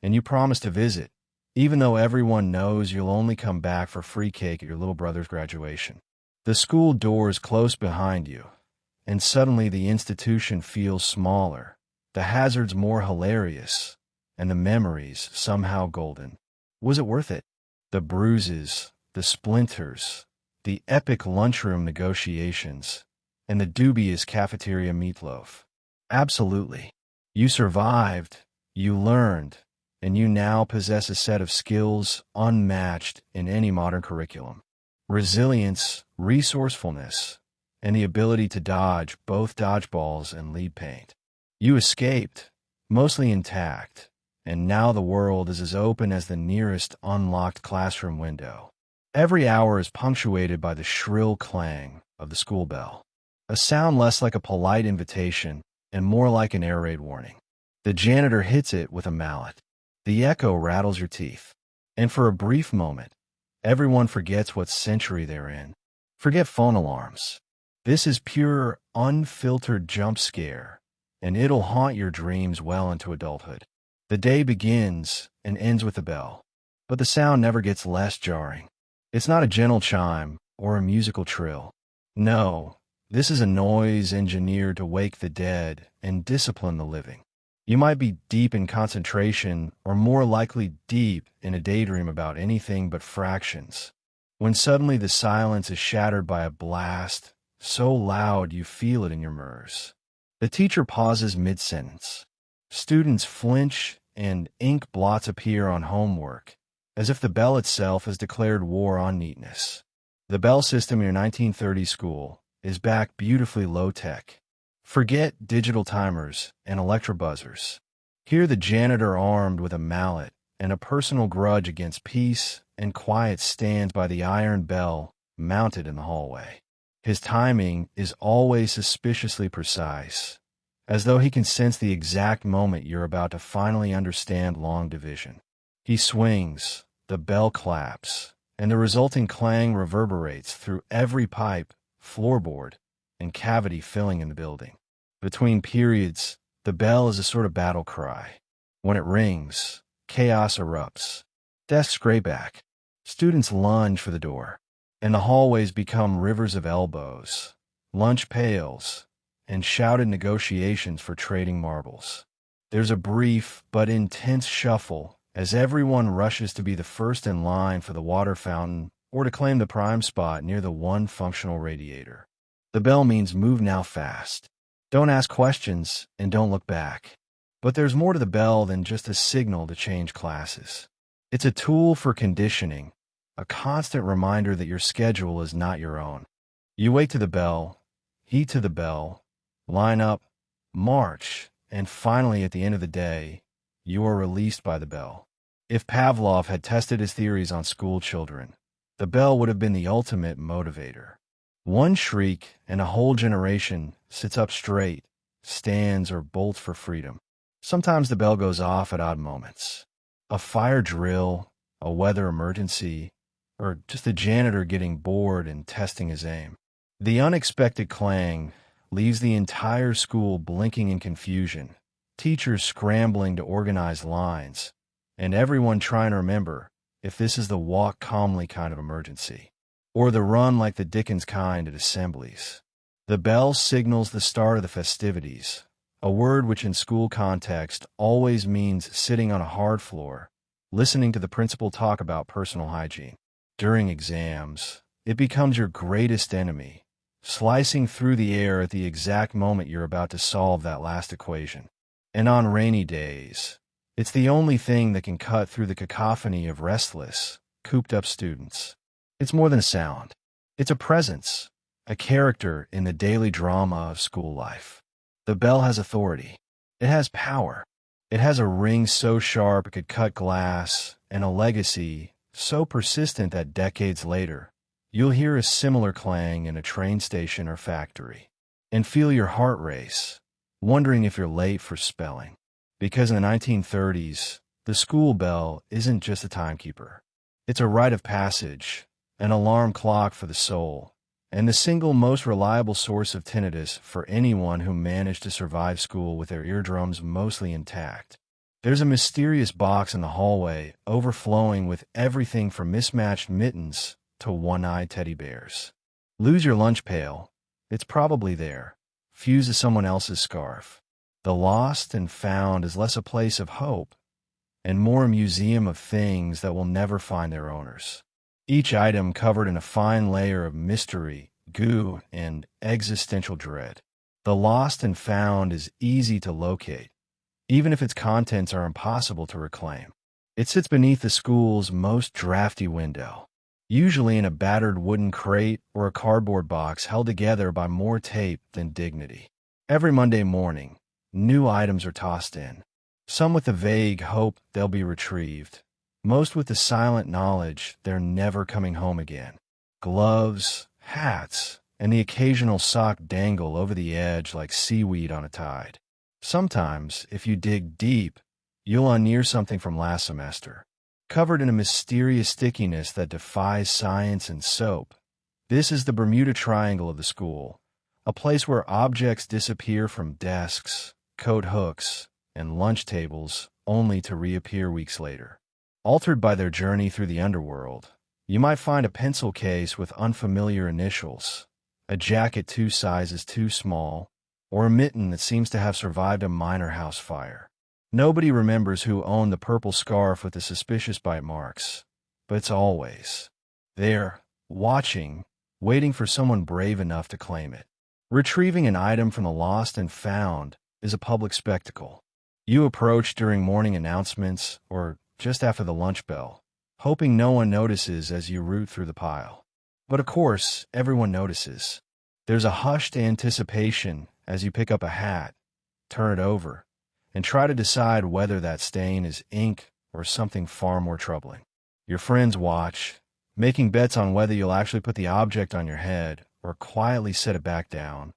and you promise to visit, even though everyone knows you'll only come back for free cake at your little brother's graduation. The school doors close behind you, and suddenly the institution feels smaller, the hazards more hilarious, and the memories somehow golden. Was it worth it? The bruises, the splinters, the epic lunchroom negotiations, and the dubious cafeteria meatloaf. Absolutely. You survived, you learned, and you now possess a set of skills unmatched in any modern curriculum. Resilience, resourcefulness, and the ability to dodge both dodgeballs and lead paint. You escaped, mostly intact, and now the world is as open as the nearest unlocked classroom window. Every hour is punctuated by the shrill clang of the school bell, a sound less like a polite invitation and more like an air raid warning. The janitor hits it with a mallet. The echo rattles your teeth. And for a brief moment, everyone forgets what century they're in. Forget phone alarms. This is pure, unfiltered jump scare, and it'll haunt your dreams well into adulthood. The day begins and ends with the bell, but the sound never gets less jarring. It's not a gentle chime or a musical trill. No, this is a noise engineered to wake the dead and discipline the living. You might be deep in concentration or more likely deep in a daydream about anything but fractions, when suddenly the silence is shattered by a blast so loud you feel it in your nerves. The teacher pauses mid-sentence. Students flinch and ink blots appear on homework, as if the bell itself has declared war on neatness. The bell system in your 1930 school is back beautifully low-tech. Forget digital timers and electrobuzzers. Hear the janitor armed with a mallet and a personal grudge against peace and quiet stands by the iron bell mounted in the hallway. His timing is always suspiciously precise, as though he can sense the exact moment you're about to finally understand long division. He swings, the bell claps, and the resulting clang reverberates through every pipe, floorboard, and cavity filling in the building. Between periods, the bell is a sort of battle cry. When it rings, chaos erupts. Desks gray back. Students lunge for the door, and the hallways become rivers of elbows, lunch pails, and shouted negotiations for trading marbles. There's a brief but intense shuffle as everyone rushes to be the first in line for the water fountain or to claim the prime spot near the one functional radiator. The bell means move now fast. Don't ask questions and don't look back. But there's more to the bell than just a signal to change classes. It's a tool for conditioning, a constant reminder that your schedule is not your own. You wake to the bell, heat to the bell, line up, march, and finally at the end of the day, you are released by the bell. If Pavlov had tested his theories on school children, the bell would have been the ultimate motivator. One shriek and a whole generation sits up straight, stands, or bolts for freedom. Sometimes the bell goes off at odd moments. A fire drill, a weather emergency, or just a janitor getting bored and testing his aim. The unexpected clang leaves the entire school blinking in confusion, teachers scrambling to organize lines, and everyone trying to remember if this is the walk calmly kind of emergency, or the run like the Dickens kind at assemblies. The bell signals the start of the festivities, a word which in school context always means sitting on a hard floor, listening to the principal talk about personal hygiene. During exams, it becomes your greatest enemy, slicing through the air at the exact moment you're about to solve that last equation. And on rainy days, it's the only thing that can cut through the cacophony of restless, cooped-up students. It's more than a sound. It's a presence, a character in the daily drama of school life. The bell has authority. It has power. It has a ring so sharp it could cut glass, and a legacy so persistent that decades later, you'll hear a similar clang in a train station or factory, and feel your heart race, wondering if you're late for spelling. Because in the 1930s, the school bell isn't just a timekeeper. It's a rite of passage, an alarm clock for the soul, and the single most reliable source of tinnitus for anyone who managed to survive school with their eardrums mostly intact. There's a mysterious box in the hallway overflowing with everything from mismatched mittens to one-eyed teddy bears. Lose your lunch pail. It's probably there, fused to someone else's scarf. The lost and found is less a place of hope and more a museum of things that will never find their owners. Each item covered in a fine layer of mystery, goo, and existential dread. The lost and found is easy to locate, even if its contents are impossible to reclaim. It sits beneath the school's most drafty window, usually in a battered wooden crate or a cardboard box held together by more tape than dignity. Every Monday morning, new items are tossed in, some with the vague hope they'll be retrieved, most with the silent knowledge they're never coming home again. Gloves, hats, and the occasional sock dangle over the edge like seaweed on a tide. Sometimes, if you dig deep, you'll unear something from last semester, covered in a mysterious stickiness that defies science and soap. This is the Bermuda Triangle of the school, a place where objects disappear from desks, coat hooks, and lunch tables only to reappear weeks later. Altered by their journey through the underworld, you might find a pencil case with unfamiliar initials, a jacket 2 sizes too small, or a mitten that seems to have survived a minor house fire. Nobody remembers who owned the purple scarf with the suspicious bite marks, but it's always there, watching, waiting for someone brave enough to claim it. Retrieving an item from the lost and found is a public spectacle. You approach during morning announcements or just after the lunch bell, hoping no one notices as you root through the pile. But of course, everyone notices. There's a hushed anticipation as you pick up a hat, turn it over, and try to decide whether that stain is ink or something far more troubling. Your friends watch, making bets on whether you'll actually put the object on your head or quietly set it back down,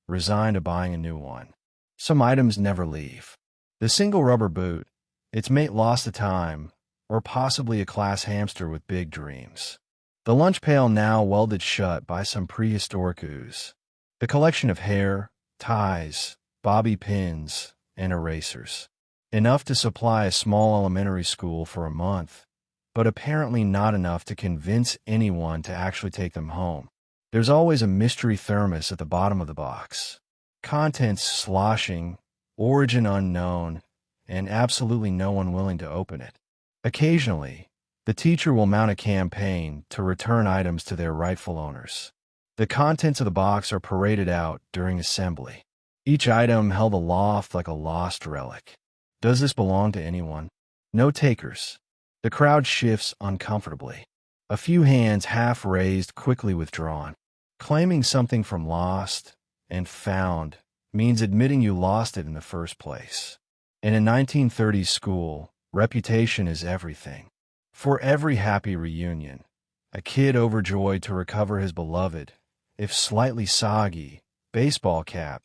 resigned to buying a new one. Some items never leave. The single rubber boot, its mate lost to time, or possibly a class hamster with big dreams. The lunch pail now welded shut by some prehistoric ooze. The collection of hair, ties, bobby pins, and erasers. Enough to supply a small elementary school for a month, but apparently not enough to convince anyone to actually take them home. There's always a mystery thermos at the bottom of the box. Contents sloshing, origin unknown, and absolutely no one willing to open it. Occasionally, the teacher will mount a campaign to return items to their rightful owners. The contents of the box are paraded out during assembly, each item held aloft like a lost relic. Does this belong to anyone? No takers. The crowd shifts uncomfortably. A few hands half raised, quickly withdrawn. Claiming something from lost and found means admitting you lost it in the first place. In a 1930s school, reputation is everything. For every happy reunion, a kid overjoyed to recover his beloved, if slightly soggy, baseball cap,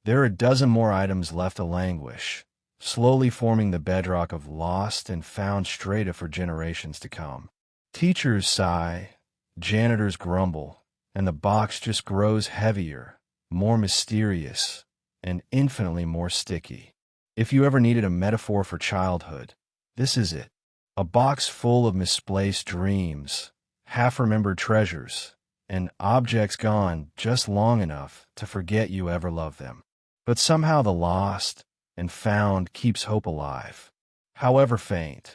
there are a dozen more items left to languish, slowly forming the bedrock of lost and found strata for generations to come. Teachers sigh, janitors grumble, and the box just grows heavier, more mysterious, and infinitely more sticky. If you ever needed a metaphor for childhood, this is it. A box full of misplaced dreams, half-remembered treasures, and objects gone just long enough to forget you ever loved them. But somehow the lost and found keeps hope alive, however faint.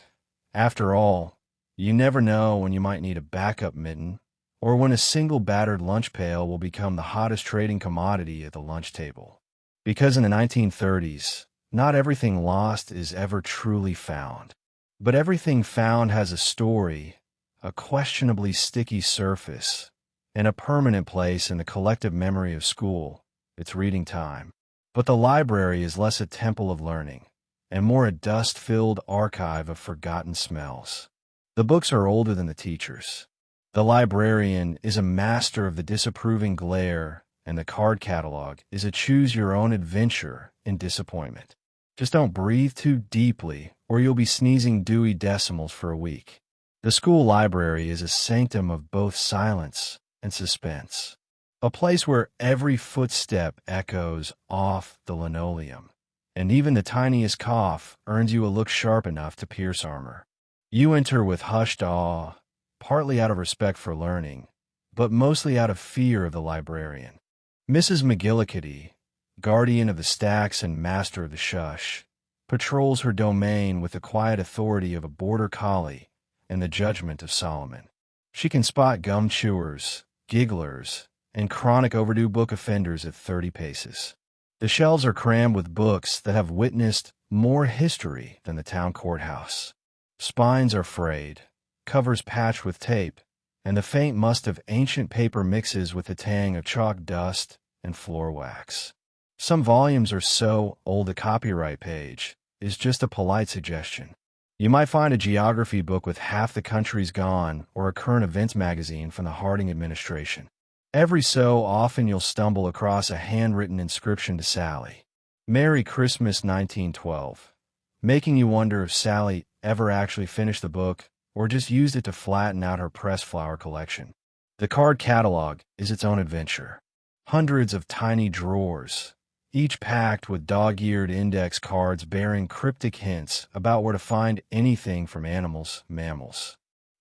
After all, you never know when you might need a backup mitten, or when a single battered lunch pail will become the hottest trading commodity at the lunch table. Because in the 1930s, not everything lost is ever truly found. But everything found has a story, a questionably sticky surface, and a permanent place in the collective memory of school. It's reading time. But the library is less a temple of learning, and more a dust-filled archive of forgotten smells. The books are older than the teachers. The librarian is a master of the disapproving glare, and the card catalog is a choose-your-own-adventure in disappointment. Just don't breathe too deeply, or you'll be sneezing Dewey Decimals for a week. The school library is a sanctum of both silence and suspense, a place where every footstep echoes off the linoleum, and even the tiniest cough earns you a look sharp enough to pierce armor. You enter with hushed awe, partly out of respect for learning, but mostly out of fear of the librarian. Mrs. McGillicuddy, guardian of the stacks and master of the shush, patrols her domain with the quiet authority of a border collie and the judgment of Solomon. She can spot gum chewers, gigglers, and chronic overdue book offenders at 30 paces. The shelves are crammed with books that have witnessed more history than the town courthouse. Spines are frayed, covers patched with tape, and the faint must of ancient paper mixes with the tang of chalk dust and floor wax. Some volumes are so old a copyright page is just a polite suggestion. You might find a geography book with half the countries gone or a current events magazine from the Harding administration. Every so often you'll stumble across a handwritten inscription to Sally. Merry Christmas 1912, making you wonder if Sally ever actually finished the book or just used it to flatten out her pressed flower collection. The card catalog is its own adventure. Hundreds of tiny drawers, each packed with dog-eared index cards bearing cryptic hints about where to find anything from animals, mammals.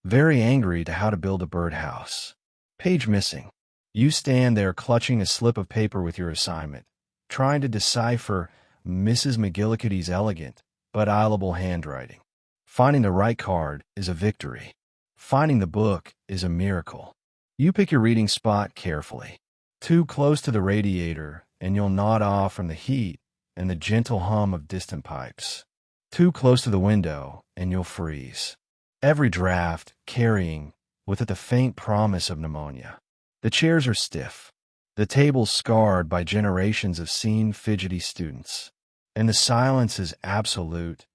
Very angry to how to build a birdhouse. Page missing. You stand there clutching a slip of paper with your assignment, trying to decipher Mrs. McGillicuddy's elegant but illegible handwriting. Finding the right card is a victory. Finding the book is a miracle. You pick your reading spot carefully. Too close to the radiator, and you'll nod off from the heat and the gentle hum of distant pipes. Too close to the window, and you'll freeze. Every draft carrying with it the faint promise of pneumonia. The chairs are stiff, the tables scarred by generations of seen fidgety students, and the silence is absolute,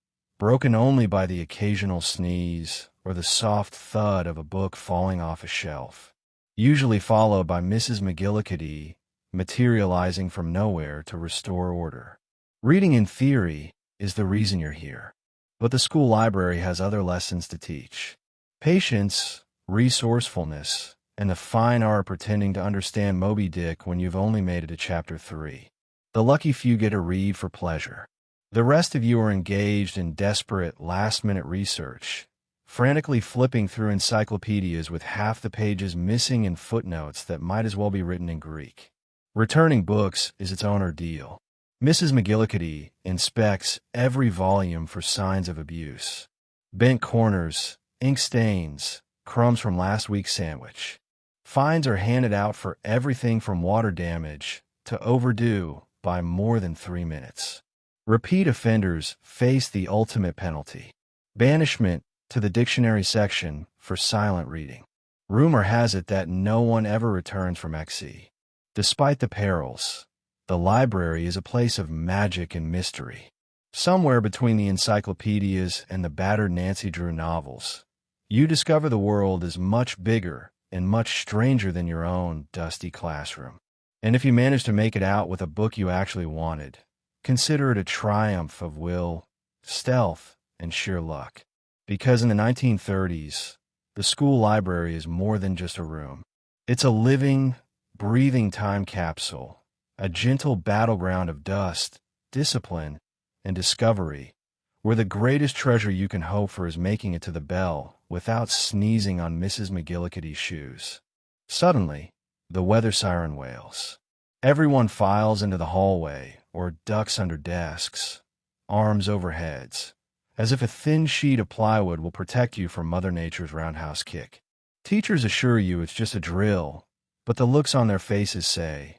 broken only by the occasional sneeze or the soft thud of a book falling off a shelf, usually followed by Mrs. McGillicuddy materializing from nowhere to restore order. Reading in theory is the reason you're here, but the school library has other lessons to teach. Patience, resourcefulness, and the fine art of pretending to understand Moby Dick when you've only made it to chapter 3. The lucky few get a read for pleasure. The rest of you are engaged in desperate, last-minute research, frantically flipping through encyclopedias with half the pages missing and footnotes that might as well be written in Greek. Returning books is its own ordeal. Mrs. McGillicuddy inspects every volume for signs of abuse. Bent corners, ink stains, crumbs from last week's sandwich. Fines are handed out for everything from water damage to overdue by more than 3 minutes. Repeat offenders face the ultimate penalty: banishment to the dictionary section for silent reading. Rumor has it that no one ever returns from XC. Despite the perils, the library is a place of magic and mystery. Somewhere between the encyclopedias and the battered Nancy Drew novels, you discover the world is much bigger and much stranger than your own dusty classroom. And if you manage to make it out with a book you actually wanted, consider it a triumph of will, stealth, and sheer luck. Because in the 1930s, the school library is more than just a room. It's a living, breathing time capsule, a gentle battleground of dust, discipline, and discovery, where the greatest treasure you can hope for is making it to the bell without sneezing on Mrs. McGillicuddy's shoes. Suddenly, the weather siren wails. Everyone files into the hallway or ducks under desks, arms over heads, as if a thin sheet of plywood will protect you from Mother Nature's roundhouse kick. Teachers assure you it's just a drill, but the looks on their faces say,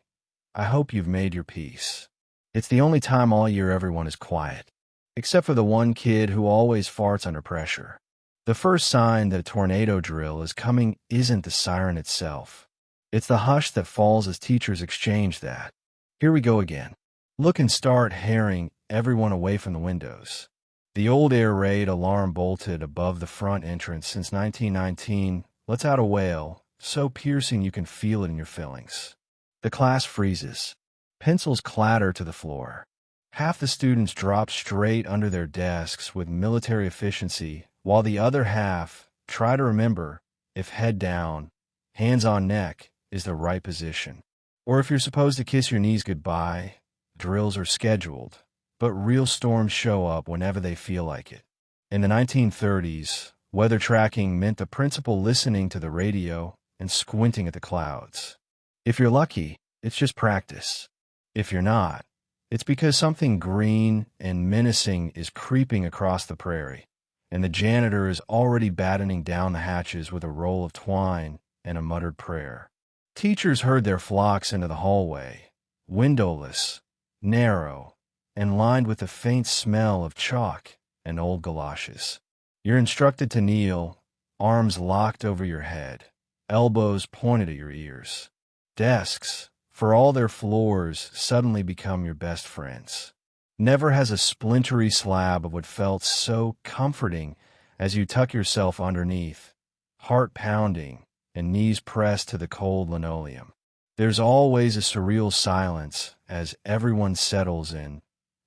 "I hope you've made your peace." It's the only time all year everyone is quiet, except for the one kid who always farts under pressure. The first sign that a tornado drill is coming isn't the siren itself. It's the hush that falls as teachers exchange that. "Here we go again." Look and start herring everyone away from the windows. The old air raid alarm bolted above the front entrance since 1919 lets out a wail so piercing you can feel it in your fillings. The class freezes. Pencils clatter to the floor. Half the students drop straight under their desks with military efficiency, while the other half try to remember if head down, hands on neck is the right position. Or if you're supposed to kiss your knees goodbye. Drills are scheduled, but real storms show up whenever they feel like it. In the 1930s, weather tracking meant the principal listening to the radio and squinting at the clouds. If you're lucky, it's just practice. If you're not, it's because something green and menacing is creeping across the prairie, and the janitor is already battening down the hatches with a roll of twine and a muttered prayer. Teachers herd their flocks into the hallway, windowless, narrow, and lined with the faint smell of chalk and old galoshes. You're instructed to kneel, arms locked over your head, elbows pointed at your ears. Desks, for all their floors, suddenly become your best friends. Never has a splintery slab of what felt so comforting as you tuck yourself underneath, heart pounding and knees pressed to the cold linoleum. There's always a surreal silence as everyone settles in,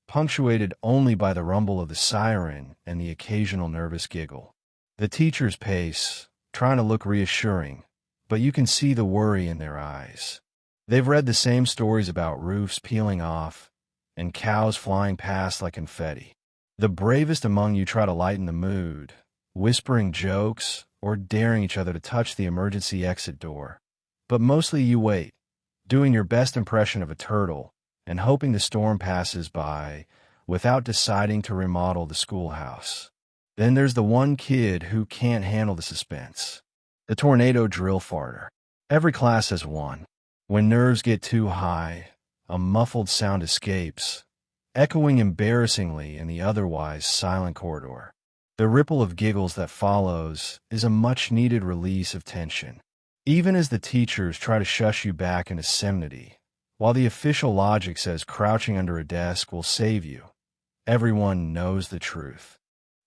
punctuated only by the rumble of the siren and the occasional nervous giggle. The teachers pace, trying to look reassuring, but you can see the worry in their eyes. They've read the same stories about roofs peeling off and cows flying past like confetti. The bravest among you try to lighten the mood, whispering jokes or daring each other to touch the emergency exit door. But mostly you wait, doing your best impression of a turtle and hoping the storm passes by without deciding to remodel the schoolhouse. Then there's the one kid who can't handle the suspense. The tornado drill farter. Every class has one. When nerves get too high, a muffled sound escapes, echoing embarrassingly in the otherwise silent corridor. The ripple of giggles that follows is a much-needed release of tension. Even as the teachers try to shush you back into serenity, while the official logic says crouching under a desk will save you, everyone knows the truth.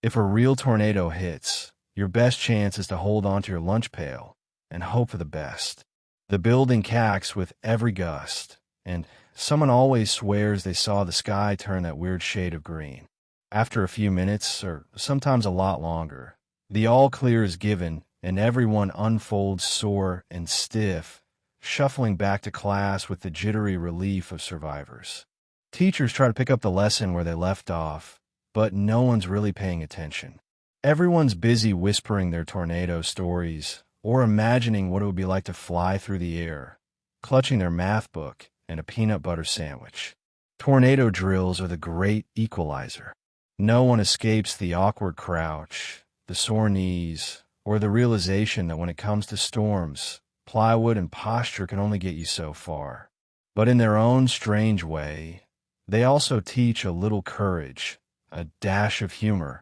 If a real tornado hits, your best chance is to hold onto your lunch pail and hope for the best. The building cracks with every gust, and someone always swears they saw the sky turn that weird shade of green. After a few minutes, or sometimes a lot longer, the all clear is given and everyone unfolds sore and stiff, shuffling back to class with the jittery relief of survivors. Teachers try to pick up the lesson where they left off, but no one's really paying attention. Everyone's busy whispering their tornado stories or imagining what it would be like to fly through the air, clutching their math book and a peanut butter sandwich. Tornado drills are the great equalizer. No one escapes the awkward crouch, the sore knees, or the realization that when it comes to storms, plywood and posture can only get you so far. But in their own strange way, they also teach a little courage, a dash of humor,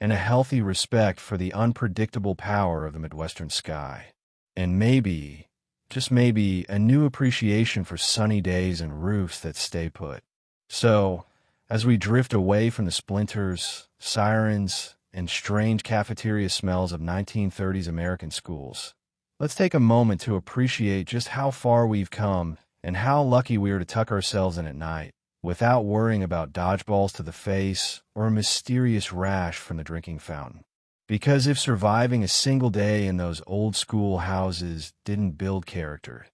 and a healthy respect for the unpredictable power of the Midwestern sky. And maybe, just maybe, a new appreciation for sunny days and roofs that stay put. So, as we drift away from the splinters, sirens, and strange cafeteria smells of 1930s American schools, let's take a moment to appreciate just how far we've come and how lucky we are to tuck ourselves in at night, without worrying about dodgeballs to the face or a mysterious rash from the drinking fountain. Because if surviving a single day in those old school houses didn't build character,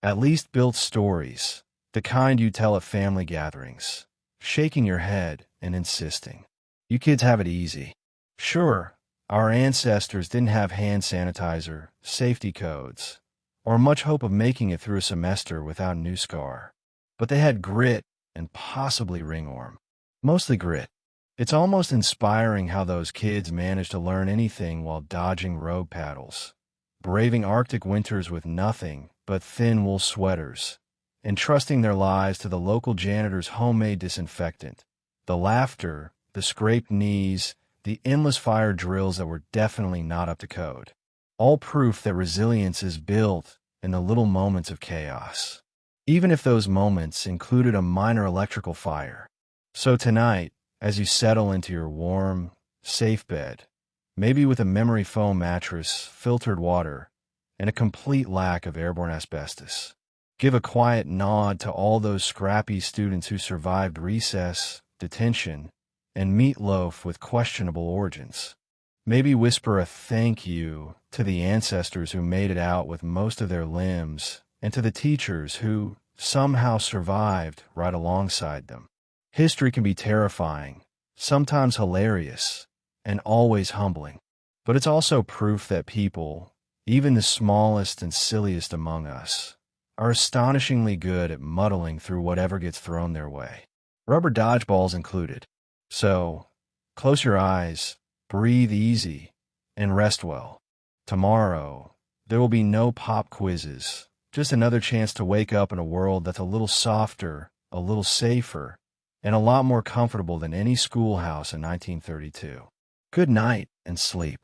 at least built stories, the kind you tell at family gatherings, shaking your head and insisting, "You kids have it easy." Sure, our ancestors didn't have hand sanitizer, safety codes, or much hope of making it through a semester without a new scar. But they had grit and possibly ringworm. Mostly grit. It's almost inspiring how those kids managed to learn anything while dodging rogue paddles, braving Arctic winters with nothing but thin wool sweaters, and trusting their lives to the local janitor's homemade disinfectant. The laughter, the scraped knees, the endless fire drills that were definitely not up to code. All proof that resilience is built in the little moments of chaos, even if those moments included a minor electrical fire. So tonight, as you settle into your warm, safe bed, maybe with a memory foam mattress, filtered water, and a complete lack of airborne asbestos, give a quiet nod to all those scrappy students who survived recess, detention, and meatloaf with questionable origins. Maybe whisper a thank you to the ancestors who made it out with most of their limbs, and to the teachers who somehow survived right alongside them. History can be terrifying, sometimes hilarious, and always humbling. But it's also proof that people, even the smallest and silliest among us, are astonishingly good at muddling through whatever gets thrown their way, rubber dodgeballs included. So, close your eyes, breathe easy, and rest well. Tomorrow, there will be no pop quizzes, just another chance to wake up in a world that's a little softer, a little safer, and a lot more comfortable than any schoolhouse in 1932. Good night and sleep.